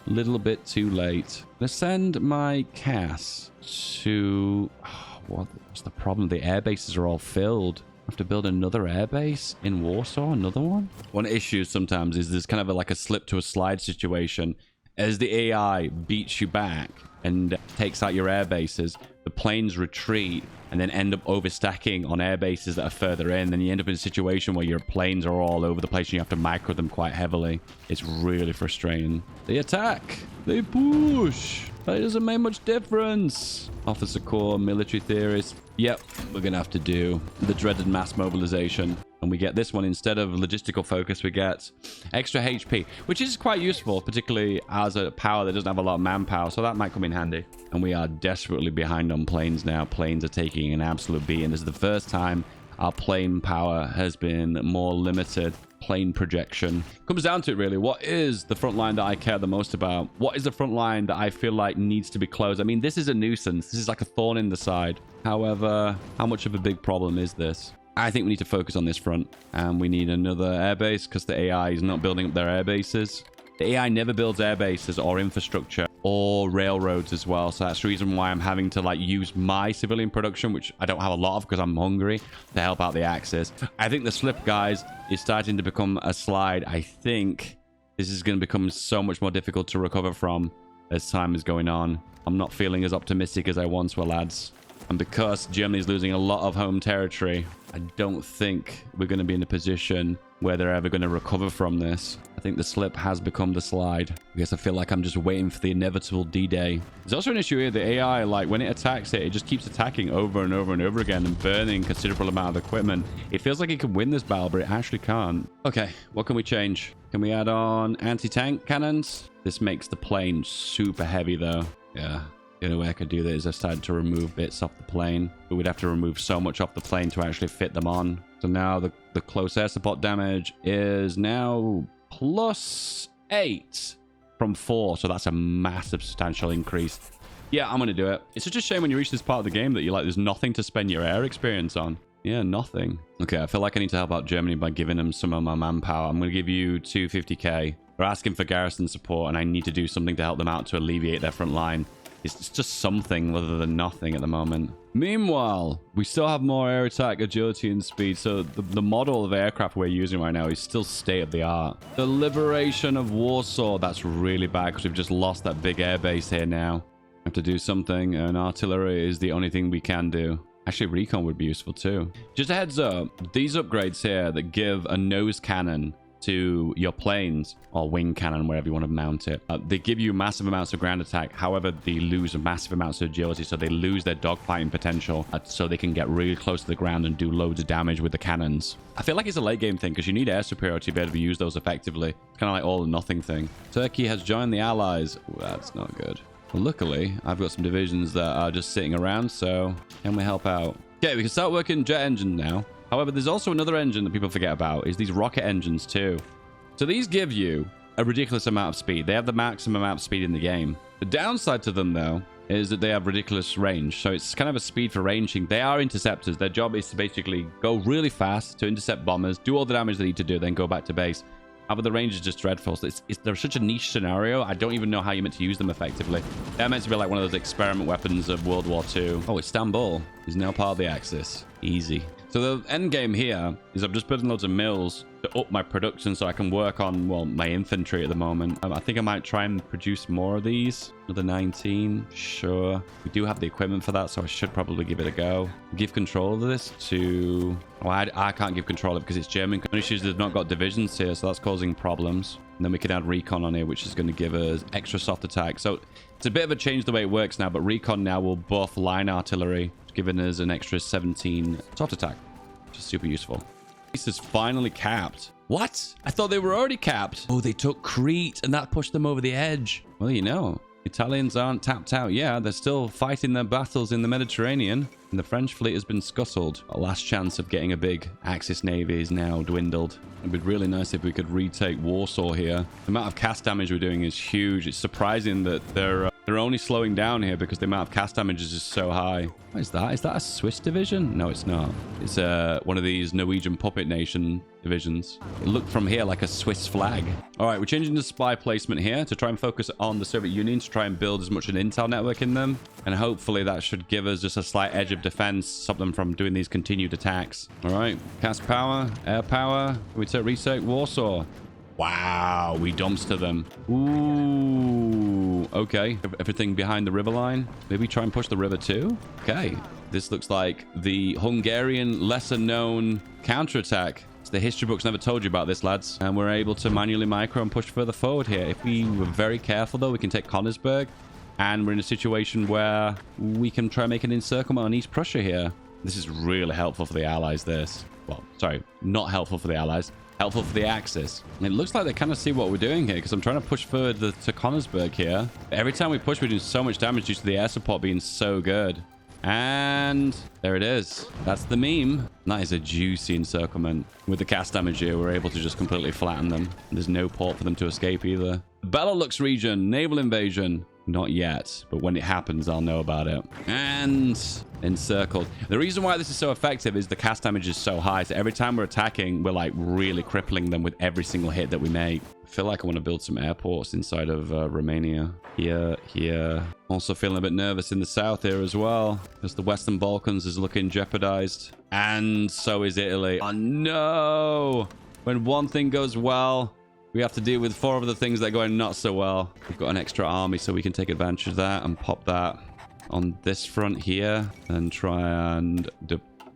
Speaker 2: A little bit too late. Let's send my CAS to... what's the problem? The air bases are all filled. Have to build another airbase in Warsaw, another one. One issue sometimes is there's kind of like a slip to a slide situation. As the AI beats you back and takes out your air bases, the planes retreat and then end up overstacking on air bases that are further in. Then you end up in a situation where your planes are all over the place and you have to micro them quite heavily. It's really frustrating. They attack. They push. That doesn't make much difference. Officer Corps, military theorists. Yep, we're going to have to do the dreaded mass mobilization. And we get this one instead of logistical focus, we get extra HP, which is quite useful, particularly as a power that doesn't have a lot of manpower. So that might come in handy. And we are desperately behind on planes now. Planes are taking an absolute beating. This is the first time our plane power has been more limited. Plane projection comes down to it, really. What is the front line that I care the most about? What is the front line that I feel like needs to be closed? I mean, this is a nuisance. This is like a thorn in the side. However, how much of a big problem is this? I think we need to focus on this front, and we need another airbase because the AI is not building up their air bases. The AI never builds air bases or infrastructure or railroads as well. So that's the reason why I'm having to like use my civilian production, which I don't have a lot of because I'm hungry, to help out the Axis. I think the slip, guys, is starting to become a slide. I think this is going to become so much more difficult to recover from as time is going on. I'm not feeling as optimistic as I once were, lads. And because Germany's losing a lot of home territory, I don't think we're going to be in a position where they're ever going to recover from this. I think the slip has become the slide. I guess I feel like I'm just waiting for the inevitable D-Day. There's also an issue here. The AI, like when it attacks it, it just keeps attacking over and over and over again and burning a considerable amount of equipment. It feels like it can win this battle, but it actually can't. Okay, what can we change? Can we add on anti-tank cannons? This makes the plane super heavy though. Yeah. The only way I could do this is I started to remove bits off the plane, but we'd have to remove so much off the plane to actually fit them on. So now the close air support damage is now +8 from 4. So that's a massive substantial increase. Yeah, I'm going to do it. It's such a shame when you reach this part of the game that you're like, there's nothing to spend your air experience on. Yeah, nothing. Okay, I feel like I need to help out Germany by giving them some of my manpower. I'm going to give you 250k. They're asking for garrison support, and I need to do something to help them out to alleviate their front line. It's just something rather than nothing at the moment. Meanwhile, we still have more air attack, agility, and speed. So the model of aircraft we're using right now is still state of the art. The liberation of Warsaw. That's really bad because we've just lost that big air base here now. We have to do something, and artillery is the only thing we can do. Actually, recon would be useful too. Just a heads up, these upgrades here that give a nose cannon to your planes, or wing cannon, wherever you want to mount it, they give you massive amounts of ground attack. However, they lose massive amounts of agility, so they lose their dogfighting potential, so they can get really close to the ground and do loads of damage with the cannons. I feel like it's a late game thing because you need air superiority to be able to use those effectively. It's kind of like all or nothing thing. Turkey has joined the Allies. Ooh, that's not good. Well, luckily, I've got some divisions that are just sitting around, so can we help out? Okay, we can start working jet engine now. However, there's also another engine that people forget about, is these rocket engines too. So these give you a ridiculous amount of speed. They have the maximum amount of speed in the game. The downside to them, though, is that they have ridiculous range. So it's kind of a speed for ranging. They are interceptors. Their job is to basically go really fast to intercept bombers, do all the damage they need to do, then go back to base. But the range is just dreadful. So they're such a niche scenario. I don't even know how you're meant to use them effectively. They're meant to be like one of those experiment weapons of World War II. Oh, Istanbul is now part of the Axis. Easy. So the end game here is I'm just building loads of mills to up my production so I can work on, well, my infantry at the moment. I think I might try and produce more of these. Another 19. Sure. We do have the equipment for that, so I should probably give it a go. Give control of this to... Oh, I can't give control of it because it's German. The issue is they've not got divisions here, so that's causing problems. And then we can add recon on here, which is going to give us extra soft attack. So it's a bit of a change the way it works now, but recon now will buff line artillery, giving us an extra 17 soft attack, which is super useful. This is finally capped. What? I thought they were already capped. Oh, they took Crete and that pushed them over the edge. Well, you know, Italians aren't tapped out yet. They're still fighting their battles in the Mediterranean. And the French fleet has been scuttled. A last chance of getting a big Axis navy is now dwindled. It'd be really nice if we could retake Warsaw here. The amount of cast damage we're doing is huge. It's surprising that they're only slowing down here because the amount of cast damage is just so high. What is that? Is that a Swiss division? No, it's not. It's one of these Norwegian puppet nation divisions. It looked from here like a Swiss flag. All right, we're changing the spy placement here to try and focus on the Soviet Union to try and build as much an intel network in them. And hopefully that should give us just a slight edge of defense, stop them from doing these continued attacks. All right, cast power, air power. We retake Warsaw. Wow, we dumpster them. Ooh, okay. Everything behind the river line. Maybe try and push the river too? Okay. This looks like the Hungarian lesser-known counterattack. So the history books never told you about this, lads. And we're able to manually micro and push further forward here. If we were very careful, though, we can take Königsberg. And we're in a situation where we can try and make an encirclement on East Prussia here. This is really helpful for the Allies, this. Well, sorry, not helpful for the Allies. Helpful for the Axis. And it looks like they kind of see what we're doing here because I'm trying to push further to Königsberg here. Every time we push, we're doing so much damage due to the air support being so good. And there it is. That's the meme. That is a juicy encirclement. With the cast damage here, we're able to just completely flatten them. There's no port for them to escape either. Benelux region, naval invasion. Not yet, but when it happens, I'll know about it. And encircled. The reason why this is so effective is the cast damage is so high. So every time we're attacking, we're like really crippling them with every single hit that we make. I feel like I want to build some airports inside of Romania. Here. Also feeling a bit nervous in the south here as well, because the Western Balkans is looking jeopardized. And so is Italy. Oh no! When one thing goes well, we have to deal with 4 other things that are going not so well. We've got an extra army, so we can take advantage of that and pop that on this front here and try and...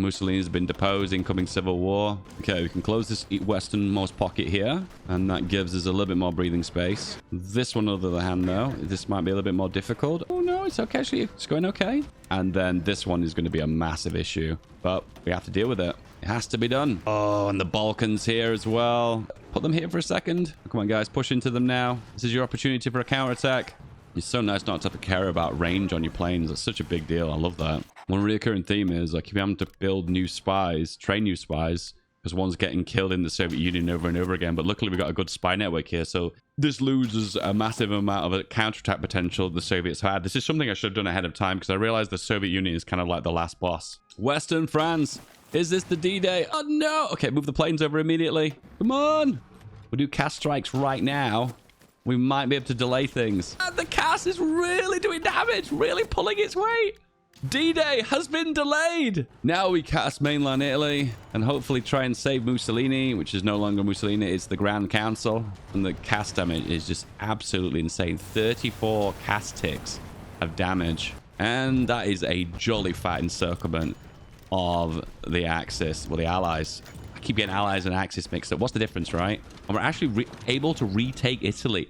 Speaker 2: Mussolini's been deposed, incoming civil war. Okay, we can close this westernmost pocket here, and that gives us a little bit more breathing space. This one, on the other hand, though, this might be a little bit more difficult. Oh no, it's okay, actually, it's going okay. And then this one is going to be a massive issue, but we have to deal with it. It has to be done. Oh, and the Balkans here as well. Put them here for a second. Come on, guys, push into them now. This is your opportunity for a counterattack. It's so nice not to have to care about range on your planes. It's such a big deal. I love that. One recurring theme is like if you're having to build new spies, train new spies, because one's getting killed in the Soviet Union over and over again. But luckily, we've got a good spy network here. So this loses a massive amount of a counterattack potential the Soviets had. This is something I should have done ahead of time because I realized the Soviet Union is kind of like the last boss. Western France. Is this the D-Day? Oh, no. Okay, move the planes over immediately. Come on. We'll do cast strikes right now. We might be able to delay things. And the cast is really doing damage, really pulling its weight. D-Day has been delayed. Now we cast mainland Italy and hopefully try and save Mussolini, which is no longer Mussolini. It's the Grand Council. And the cast damage is just absolutely insane. 34 cast ticks of damage. And that is a jolly fat encirclement of the Axis. Well, the Allies. I keep getting Allies and Axis mixed up. What's the difference, right? And we're actually able to retake Italy.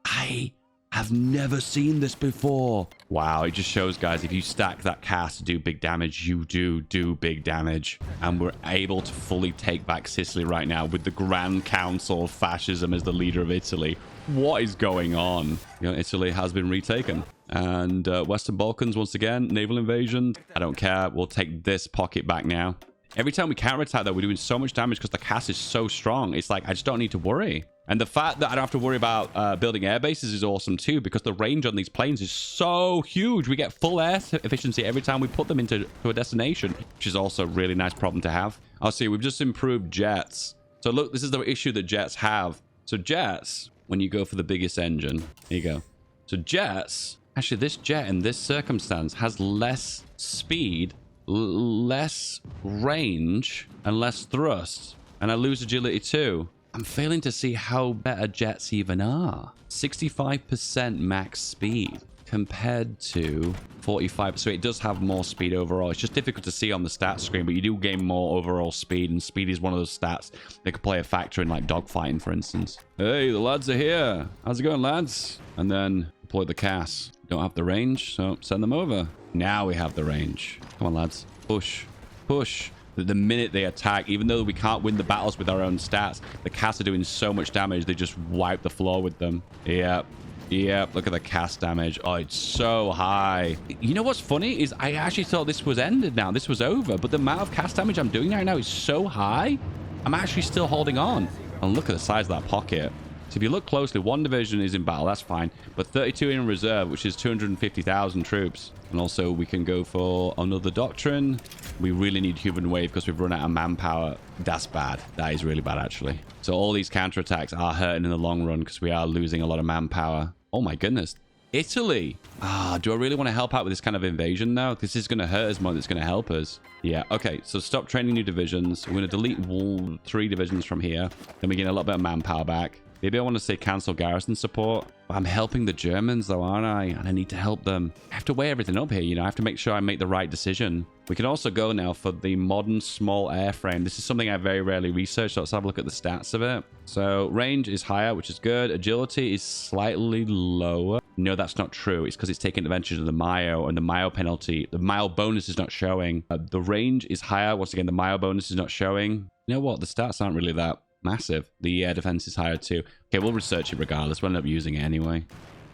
Speaker 2: I have never seen this before. Wow, it just shows, guys, if you stack that cast to do big damage, you do big damage. And we're able to fully take back Sicily right now with the Grand Council of Fascism as the leader of Italy. What is going on? You know, Italy has been retaken. And Western Balkans, once again, naval invasion. I don't care. We'll take this pocket back now. Every time we counterattack, though, we're doing so much damage because the cast is so strong. It's like, I just don't need to worry. And the fact that I don't have to worry about building air bases is awesome, too, because the range on these planes is so huge. We get full air efficiency every time we put them into a destination, which is also a really nice problem to have. I'll see, we've just improved jets. So look, this is the issue that jets have. So jets, when you go for the biggest engine, here you go. So jets, actually, this jet in this circumstance has less speed, less range, and less thrust. And I lose agility, too. I'm failing to see how better jets even are. 65% max speed compared to 45. So it does have more speed overall. It's just difficult to see on the stats screen, but you do gain more overall speed, and speed is one of those stats that could play a factor in like dogfighting, for instance. Hey, the lads are here. How's it going, lads? And then deploy the CAS. Don't have the range, so send them over. Now we have the range. Come on, lads. Push. Push. The minute they attack, even though we can't win the battles with our own stats, the cast are doing so much damage, they just wipe the floor with them. Yep. Yep. Look at the cast damage. Oh, it's so high. You know what's funny is I actually thought this was ended now. This was over. But the amount of cast damage I'm doing right now is so high. I'm actually still holding on. And look at the size of that pocket. So if you look closely, one division is in battle. That's fine. But 32 in reserve, which is 250,000 troops. And also we can go for another doctrine. We really need human wave because we've run out of manpower. That's bad. That is really bad, actually. So all these counterattacks are hurting in the long run because we are losing a lot of manpower. Oh my goodness. Italy. Do I really want to help out with this kind of invasion now? This is going to hurt us more than it's going to help us. Yeah, okay. So stop training new divisions. We're going to delete 3 divisions from here. Then we get a little bit of manpower back. Maybe I want to say cancel garrison support. I'm helping the Germans though, aren't I? And I need to help them. I have to weigh everything up here, you know. I have to make sure I make the right decision. We can also go now for the modern small airframe. This is something I very rarely research, so let's have a look at the stats of it. So range is higher, which is good. Agility is slightly lower. No, that's not true. It's because it's taking advantage of the Mayo, and the Mayo penalty, the Mayo bonus is not showing. The range is higher. Once again, the Mayo bonus is not showing. You know what? The stats aren't really that massive. The air defense is higher too. Okay, we'll research it regardless. We'll end up using it anyway.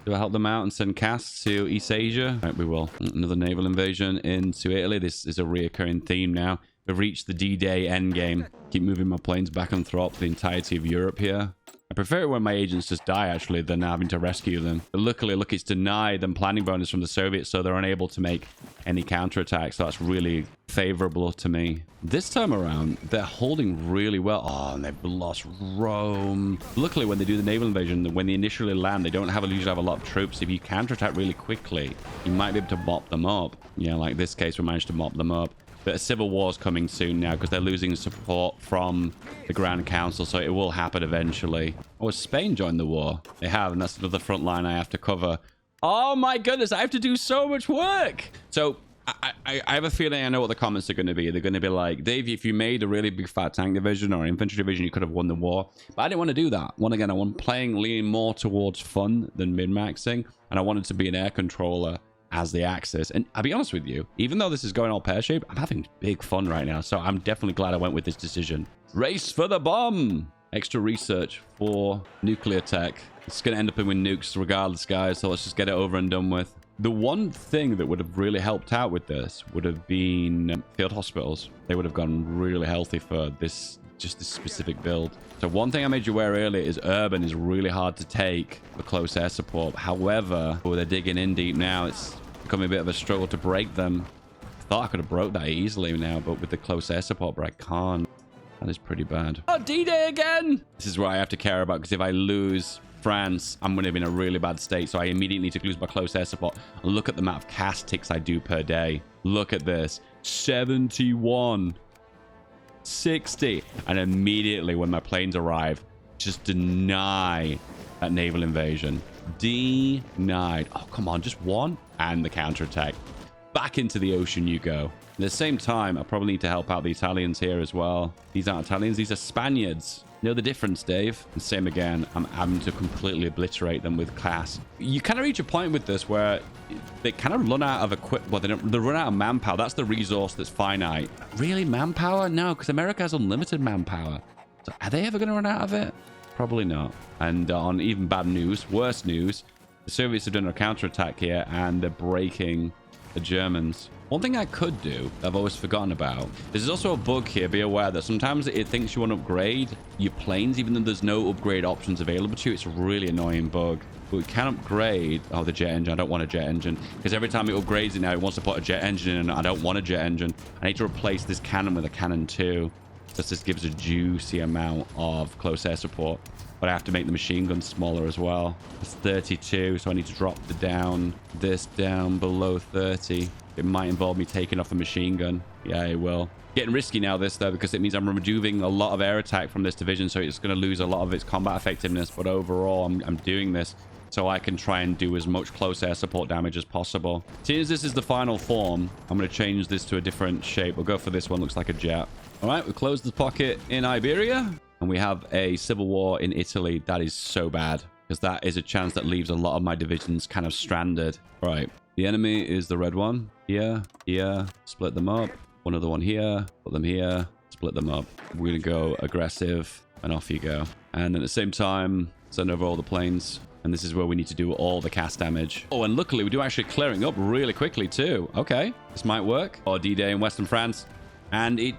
Speaker 2: Do I help them out and send casts to East Asia? Right, we will. Another naval invasion into Italy. This is a reoccurring theme now. We've reached the D-Day endgame. Keep moving my planes back and forth for the entirety of Europe here. I prefer it when my agents just die, actually, than having to rescue them. But luckily, look, it's denied them planning bonus from the Soviets, so they're unable to make any counterattacks. So that's really favorable to me. This time around, they're holding really well. Oh, and they've lost Rome. Luckily, when they do the naval invasion, when they initially land, they don't usually have a lot of troops. If you counterattack really quickly, you might be able to mop them up. Yeah, like this case, we managed to mop them up. But a civil war is coming soon now because they're losing support from the Grand Council, so it will happen eventually. Oh, has Spain joined the war? They have, and that's another front line I have to cover. Oh my goodness, I have to do so much work! So, I have a feeling I know what the comments are going to be. They're going to be like, Dave, if you made a really big fat tank division or infantry division, you could have won the war. But I didn't want to do that. Once again, I want leaning more towards fun than min-maxing, and I wanted to be an air controller as the axis. And I'll be honest with you, even though this is going all pear-shaped, I'm having big fun right now. So I'm definitely glad I went with this decision. Race for the bomb! Extra research for nuclear tech. It's going to end up in with nukes regardless, guys. So let's just get it over and done with. The one thing that would have really helped out with this would have been field hospitals. They would have gone really healthy for this, just this specific build. So one thing I made you aware earlier is urban is really hard to take for close air support. However, they're digging in deep now. It's becoming a bit of a struggle to break them. I thought I could have broke that easily now, but with the close air support, but I can't. That is pretty bad. Oh, D-Day again! This is what I have to care about, because if I lose France, I'm going to be in a really bad state, so I immediately need to lose my close air support. Look at the amount of cast ticks I do per day. Look at this. 71. 60. And immediately when my planes arrive, just deny that naval invasion. Denied. Oh, come on. Just one. And the counterattack. Back into the ocean you go. At the same time, I probably need to help out the Italians here as well. These aren't Italians. These are Spaniards. Know the difference, Dave? And same again. I'm having to completely obliterate them with class. You kind of reach a point with this where they kind of run out of equipment. Well, they run out of manpower. That's the resource that's finite. Really? Manpower? No, because America has unlimited manpower. So are they ever going to run out of it? Probably not. And on even bad news, worse news, the Soviets have done a counterattack here and they're breaking the Germans. One thing I could do, I've always forgotten about, there's also a bug here. Be aware that sometimes it thinks you want to upgrade your planes, even though there's no upgrade options available to you. It's a really annoying bug. But we can upgrade... Oh, the jet engine. I don't want a jet engine. Because every time it upgrades it now, it wants to put a jet engine in, and I don't want a jet engine. I need to replace this cannon with a cannon 2. Just this gives a juicy amount of close air support. But I have to make the machine gun smaller as well. It's 32, so I need to drop this down below 30. It might involve me taking off a machine gun. Yeah, it will. Getting risky now, this, though, because it means I'm removing a lot of air attack from this division, so it's going to lose a lot of its combat effectiveness. But overall, I'm doing this so I can try and do as much close air support damage as possible. Seeing as this is the final form, I'm going to change this to a different shape. We'll go for this one. Looks like a jet. All right, we closed the pocket in Iberia, and we have a civil war in Italy. That is so bad, because that is a chance that leaves a lot of my divisions kind of stranded. All right, the enemy is the red one. Here, split them up. One other one here, put them here, split them up. We're going to go aggressive, and off you go. And at the same time, send over all the planes. And this is where we need to do all the cast damage. Oh, and luckily we do actually clearing up really quickly too. Okay, this might work. Or D-Day in Western France. And it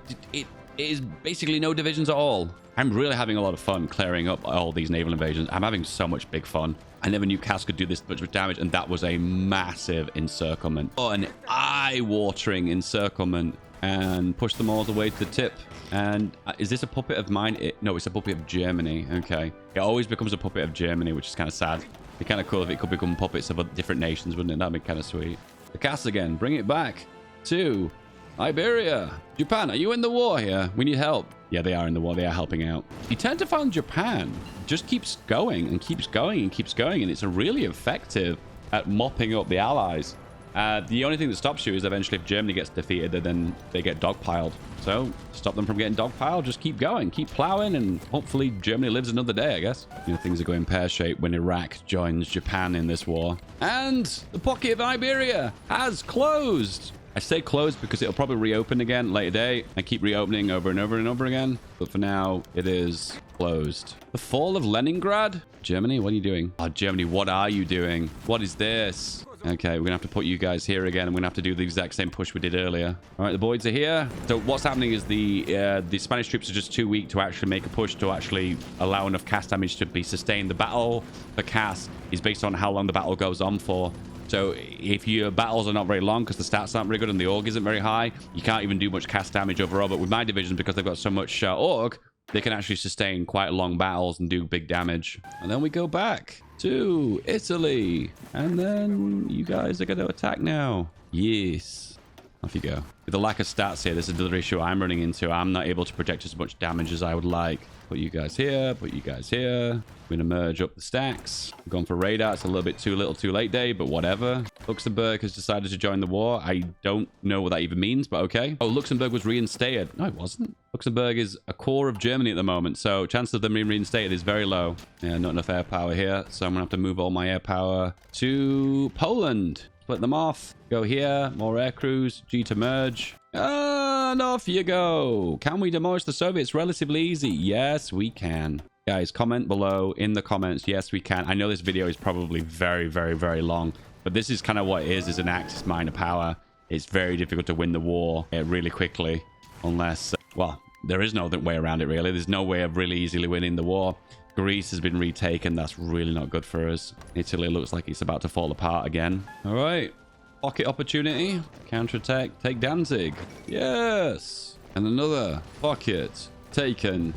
Speaker 2: is basically no divisions at all. I'm really having a lot of fun clearing up all these naval invasions. I'm having so much big fun. I never knew CAS could do this much damage, and that was a massive encirclement. Oh, an eye-watering encirclement. And push them all the way to the tip. And is this a puppet of mine? No, it's a puppet of Germany. Okay. It always becomes a puppet of Germany, which is kind of sad. It'd be kind of cool if it could become puppets of different nations, wouldn't it? That'd be kind of sweet. The CAS again. Bring it back to Iberia. Japan, are you in the war here? We need help. Yeah, they are in the war. They are helping out. You tend to find Japan just keeps going and keeps going and keeps going. And it's really effective at mopping up the allies. The only thing that stops you is eventually if Germany gets defeated, then they get dogpiled. So stop them from getting dogpiled. Just keep going, keep plowing, and hopefully Germany lives another day, I guess. You know, things are going pear-shaped when Iraq joins Japan in this war. And the pocket of Iberia has closed. I say closed because it'll probably reopen again later day and keep reopening over and over and over again. But for now, it is closed. The fall of Leningrad? Germany, what are you doing? Oh, Germany, what are you doing? What is this? Okay, we're gonna have to put you guys here again, and we're gonna have to do the exact same push we did earlier. All right, the boys are here. So what's happening is the Spanish troops are just too weak to actually make a push to actually allow enough cast damage to be sustained. The battle for cast is based on how long the battle goes on for. So if your battles are not very long because the stats aren't very good and the org isn't very high, you can't even do much cast damage overall. But with my division, because they've got so much org, they can actually sustain quite long battles and do big damage. And then we go back to Italy. And then you guys are going to attack now. Yes. Off you go. With the lack of stats here, this is the other issue I'm running into. I'm not able to project as much damage as I would like. Put you guys here. Put you guys here. We're going to merge up the stacks. We're going for radar. It's a little bit too little too late day, but whatever. Luxembourg has decided to join the war. I don't know what that even means, but okay. Oh, Luxembourg was reinstated. No, it wasn't. Luxembourg is a core of Germany at the moment, so chance of them being reinstated is very low. Yeah, not enough air power here, so I'm going to have to move all my air power to Poland. Split them off. Go here. More air crews. G to merge. And off you go. Can we demolish the Soviets relatively easy? Yes, we can. Guys, comment below in the comments. Yes, we can. I know this video is probably very, very, very long, but this is kind of what it is an Axis minor power. It's very difficult to win the war really quickly unless, well, there is no other way around it, really. There's no way of really easily winning the war. Greece has been retaken. That's really not good for us. Italy looks like it's about to fall apart again. All right. Pocket opportunity. Counterattack. Take Danzig. Yes. And another pocket taken.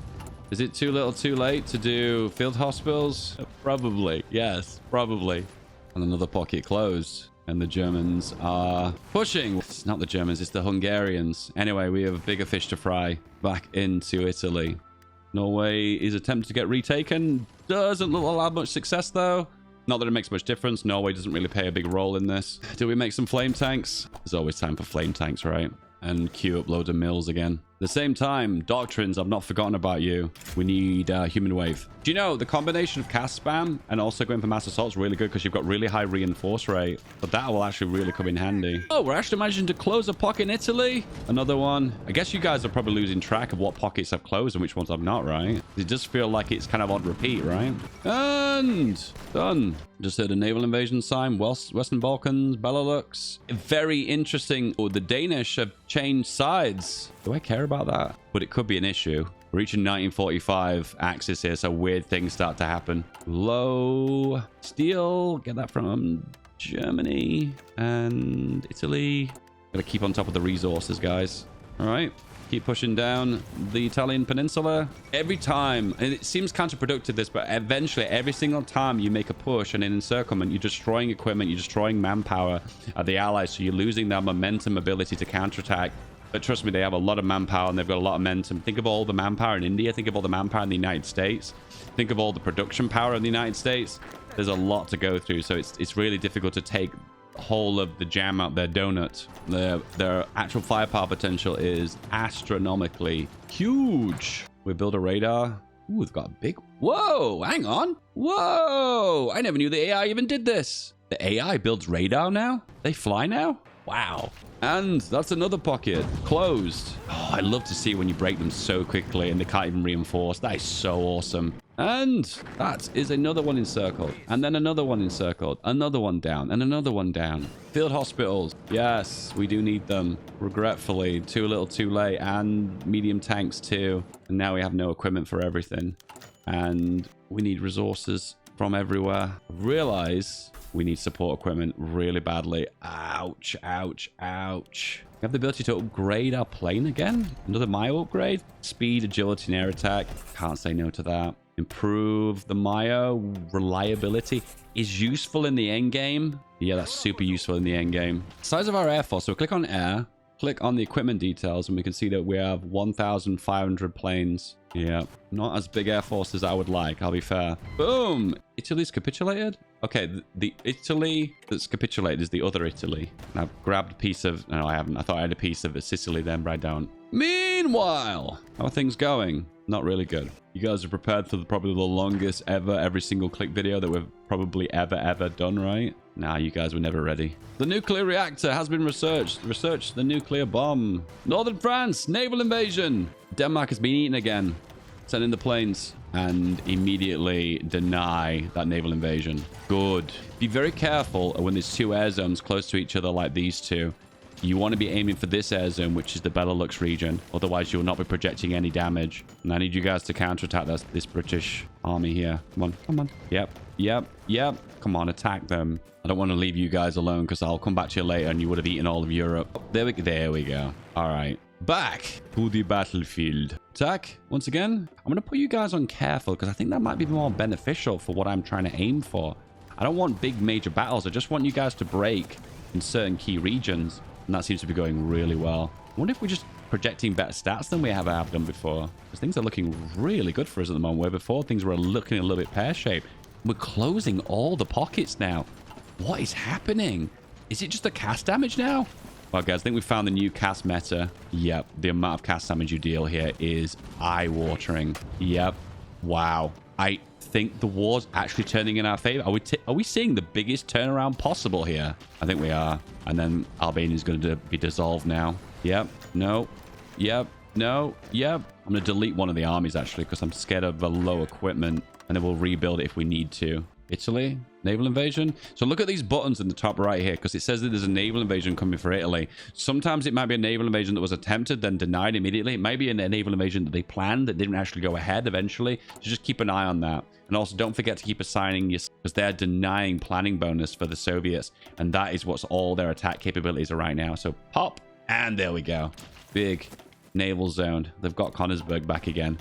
Speaker 2: Is it too little too late to do field hospitals? Probably. Yes, probably. And another pocket closed. And the Germans are pushing. It's not the Germans, it's the Hungarians. Anyway, we have bigger fish to fry. Back into Italy. Norway is attempting to get retaken. Doesn't look like much success, though. Not that it makes much difference. Norway doesn't really play a big role in this. Do we make some flame tanks? There's always time for flame tanks, right? And queue up loads of mills again. the same time, doctrines, I've not forgotten about you. We need human wave. Do you know the combination of cast spam and also going for mass assault is really good because you've got really high reinforce rate. But that will actually really come in handy. Oh, we're actually managing to close a pocket in Italy. Another one. I guess you guys are probably losing track of what pockets I've closed and which ones I've not, right? It does feel like it's kind of on repeat, right? And done. Just heard a naval invasion sign. Western Balkans, Belarus. Very interesting. Oh, the Danish have changed sides. Do I care about that? But it could be an issue. We're reaching 1945 axis here, so weird things start to happen. Low steel. Get that from Germany and Italy. Gotta keep on top of the resources, guys. All right. Keep pushing down the Italian peninsula. Every time, and it seems counterproductive this, but eventually every single time you make a push and an encirclement, you're destroying equipment, you're destroying manpower of the allies, so you're losing their momentum ability to counterattack. But trust me, they have a lot of manpower and they've got a lot of momentum. Think of all the manpower in India. Think of all the manpower in the United States. Think of all the production power in the United States. There's a lot to go through, so it's really difficult to take whole of the jam out their donut. Their actual firepower potential is astronomically huge. We build a radar. Ooh, we've got a big... Whoa, hang on. Whoa, I never knew the AI even did this. The AI builds radar now? They fly now? Wow. And that's another pocket. Closed. Oh, I love to see when you break them so quickly and they can't even reinforce. That is so awesome. And that is another one encircled. And then another one encircled. Another one down. And another one down. Field hospitals. Yes, we do need them. Regretfully, too little too late. And medium tanks too. And now we have no equipment for everything. And we need resources from everywhere. Realize we need support equipment really badly. Ouch, ouch, ouch. We have the ability to upgrade our plane again. Another Mayo upgrade. Speed, agility, and air attack. Can't say no to that. Improve the Mayo. Reliability is useful in the end game. Yeah, that's super useful in the end game. Size of our air force. So click on air. Click on the equipment details and we can see that we have 1,500 planes. Yeah, not as big air force as I would like, I'll be fair. Boom! Italy's capitulated? Okay, the Italy that's capitulated is the other Italy. And I've grabbed a piece of... No, I haven't. I thought I had a piece of Sicily then, but I don't. Meanwhile, how are things going? Not really good. You guys are prepared for probably the longest ever every single click video that we've probably ever done, right? Nah, you guys were never ready. The nuclear reactor has been researched. Research the nuclear bomb. Northern France, naval invasion. Denmark has been eaten again. Send in the planes and immediately deny that naval invasion. Good. Be very careful when there's two air zones close to each other like these two. You want to be aiming for this air zone, which is the Benelux region. Otherwise, you will not be projecting any damage. And I need you guys to counterattack this British army here. Come on, come on. Yep, yep, yep. Come on, attack them. I don't want to leave you guys alone because I'll come back to you later and you would have eaten all of Europe. There we go. All right. Back to the battlefield. Attack once again. I'm going to put you guys on careful because I think that might be more beneficial for what I'm trying to aim for. I don't want big major battles. I just want you guys to break in certain key regions. And that seems to be going really well. I wonder if we're just projecting better stats than we have done before. Because things are looking really good for us at the moment. Where before things were looking a little bit pear-shaped. We're closing all the pockets now. What is happening? Is it just the cast damage now? Well, guys, I think we found the new cast meta. Yep, the amount of cast damage you deal here is eye-watering. Yep. Wow. I think the war's actually turning in our favor. Are we seeing the biggest turnaround possible here? I think we are. And then Albania is going to be dissolved now. Yep. No. Yep. No. Yep. I'm going to delete one of the armies, actually, because I'm scared of the low equipment. And then we'll rebuild it if we need to. Italy, naval invasion. So look at these buttons in the top right here, because it says that there's a naval invasion coming for Italy. Sometimes it might be a naval invasion that was attempted, then denied immediately. It might be a naval invasion that they planned that didn't actually go ahead eventually. So just keep an eye on that. And also don't forget to keep assigning your, because they're denying planning bonus for the Soviets. And that is what's all their attack capabilities are right now. So pop, and there we go. Big naval zone. They've got Konigsberg back again.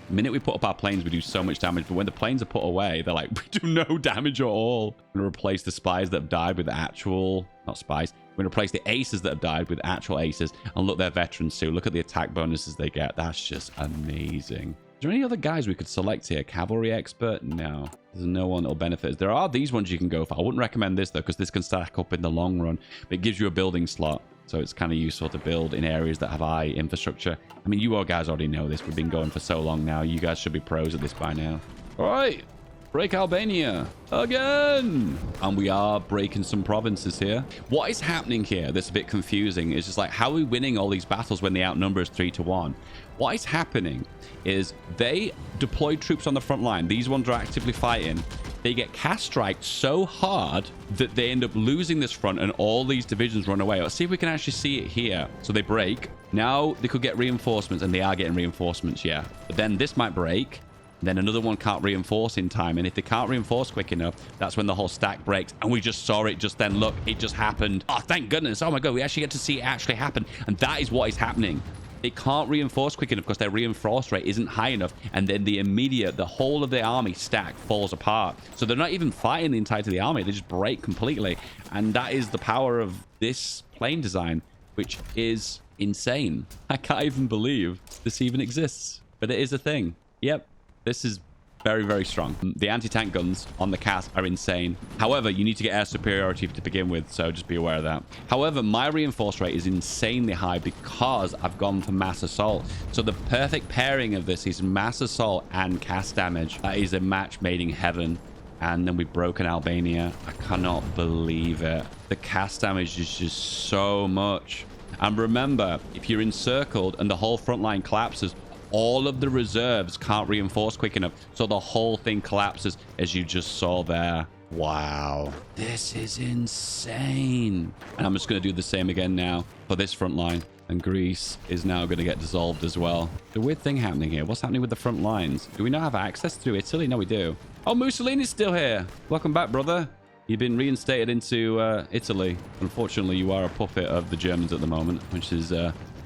Speaker 2: The minute we put up our planes, we do so much damage. But when the planes are put away, they're like, we do no damage at all. We're going to replace the spies that have died with actual... Not spies. We're going to replace the aces that have died with actual aces. And look, they're veterans too. Look at the attack bonuses they get. That's just amazing. Is there any other guys we could select here? Cavalry expert? No. There's no one that'll benefit us. There are these ones you can go for. I wouldn't recommend this, though, because this can stack up in the long run. But it gives you a building slot. So it's kind of useful to build in areas that have high infrastructure. I mean, you all guys already know this. We've been going for so long now. You guys should be pros at this by now. All right. Break Albania again. And we are breaking some provinces here. What is happening here that's a bit confusing is just like, how are we winning all these battles when the outnumber is 3-1? What is happening is they deployed troops on the front line. These ones are actively fighting. They get cast striked so hard that they end up losing this front and all these divisions run away. Let's see if we can actually see it here. So they break. Now they could get reinforcements, and they are getting reinforcements, yeah. But then this might break. Then another one can't reinforce in time. And if they can't reinforce quick enough, that's when the whole stack breaks. And we just saw it just then. Look, it just happened. Oh, thank goodness. Oh my God, we actually get to see it actually happen. And that is what is happening. They can't reinforce quick enough because their reinforce rate isn't high enough. And then the whole of the army stack falls apart. So they're not even fighting the entirety of the army. They just break completely. And that is the power of this plane design, which is insane. I can't even believe this even exists. But it is a thing. Yep. This is very, very strong. The anti-tank guns on the cast are insane. However, you need to get air superiority to begin with, so just be aware of that. However, my reinforce rate is insanely high because I've gone for mass assault. So the perfect pairing of this is mass assault and cast damage. That is a match made in heaven. And then we've broken Albania. I cannot believe it. The cast damage is just so much. And remember, if you're encircled and the whole front line collapses, all of the reserves can't reinforce quick enough. So the whole thing collapses, as you just saw there. Wow. This is insane. And I'm just going to do the same again now for this front line. And Greece is now going to get dissolved as well. The weird thing happening here. What's happening with the front lines? Do we not have access to Italy? No, we do. Oh, Mussolini's still here. Welcome back, brother. You've been reinstated into Italy. Unfortunately, you are a puppet of the Germans at the moment, which is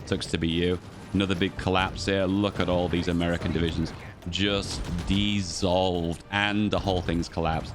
Speaker 2: sucks to be you. Another big collapse here. Look at all these American divisions just dissolved, and the whole thing's collapsed.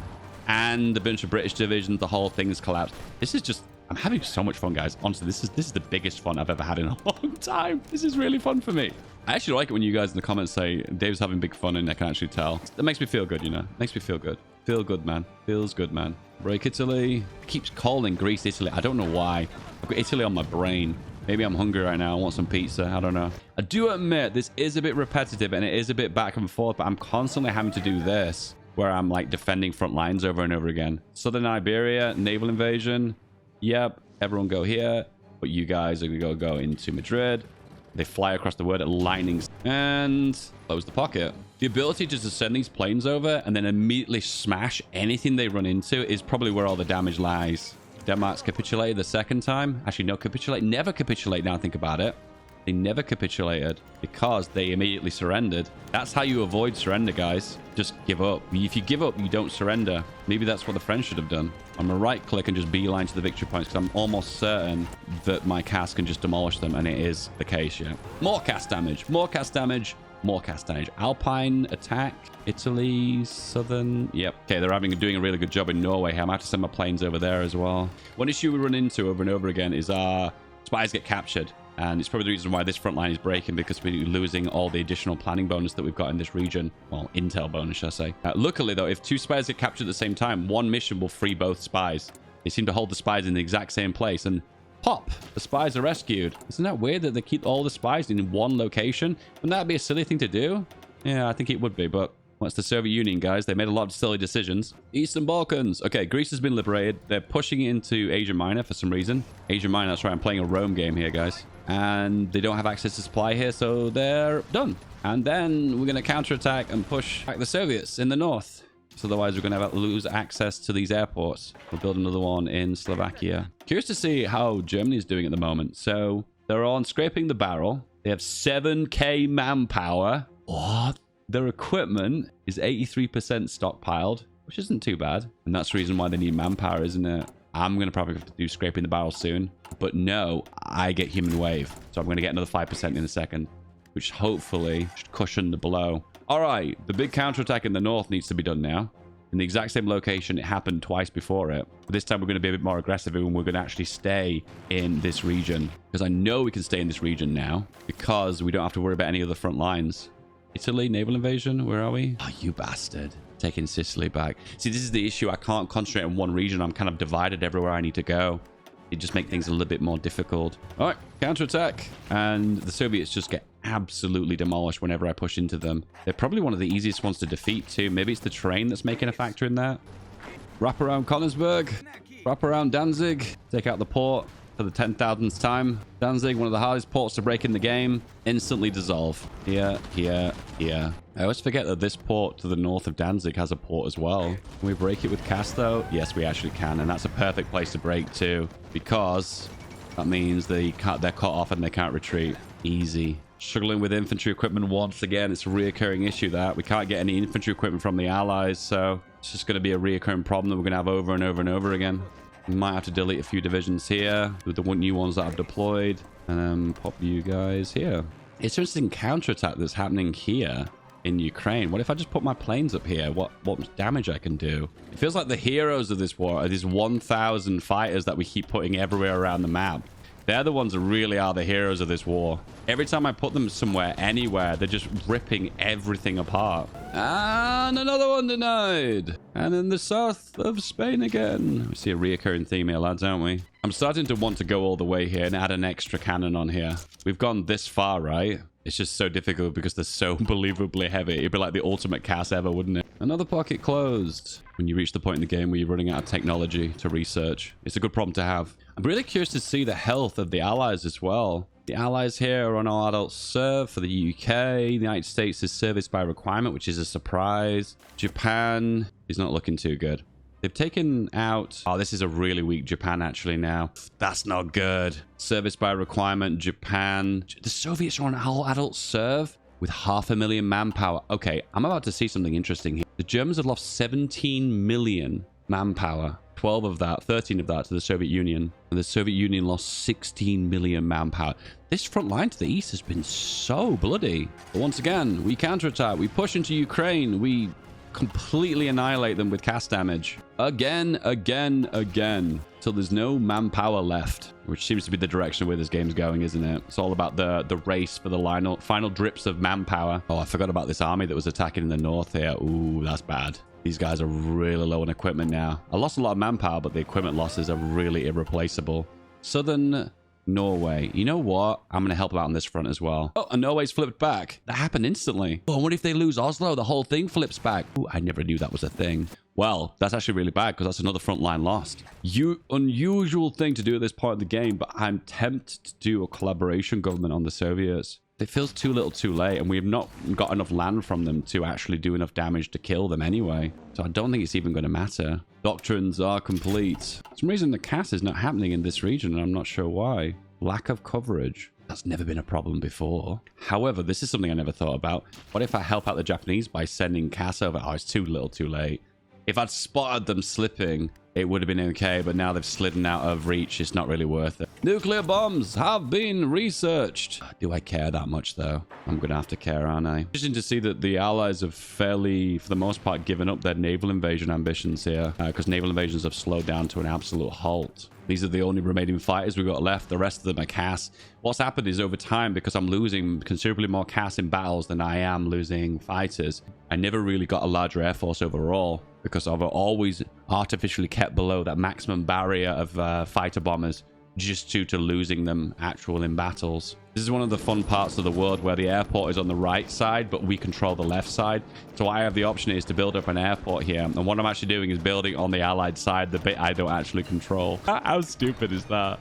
Speaker 2: And a bunch of British divisions, the whole thing's collapsed. This is just, I'm having so much fun, guys. Honestly, this is the biggest fun I've ever had in a long time. This is really fun for me. I actually like it when you guys in the comments say Dave's having big fun, and I can actually tell. That makes me feel good, you know. Makes me feel good. Feel good, man. Feels good, man. Break Italy. It keeps calling Greece Italy. I don't know why. I've got Italy on my brain. Maybe I'm hungry right now. I want some pizza. I don't know. I do admit this is a bit repetitive and it is a bit back and forth, but I'm constantly having to do this where I'm like defending front lines over and over again. Southern Iberia, naval invasion. Yep. Everyone go here. But you guys are going to go into Madrid. They fly across the world at lightning and close the pocket. The ability to just send these planes over and then immediately smash anything they run into is probably where all the damage lies. Denmark's capitulated the second time. Actually, no, never capitulate now I think about it. They never capitulated because they immediately surrendered. That's how you avoid surrender, guys. Just give up. If you give up, you don't surrender. Maybe that's what the French should have done. I'm going to right click and just beeline to the victory points because I'm almost certain that my cast can just demolish them, and it is the case, yeah. More cast damage. More cast damage. More cast damage. Alpine attack. Italy, southern. Yep. Okay, they're doing a really good job in Norway. I might have to send my planes over there as well. One issue we run into over and over again is our spies get captured. And it's probably the reason why this front line is breaking, because we're losing all the additional planning bonus that we've got in this region. Well, intel bonus, should I say. Luckily, though, if two spies get captured at the same time, one mission will free both spies. They seem to hold the spies in the exact same place. And pop, the spies are rescued. Isn't that weird that they keep all the spies in one location? Wouldn't that be a silly thing to do? Yeah, I think it would be, but well, it's the Soviet Union, guys. They made a lot of silly decisions. Eastern Balkans. Okay, Greece has been liberated. They're pushing into Asia Minor for some reason. Asia Minor, that's right. I'm playing a Rome game here, guys. And they don't have access to supply here, so they're done. And then we're going to counterattack and push back the Soviets in the north. So otherwise, we're going to lose access to these airports. We'll build another one in Slovakia. Curious to see how Germany is doing at the moment. So they're on scraping the barrel. They have 7k manpower. What? Their equipment is 83% stockpiled, which isn't too bad. And that's the reason why they need manpower, isn't it? I'm going to probably have to do scraping the barrel soon. But no, I get human wave. So I'm going to get another 5% in a second, which hopefully should cushion the blow. All right, the big counterattack in the north needs to be done now. In the exact same location it happened twice before it. But this time we're going to be a bit more aggressive, and we're going to actually stay in this region. Because I know we can stay in this region now, because we don't have to worry about any other front lines. Italy, naval invasion, where are we? Oh, you bastard. Taking Sicily back. See, this is the issue. I can't concentrate on one region. I'm kind of divided everywhere I need to go. it just make things a little bit more difficult. All right, counterattack. And the Soviets just get absolutely demolished whenever I push into them. They're probably one of the easiest ones to defeat too. Maybe it's the terrain that's making a factor in that. Wrap around Konigsberg. Wrap around Danzig. Take out the port for the 10,000th time. Danzig, one of the hardest ports to break in the game. Instantly dissolve. Here, here, here. I always forget that this port to the north of Danzig has a port as well. Can we break it with cast though? Yes, we actually can. And that's a perfect place to break too, because that means they're cut off and they can't retreat. Easy. Struggling with infantry equipment once again. It's a reoccurring issue that we can't get any infantry equipment from the allies, so it's just going to be a reoccurring problem that we're going to have over and over and over again. We might have to delete a few divisions here with the new ones that I've deployed, and then pop you guys here. It's an interesting counterattack that's happening here in Ukraine. What if I just put my planes up here? What damage I can do? It feels like the heroes of this war are these 1,000 fighters that we keep putting everywhere around the map. They're the ones that really are the heroes of this war. Every time I put them somewhere, anywhere, they're just ripping everything apart. And another one denied. And in the south of Spain again. We see a reoccurring theme here, lads, don't we? I'm starting to want to go all the way here and add an extra cannon on here. We've gone this far, right? It's just so difficult because they're so unbelievably heavy. It'd be like the ultimate cast ever, wouldn't it? Another pocket closed. When you reach the point in the game where you're running out of technology to research, it's a good problem to have. I'm really curious to see the health of the allies as well. The allies here are on all adult serve for the UK. The United States is service by requirement, which is a surprise. Japan is not looking too good. They've taken out... Oh, this is a really weak Japan actually now. That's not good. Service by requirement, Japan. The Soviets are on all adult serve with 500,000 manpower. Okay, I'm about to see something interesting here. The Germans have lost 17 million manpower. 12 of that, 13 of that to the Soviet Union. And the Soviet Union lost 16 million manpower. This front line to the east has been so bloody. But once again, we counterattack. We push into Ukraine. We completely annihilate them with cast damage. Again, till there's no manpower left, which seems to be the direction where this game's going, isn't it? It's all about the race for the final drips of manpower. Oh, I forgot about this army that was attacking in the north here. Ooh, that's bad. These guys are really low on equipment now. I lost a lot of manpower, but the equipment losses are really irreplaceable. Southern Norway. You know what? I'm going to help out on this front as well. Oh, and Norway's flipped back. That happened instantly. Oh, and what if they lose Oslo? The whole thing flips back. Ooh, I never knew that was a thing. Well, that's actually really bad because that's another front line lost. Unusual thing to do at this part of the game, but I'm tempted to do a collaboration government on the Soviets. It feels too little too late, and we have not got enough land from them to actually do enough damage to kill them anyway. So I don't think it's even going to matter. Doctrines are complete. For some reason, the cast is not happening in this region, and I'm not sure why. Lack of coverage. That's never been a problem before. However, this is something I never thought about. What if I help out the Japanese by sending cast over? Oh, it's too little too late. If I'd spotted them slipping, it would have been okay, but now they've slidden out of reach. It's not really worth it. Nuclear bombs have been researched. Do I care that much, though? I'm going to have to care, aren't I? Interesting to see that the Allies have fairly, for the most part, given up their naval invasion ambitions here, because naval invasions have slowed down to an absolute halt. These are the only remaining fighters we've got left. The rest of them are CAS. What's happened is over time, because I'm losing considerably more CAS in battles than I am losing fighters, I never really got a larger air force overall, because I've always artificially kept below that maximum barrier of fighter bombers just due to losing them in battles. This is one of the fun parts of the world where the airport is on the right side, but we control the left side. So I have the option is to build up an airport here. And what I'm actually doing is building on the Allied side, the bit I don't actually control. How stupid is that?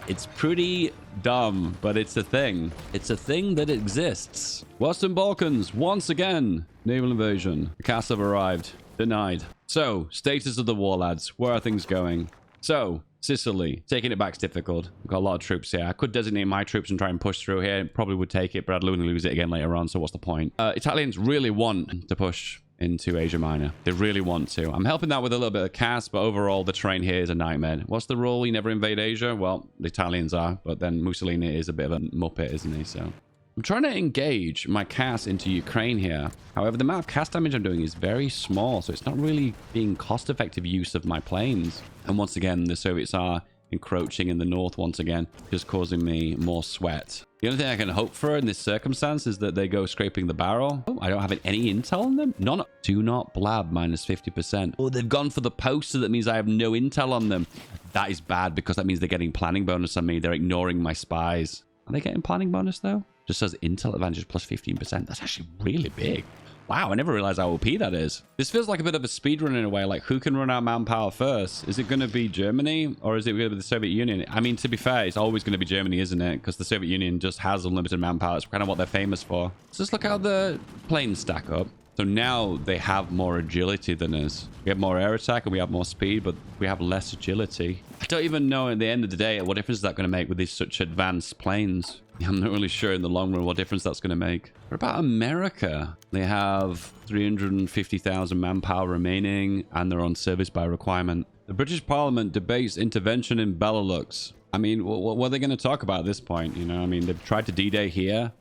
Speaker 2: It's pretty dumb, but it's a thing. It's a thing that exists. Western Balkans, once again, naval invasion. The CAS have arrived. Denied. So, status of the war, lads. Where are things going? So, Sicily. Taking it back's difficult. We've got a lot of troops here. I could designate my troops and try and push through here. Probably would take it, but I'd only lose it again later on, so what's the point? Italians really want to push into Asia Minor. They really want to. I'm helping that with a little bit of CAS, but overall, the terrain here is a nightmare. What's the rule? You never invade Asia? Well, the Italians are, but then Mussolini is a bit of a muppet, isn't he? So I'm trying to engage my CAS into Ukraine here. However, the amount of CAS damage I'm doing is very small, so it's not really being cost-effective use of my planes. And once again, the Soviets are encroaching in the north once again, just causing me more sweat. The only thing I can hope for in this circumstance is that they go scraping the barrel. Oh, I don't have any intel on them. None. Do not blab, minus 50%. Oh, they've gone for the poster. That means I have no intel on them. That is bad because that means they're getting planning bonus on me. They're ignoring my spies. Are they getting planning bonus though? Just says intel advantage plus 15%. That's actually really big. Wow, I never realized how OP that is. This feels like a bit of a speedrun in a way. Like, who can run out manpower first? Is it going to be Germany or is it going to be the Soviet Union? I mean, to be fair, it's always going to be Germany, isn't it? Because the Soviet Union just has unlimited manpower. It's kind of what they're famous for. So let's look how the planes stack up. So now they have more agility than us. We have more air attack and we have more speed, but we have less agility. I don't even know at the end of the day what difference is that going to make with these such advanced planes. I'm not really sure in the long run what difference that's going to make. What about America? They have 350,000 manpower remaining and they're on service by requirement. The British Parliament debates intervention in Belarus. I mean, what are they going to talk about at this point? You know, I mean, they've tried to D-Day here,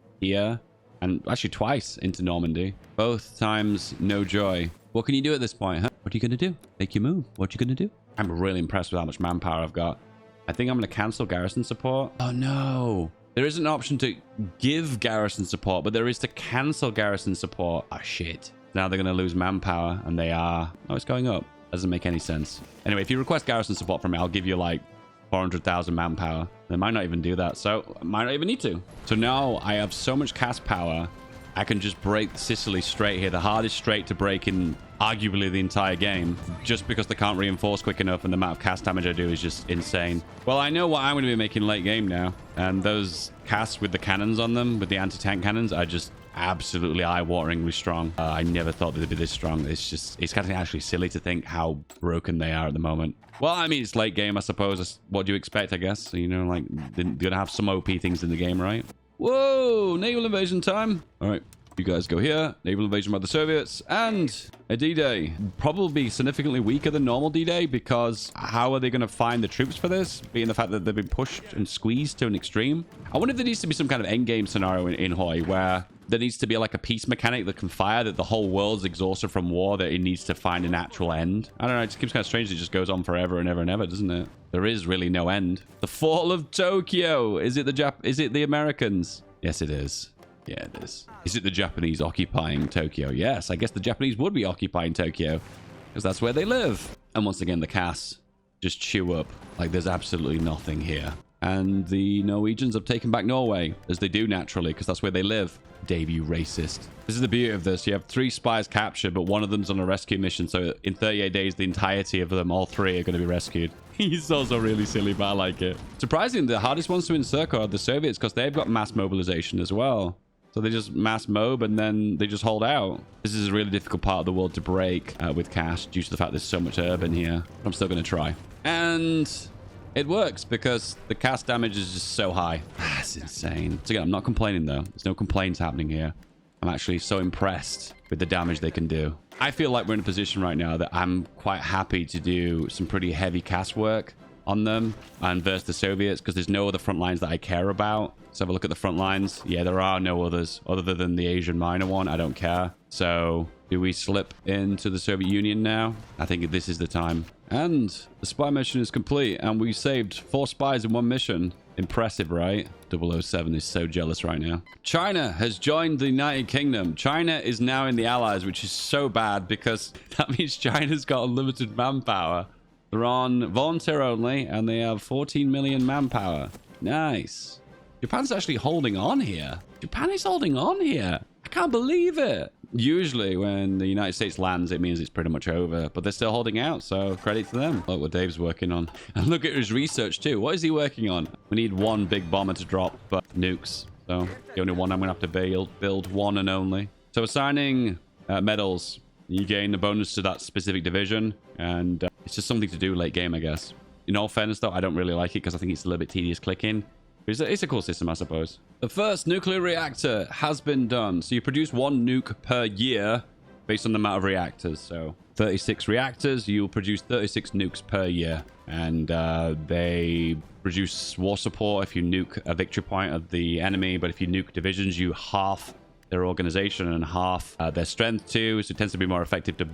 Speaker 2: and actually twice into Normandy. Both times, no joy. What can you do at this point, huh? What are you going to do? Make your move. What are you going to do? I'm really impressed with how much manpower I've got. I think I'm going to cancel garrison support. Oh, no. There is an option to give garrison support, but there is to cancel garrison support. Ah, shit. Now they're going to lose manpower, and they are... Oh, it's going up. Doesn't make any sense. Anyway, if you request garrison support from me, I'll give you, like, 400,000 manpower. They might not even do that, so I might not even need to. So now I have so much cast power, I can just break Sicily straight here. The hardest straight to break in arguably the entire game, just because they can't reinforce quick enough and the amount of cast damage I do is just insane. Well, I know what I'm going to be making late game now, and those casts with the cannons on them, with the anti-tank cannons, are just absolutely eye-wateringly strong. I never thought they'd be this strong. It's kind of actually silly to think how broken they are at the moment. Well, I mean, it's late game, I suppose. What do you expect, I guess? You know, like, they're gonna have some OP things in the game, right? Whoa, naval invasion time. All right, you guys go here. Naval invasion by the Soviets and a D-Day. Probably significantly weaker than normal D-Day, because how are they going to find the troops for this? Being the fact that they've been pushed and squeezed to an extreme. I wonder if there needs to be some kind of endgame scenario in Hoi where there needs to be like a peace mechanic that can fire, that the whole world's exhausted from war, that it needs to find an actual end. I don't know, it just seems kind of strange. It just goes on forever and ever and ever, doesn't it? There is really no end. The fall of Tokyo. Is it the Americans? Yes, it is. Yeah, it is. Is it the Japanese occupying Tokyo? Yes, I guess the Japanese would be occupying Tokyo, because that's where they live. And once again, the casts just chew up like there's absolutely nothing here. And the Norwegians have taken back Norway, as they do naturally, because that's where they live. Dave, you racist. This is the beauty of this. You have 3 spies captured, but one of them's on a rescue mission. So in 38 days, the entirety of them, all 3, are going to be rescued. He's also really silly, but I like it. Surprisingly, the hardest ones to encircle are the Soviets, because they've got mass mobilization as well. So they just mass mob and then they just hold out. This is a really difficult part of the world to break with cash, due to the fact there's so much urban here. I'm still going to try. And it works because the cast damage is just so high. That's insane. So again, I'm not complaining though. There's no complaints happening here. I'm actually so impressed with the damage they can do. I feel like we're in a position right now that I'm quite happy to do some pretty heavy cast work on them and versus the Soviets, because there's no other front lines that I care about. Let's have a look at the front lines. Yeah, there are no others other than the Asian minor one. I don't care. So do we slip into the Soviet Union now? I think this is the time. And the spy mission is complete, and we saved 4 spies in 1 mission. Impressive, right? 007 is so jealous right now. China has joined the United Kingdom. China is now in the Allies, which is so bad because that means China's got unlimited manpower. They're on volunteer only, and they have 14 million manpower. Nice. Japan's actually holding on here. Japan is holding on here. I can't believe it. Usually when the United States lands, it means it's pretty much over, but they're still holding out, so credit to them. Look what Dave's working on. And look at his research too. What is he working on? We need 1 big bomber to drop, but nukes. So the only one I'm going to have to build 1 and only. So assigning medals, you gain a bonus to that specific division, and it's just something to do late game, I guess. In all fairness though, I don't really like it because I think it's a little bit tedious clicking. It's a cool system, I suppose. The first nuclear reactor has been done. So you produce 1 nuke per year based on the amount of reactors. So 36 reactors, you'll produce 36 nukes per year. And they produce war support if you nuke a victory point of the enemy. But if you nuke divisions, you half their organization and half their strength too. So it tends to be more effective to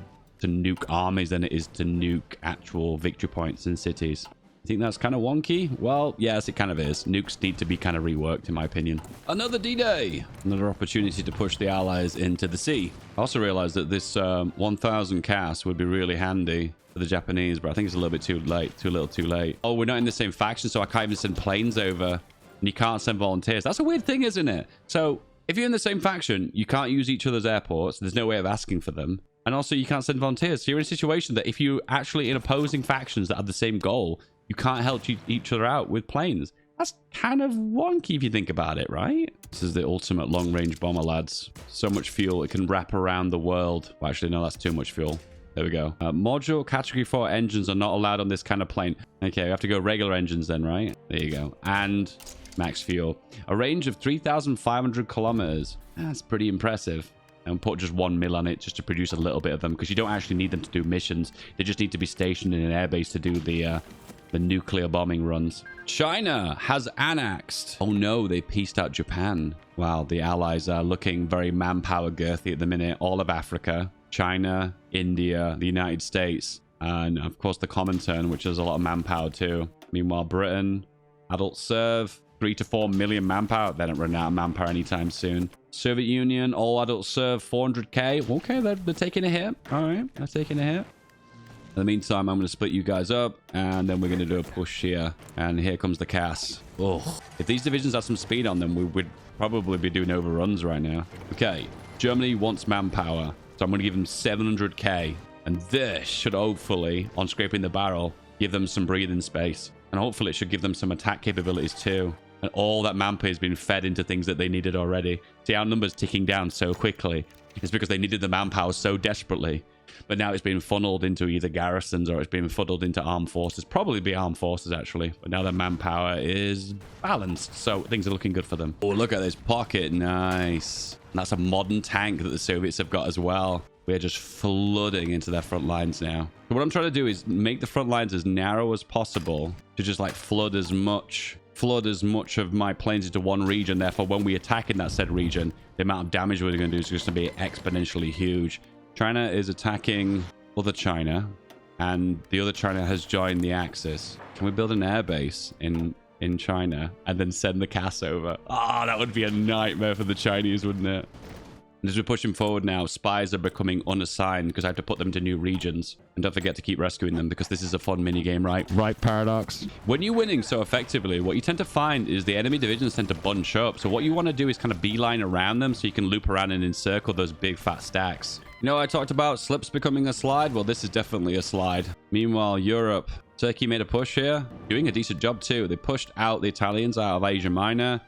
Speaker 2: nuke armies than it is to nuke actual victory points in cities. I think that's kind of wonky. Well, yes, it kind of is. Nukes need to be kind of reworked, in my opinion. Another D-Day. Another opportunity to push the allies into the sea. I also realized that this 1,000 cast would be really handy for the Japanese, but I think it's a little bit too late. Too little too late. Oh, we're not in the same faction, so I can't even send planes over. And you can't send volunteers. That's a weird thing, isn't it? So if you're in the same faction, you can't use each other's airports. There's no way of asking for them. And also, you can't send volunteers. So you're in a situation that if you're actually in opposing factions that have the same goal, you can't help each other out with planes. That's kind of wonky if you think about it, right? This is the ultimate long-range bomber, lads. So much fuel, it can wrap around the world. Well, actually, no, that's too much fuel. There we go. Module category 4 engines are not allowed on this kind of plane. Okay, we have to go regular engines then, right? There you go. And max fuel. A range of 3,500 kilometers. That's pretty impressive. And put just 1 mil on it just to produce a little bit of them, because you don't actually need them to do missions. They just need to be stationed in an airbase to do the nuclear bombing runs. China has annexed. Oh no, they pieced out Japan. Wow, the allies are looking very manpower girthy at the minute. All of Africa, China, India, the United States, and of course the Comintern, which has a lot of manpower too. Meanwhile, Britain, adult serve, 3 to 4 million manpower. They don't run out of manpower anytime soon. Soviet Union, all adult serve, 400k. Okay, they're taking a hit. All right, they're taking a hit. In the meantime, I'm going to split you guys up, and then we're going to do a push here. And here comes the CAS. Oh, if these divisions had some speed on them, we would probably be doing overruns right now. Okay, Germany wants manpower, so I'm going to give them 700k. And this should hopefully, on scraping the barrel, give them some breathing space. And hopefully it should give them some attack capabilities too. And all that manpower has been fed into things that they needed already. See, our numbers ticking down so quickly. It's because they needed the manpower so desperately. But now it's been funneled into either garrisons or it's been funneled into armed forces. Probably be armed forces, actually. But now the manpower is balanced, so things are looking good for them. Oh, look at this pocket. Nice. And that's a modern tank that the Soviets have got as well. We're just flooding into their front lines now. So what I'm trying to do is make the front lines as narrow as possible to just like flood as much of my planes into one region. Therefore, when we attack in that said region, the amount of damage we're going to do is just going to be exponentially huge. China is attacking other China, and the other China has joined the Axis. Can we build an airbase in China and then send the CAS over? Ah, that would be a nightmare for the Chinese, wouldn't it? And as we're pushing forward now, spies are becoming unassigned because I have to put them to new regions. And don't forget to keep rescuing them because this is a fun minigame, right? Right, Paradox? When you're winning so effectively, what you tend to find is the enemy divisions tend to bunch up. So what you want to do is kind of beeline around them so you can loop around and encircle those big fat stacks. You know, I talked about slips becoming a slide. Well, this is definitely a slide. Meanwhile, Europe. Turkey made a push here. Doing a decent job too. They pushed out the Italians out of Asia Minor.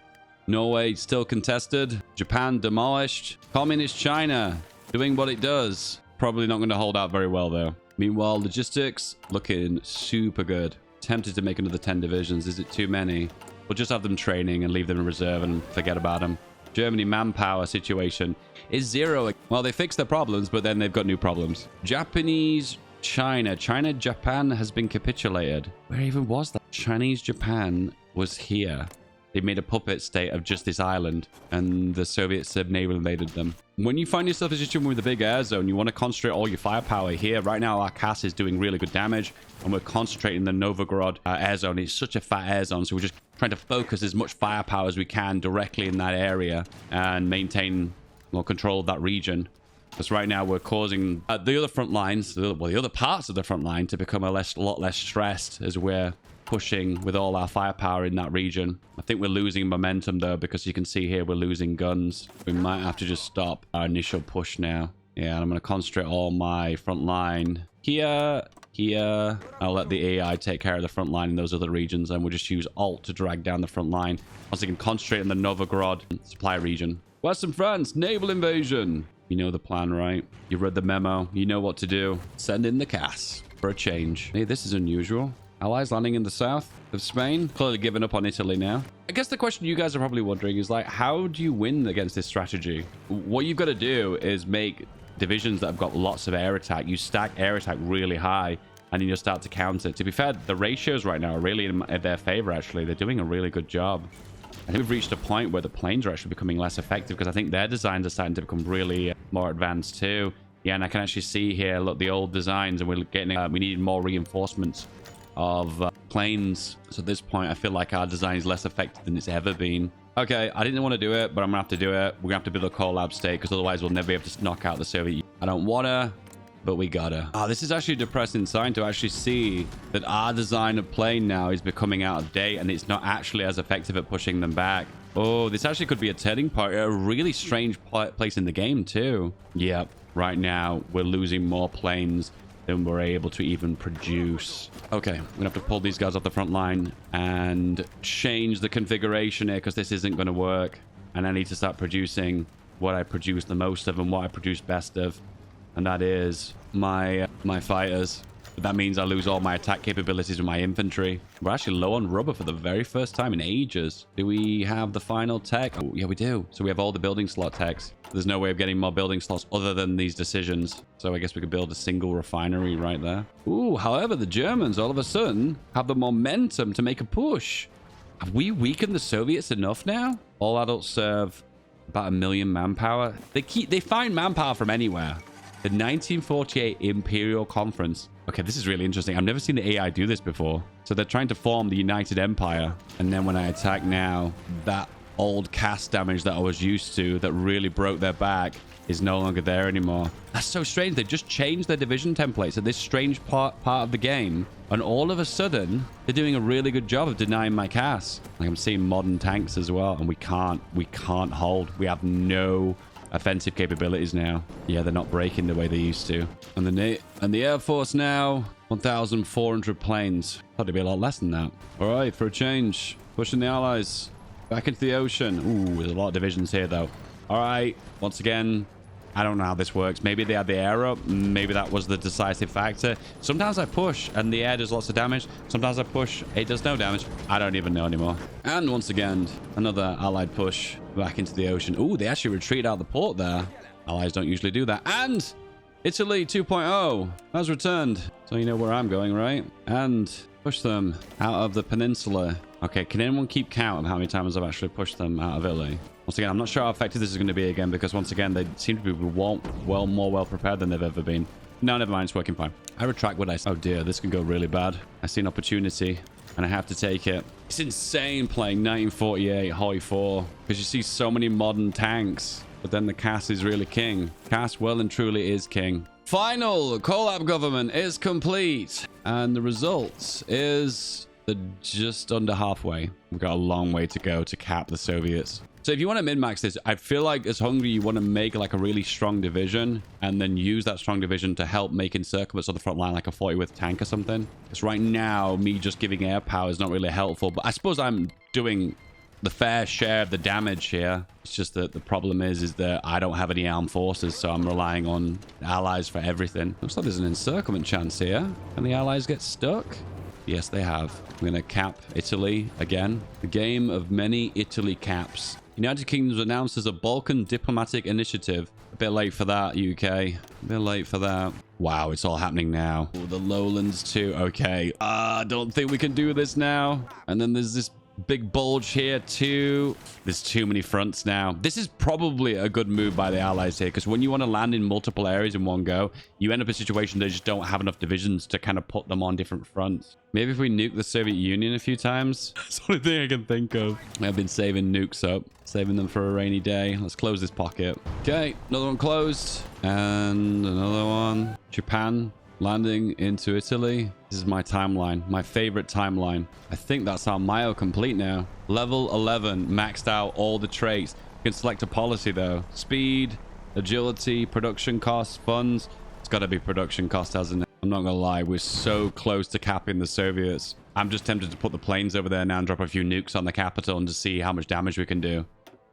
Speaker 2: Norway still contested. Japan demolished. Communist China doing what it does. Probably not going to hold out very well though. Meanwhile, logistics looking super good. Tempted to make another 10 divisions. Is it too many? We'll just have them training and leave them in reserve and forget about them. Germany manpower situation is 0. Well, they fixed their problems, but then they've got new problems. Japanese China. Japan has been capitulated. Where even was that? Chinese Japan was here. They made a puppet state of just this island, and the Soviets have naval invaded them. When you find yourself in a situation with a big air zone, you want to concentrate all your firepower here. Right now, our CAS is doing really good damage, and we're concentrating the Novgorod air zone. It's such a fat air zone, so we're just trying to focus as much firepower as we can directly in that area and maintain more control of that region. Because right now we're causing the other front lines, the other parts of the front line to become a lot less stressed as we're pushing with all our firepower in that region. I think we're losing momentum though, because you can see here we're losing guns. We might have to just stop our initial push now. Yeah, and I'm going to concentrate all my front line here. I'll let the AI take care of the front line in those other regions, and we'll just use Alt to drag down the front line. Once again, concentrate on the Novgorod supply region. Western France, naval invasion. You know the plan, right? You read the memo. You know what to do. Send in the CAS for a change. Hey, this is unusual. Allies landing in the south of Spain. Clearly giving up on Italy now. I guess the question you guys are probably wondering is like, how do you win against this strategy? What you've got to do is make divisions that have got lots of air attack. You stack air attack really high, and then you'll start to counter. To be fair, the ratios right now are really in their favor, actually. They're doing a really good job. I think we've reached a point where the planes are actually becoming less effective, because I think their designs are starting to become really more advanced too. Yeah, and I can actually see here, look, the old designs, and we're getting, we need more reinforcements of planes. So at this point, I feel like our design is less effective than it's ever been. Okay, I didn't want to do it, but I'm gonna have to do it. We're gonna have to build a collab state because otherwise we'll never be able to knock out the Soviet. I don't wanna, but we gotta. Oh, this is actually a depressing sign to actually see that our design of plane now is becoming out of date and it's not actually as effective at pushing them back. Oh, this actually could be a turning point, a really strange place in the game too. Yep, right now we're losing more planes than we're able to even produce. Okay, we're gonna have to pull these guys off the front line and change the configuration here because this isn't gonna work. And I need to start producing what I produce the most of and what I produce best of. And that is my fighters. But that means I lose all my attack capabilities with my infantry. We're actually low on rubber for the very first time in ages. Do we have the final tech? Oh, yeah, we do. So we have all the building slot techs. There's no way of getting more building slots other than these decisions. So I guess we could build a single refinery right there. Ooh, however, the Germans all of a sudden have the momentum to make a push. Have we weakened the Soviets enough now? All adults serve about 1 million manpower. They find manpower from anywhere. The 1948 Imperial Conference. Okay, this is really interesting. I've never seen the AI do this before. So they're trying to form the United Empire. And then when I attack now, that old cast damage that I was used to that really broke their back is no longer there anymore. That's so strange. They've just changed their division templates at this strange part of the game. And all of a sudden, they're doing a really good job of denying my cast. Like I'm seeing modern tanks as well. And we can't hold. We have no offensive capabilities now. Yeah, they're not breaking the way they used to. And the Air Force now, 1,400 planes. Thought it'd be a lot less than that. All right, for a change, pushing the Allies back into the ocean. Ooh, there's a lot of divisions here though. All right, once again, I don't know how this works. Maybe they had the air up. Maybe that was the decisive factor. Sometimes I push and the air does lots of damage. Sometimes I push, it does no damage. I don't even know anymore. And once again, another allied push back into the ocean. Ooh, they actually retreat out of the port there. Allies don't usually do that. And Italy 2.0 has returned. So you know where I'm going, right? And push them out of the peninsula. Okay, can anyone keep count of how many times I've actually pushed them out of Italy? Once again, I'm not sure how effective this is going to be again because once again, they seem to be more well prepared than they've ever been. No, never mind. It's working fine. I retract what I said. Oh dear, this can go really bad. I see an opportunity and I have to take it. It's insane playing 1948 Hoi 4 because you see so many modern tanks, but then the CAS is really king. CAS well and truly is king. Final collab government is complete and the results is just under halfway. We've got a long way to go to cap the Soviets. So if you want to min-max this, I feel like as Hungary, you want to make like a really strong division and then use that strong division to help make encirclements on the front line, like a 40 with tank or something. Because right now, me just giving air power is not really helpful. But I suppose I'm doing the fair share of the damage here. It's just that the problem is that I don't have any armed forces, so I'm relying on allies for everything. Looks like there's an encirclement chance here. Can the allies get stuck? Yes, they have. I'm going to cap Italy again. The game of many Italy caps. United Kingdom's announced as a Balkan diplomatic initiative. A bit late for that, UK. A bit late for that. Wow, it's all happening now. Oh, the lowlands too. Okay. I don't think we can do this now. And then there's this big bulge here too. There's too many fronts now. This is probably a good move by the allies here because when you want to land in multiple areas in one go, you end up in a situation they just don't have enough divisions to kind of put them on different fronts. Maybe if we nuke the Soviet Union a few times. That's the only thing I can think of. I've been saving nukes up, saving them for a rainy day. Let's close this pocket. Okay, another one closed and another one. Japan landing into Italy. This is my timeline, my favorite timeline. I think that's our mile complete now. Level 11, maxed out all the traits. You can select a policy though. Speed, agility, production costs, funds. It's got to be production cost, hasn't it? I'm not gonna lie, we're so close to capping the Soviets. I'm just tempted to put the planes over there now and drop a few nukes on the capital and to see how much damage we can do.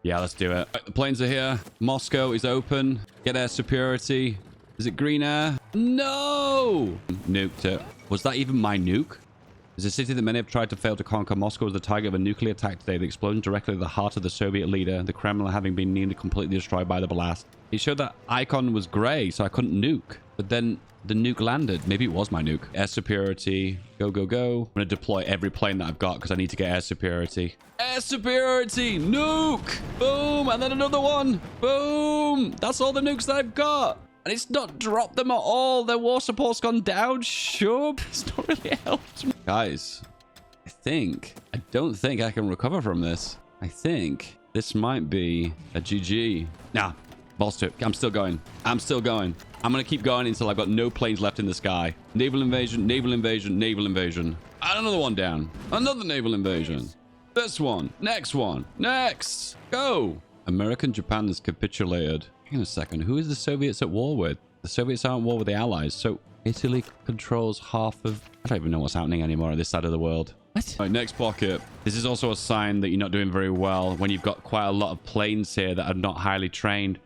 Speaker 2: Yeah, let's do it. Right, the planes are here. Moscow is open. Get air superiority. Is it green air? No! Nuked it. Was that even my nuke? Is a city that many have tried to fail to conquer. Moscow was the target of a nuclear attack today. The explosion directly at the heart of the Soviet leader, the Kremlin having been nearly completely destroyed by the blast. It showed that icon was gray, so I couldn't nuke. But then the nuke landed. Maybe it was my nuke. Air superiority. Go, go, go. I'm going to deploy every plane that I've got because I need to get air superiority. Air superiority! Nuke! Boom! And then another one! Boom! That's all the nukes that I've got! And it's not dropped them at all. Their war support's gone down. Sure, but it's not really helped me. Guys, I don't think I can recover from this. I think this might be a GG. Nah, balls to it. I'm still going. I'm going to keep going until I've got no planes left in the sky. Naval invasion, naval invasion, naval invasion. And another one down. Another naval invasion. This one. Next one. Next. Go. American Japan has capitulated. Hang on a second. Who is the Soviets at war with? The Soviets are at war with the Allies. So Italy controls half of... I don't even know what's happening anymore on this side of the world. What? Right, next pocket. This is also a sign that you're not doing very well when you've got quite a lot of planes here that are not highly trained.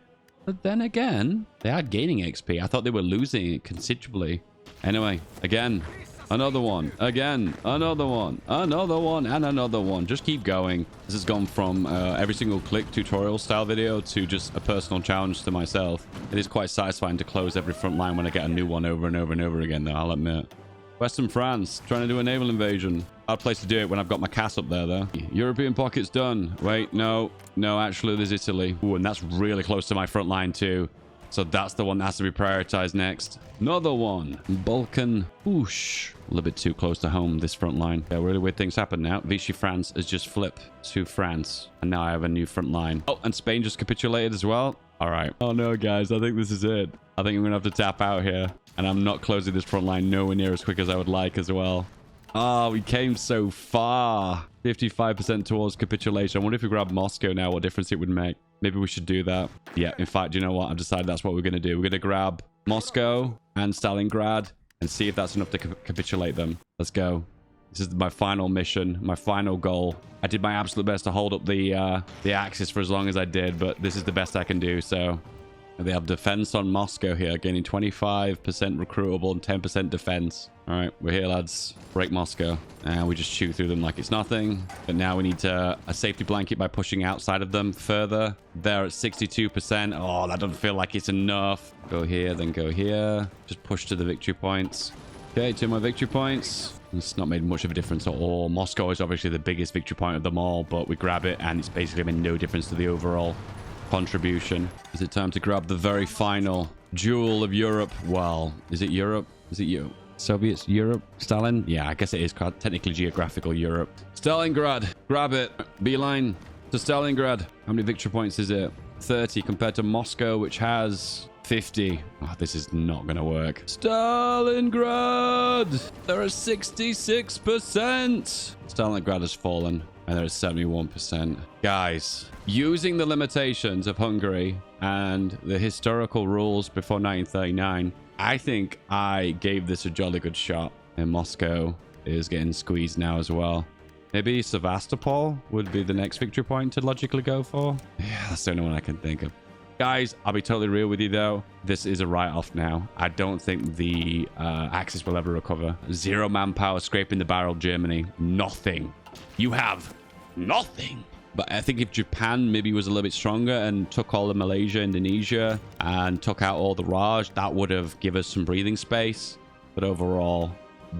Speaker 2: But then again, they are gaining XP. I thought they were losing it considerably. Anyway, again, another one. Again, another one. Another one and another one. Just keep going. This has gone from every single click tutorial style video to just a personal challenge to myself. It is quite satisfying to close every front line when I get a new one over and over and over again, though, I'll admit. Western France, trying to do a naval invasion. Hard place to do it when I've got my CAS up there, though. European pocket's done. Wait, no. No, actually, there's Italy. Ooh, and that's really close to my front line, too. So that's the one that has to be prioritized next. Another one. Balkan. Whoosh. A little bit too close to home, this front line. Yeah, really weird things happen now. Vichy France has just flipped to France. And now I have a new front line. Oh, and Spain just capitulated as well. All right. Oh, no, guys. I think this is it. I think I'm going to have to tap out here. And I'm not closing this front line nowhere near as quick as I would like as well. Oh, we came so far. 55% towards capitulation. I wonder if we grab Moscow now, what difference it would make. Maybe we should do that. Yeah, in fact, you know what? I've decided that's what we're going to do. We're going to grab Moscow and Stalingrad and see if that's enough to capitulate them. Let's go. This is my final mission, my final goal. I did my absolute best to hold up the Axis for as long as I did, but this is the best I can do, so... They have defense on Moscow here, gaining 25% recruitable and 10% defense. All right, we're here, lads. Break Moscow. And we just shoot through them like it's nothing. But now we need a safety blanket by pushing outside of them further. They're at 62%. Oh, that doesn't feel like it's enough. Go here, then go here. Just push to the victory points. Okay, 2 more victory points. It's not made much of a difference at all. Moscow is obviously the biggest victory point of them all, but we grab it and it's basically made no difference to the overall contribution. Is it time to grab the very final jewel of Europe? Well, is it Europe? Is it you? Soviets, Europe, Stalin? Yeah, I guess it is technically geographical Europe. Stalingrad, grab it. Beeline to Stalingrad. How many victory points is it? 30 compared to Moscow, which has 50. Oh, this is not going to work. Stalingrad! There are 66%. Stalingrad has fallen. And there's 71%. Guys, using the limitations of Hungary and the historical rules before 1939, I think I gave this a jolly good shot. And Moscow is getting squeezed now as well. Maybe Sevastopol would be the next victory point to logically go for. Yeah, that's the only one I can think of. Guys, I'll be totally real with you though. This is a write-off now. I don't think the Axis will ever recover. 0 manpower, scraping the barrel, Germany. Nothing. You have nothing. But I think if Japan maybe was a little bit stronger and took all of Malaysia, Indonesia, and took out all the Raj, that would have given us some breathing space. But overall,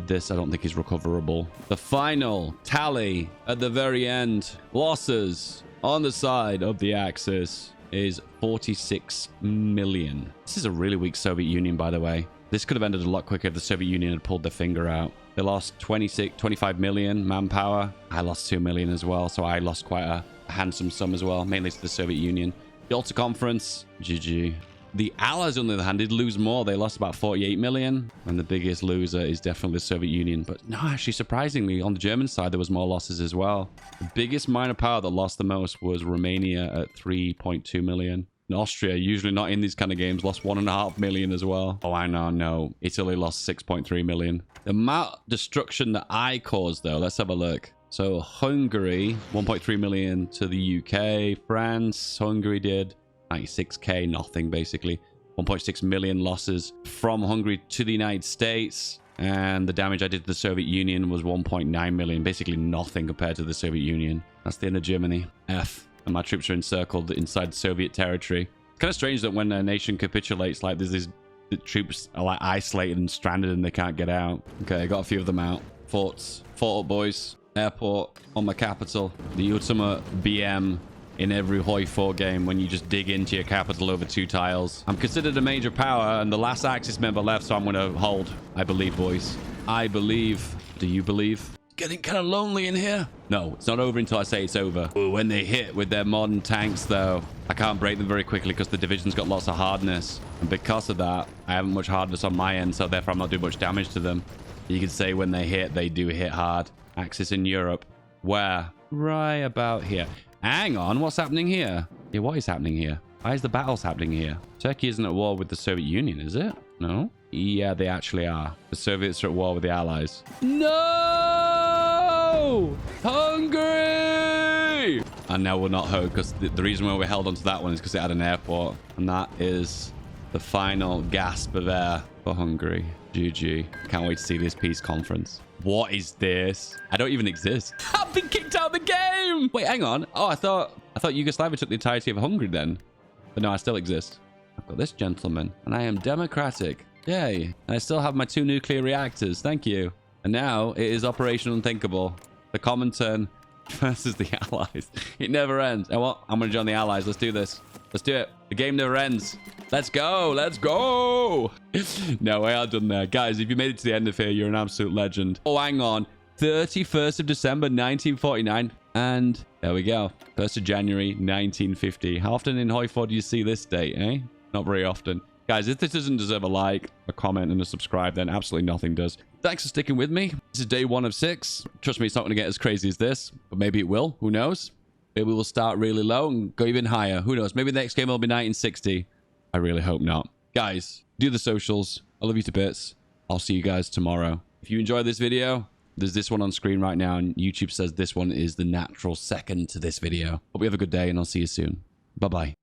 Speaker 2: this I don't think is recoverable. The final tally at the very end. Losses on the side of the Axis is 46 million. This is a really weak Soviet Union, by the way. This could have ended a lot quicker if the Soviet Union had pulled their finger out. They lost 25 million manpower. I lost 2 million as well, so I lost quite a handsome sum as well, mainly to the Soviet Union. The Ulster Conference, GG. The Allies, on the other hand, did lose more. They lost about 48 million, and the biggest loser is definitely the Soviet Union. But no, actually, surprisingly, on the German side, there was more losses as well. The biggest minor power that lost the most was Romania at 3.2 million. And Austria, usually not in these kind of games, lost 1.5 million as well. Oh, I know, no. Italy lost 6.3 million. The amount of destruction that I caused, though, let's have a look. So Hungary, 1.3 million to the UK. France, Hungary did 96k, nothing basically. 1.6 million losses from Hungary to the United States. And the damage I did to the Soviet Union was 1.9 million. Basically nothing compared to the Soviet Union. That's the end of Germany. F. And my troops are encircled inside Soviet territory. It's kind of strange that when a nation capitulates, like there's these the troops are like isolated and stranded and they can't get out. Okay, I got a few of them out. Forts. Fort up, boys. Airport on my capital. The ultimate BM in every Hoi 4 game when you just dig into your capital over 2 tiles. I'm considered a major power and the last Axis member left, so I'm going to hold. I believe, boys. I believe. Do you believe? Getting kind of lonely in here. No, it's not over until I say it's over. Ooh, when they hit with their modern tanks, though, I can't break them very quickly because the division's got lots of hardness. And because of that, I haven't much hardness on my end, so therefore I'm not doing much damage to them. You could say when they hit, they do hit hard. Axis in Europe. Where? Right about here. Hang on, what's happening here? Yeah, what is happening here? Why is the battles happening here? Turkey isn't at war with the Soviet Union, is it? No? Yeah, they actually are. The Soviets are at war with the Allies. No! Hungary! And now we're not home because the reason why we held onto that one is because it had an airport. And that is the final gasp of air for Hungary. GG. Can't wait to see this peace conference. What is this? I don't even exist. I've been kicked out of the game! Wait, hang on. Oh, I thought Yugoslavia took the entirety of Hungary then. But no, I still exist. I've got this gentleman. And I am democratic. Yay. And I still have my 2 nuclear reactors. Thank you. And now it is Operation Unthinkable. The Comintern versus the Allies. It never ends. And what? I'm going to join the Allies. Let's do this. Let's do it. The game never ends. Let's go. Let's go. No way I'm done there. Guys, if you made it to the end of here, you're an absolute legend. Oh, hang on. 31st of December, 1949. And there we go. 1st of January, 1950. How often in Hoi 4 do you see this date, eh? Not very often. Guys, if this doesn't deserve a like, a comment, and a subscribe, then absolutely nothing does. Thanks for sticking with me. This is day 1 of 6. Trust me, it's not going to get as crazy as this, but maybe it will. Who knows? Maybe we'll start really low and go even higher. Who knows? Maybe the next game will be 1960. I really hope not. Guys, do the socials. I love you to bits. I'll see you guys tomorrow. If you enjoyed this video, there's this one on screen right now, and YouTube says this one is the natural second to this video. Hope you have a good day, and I'll see you soon. Bye-bye.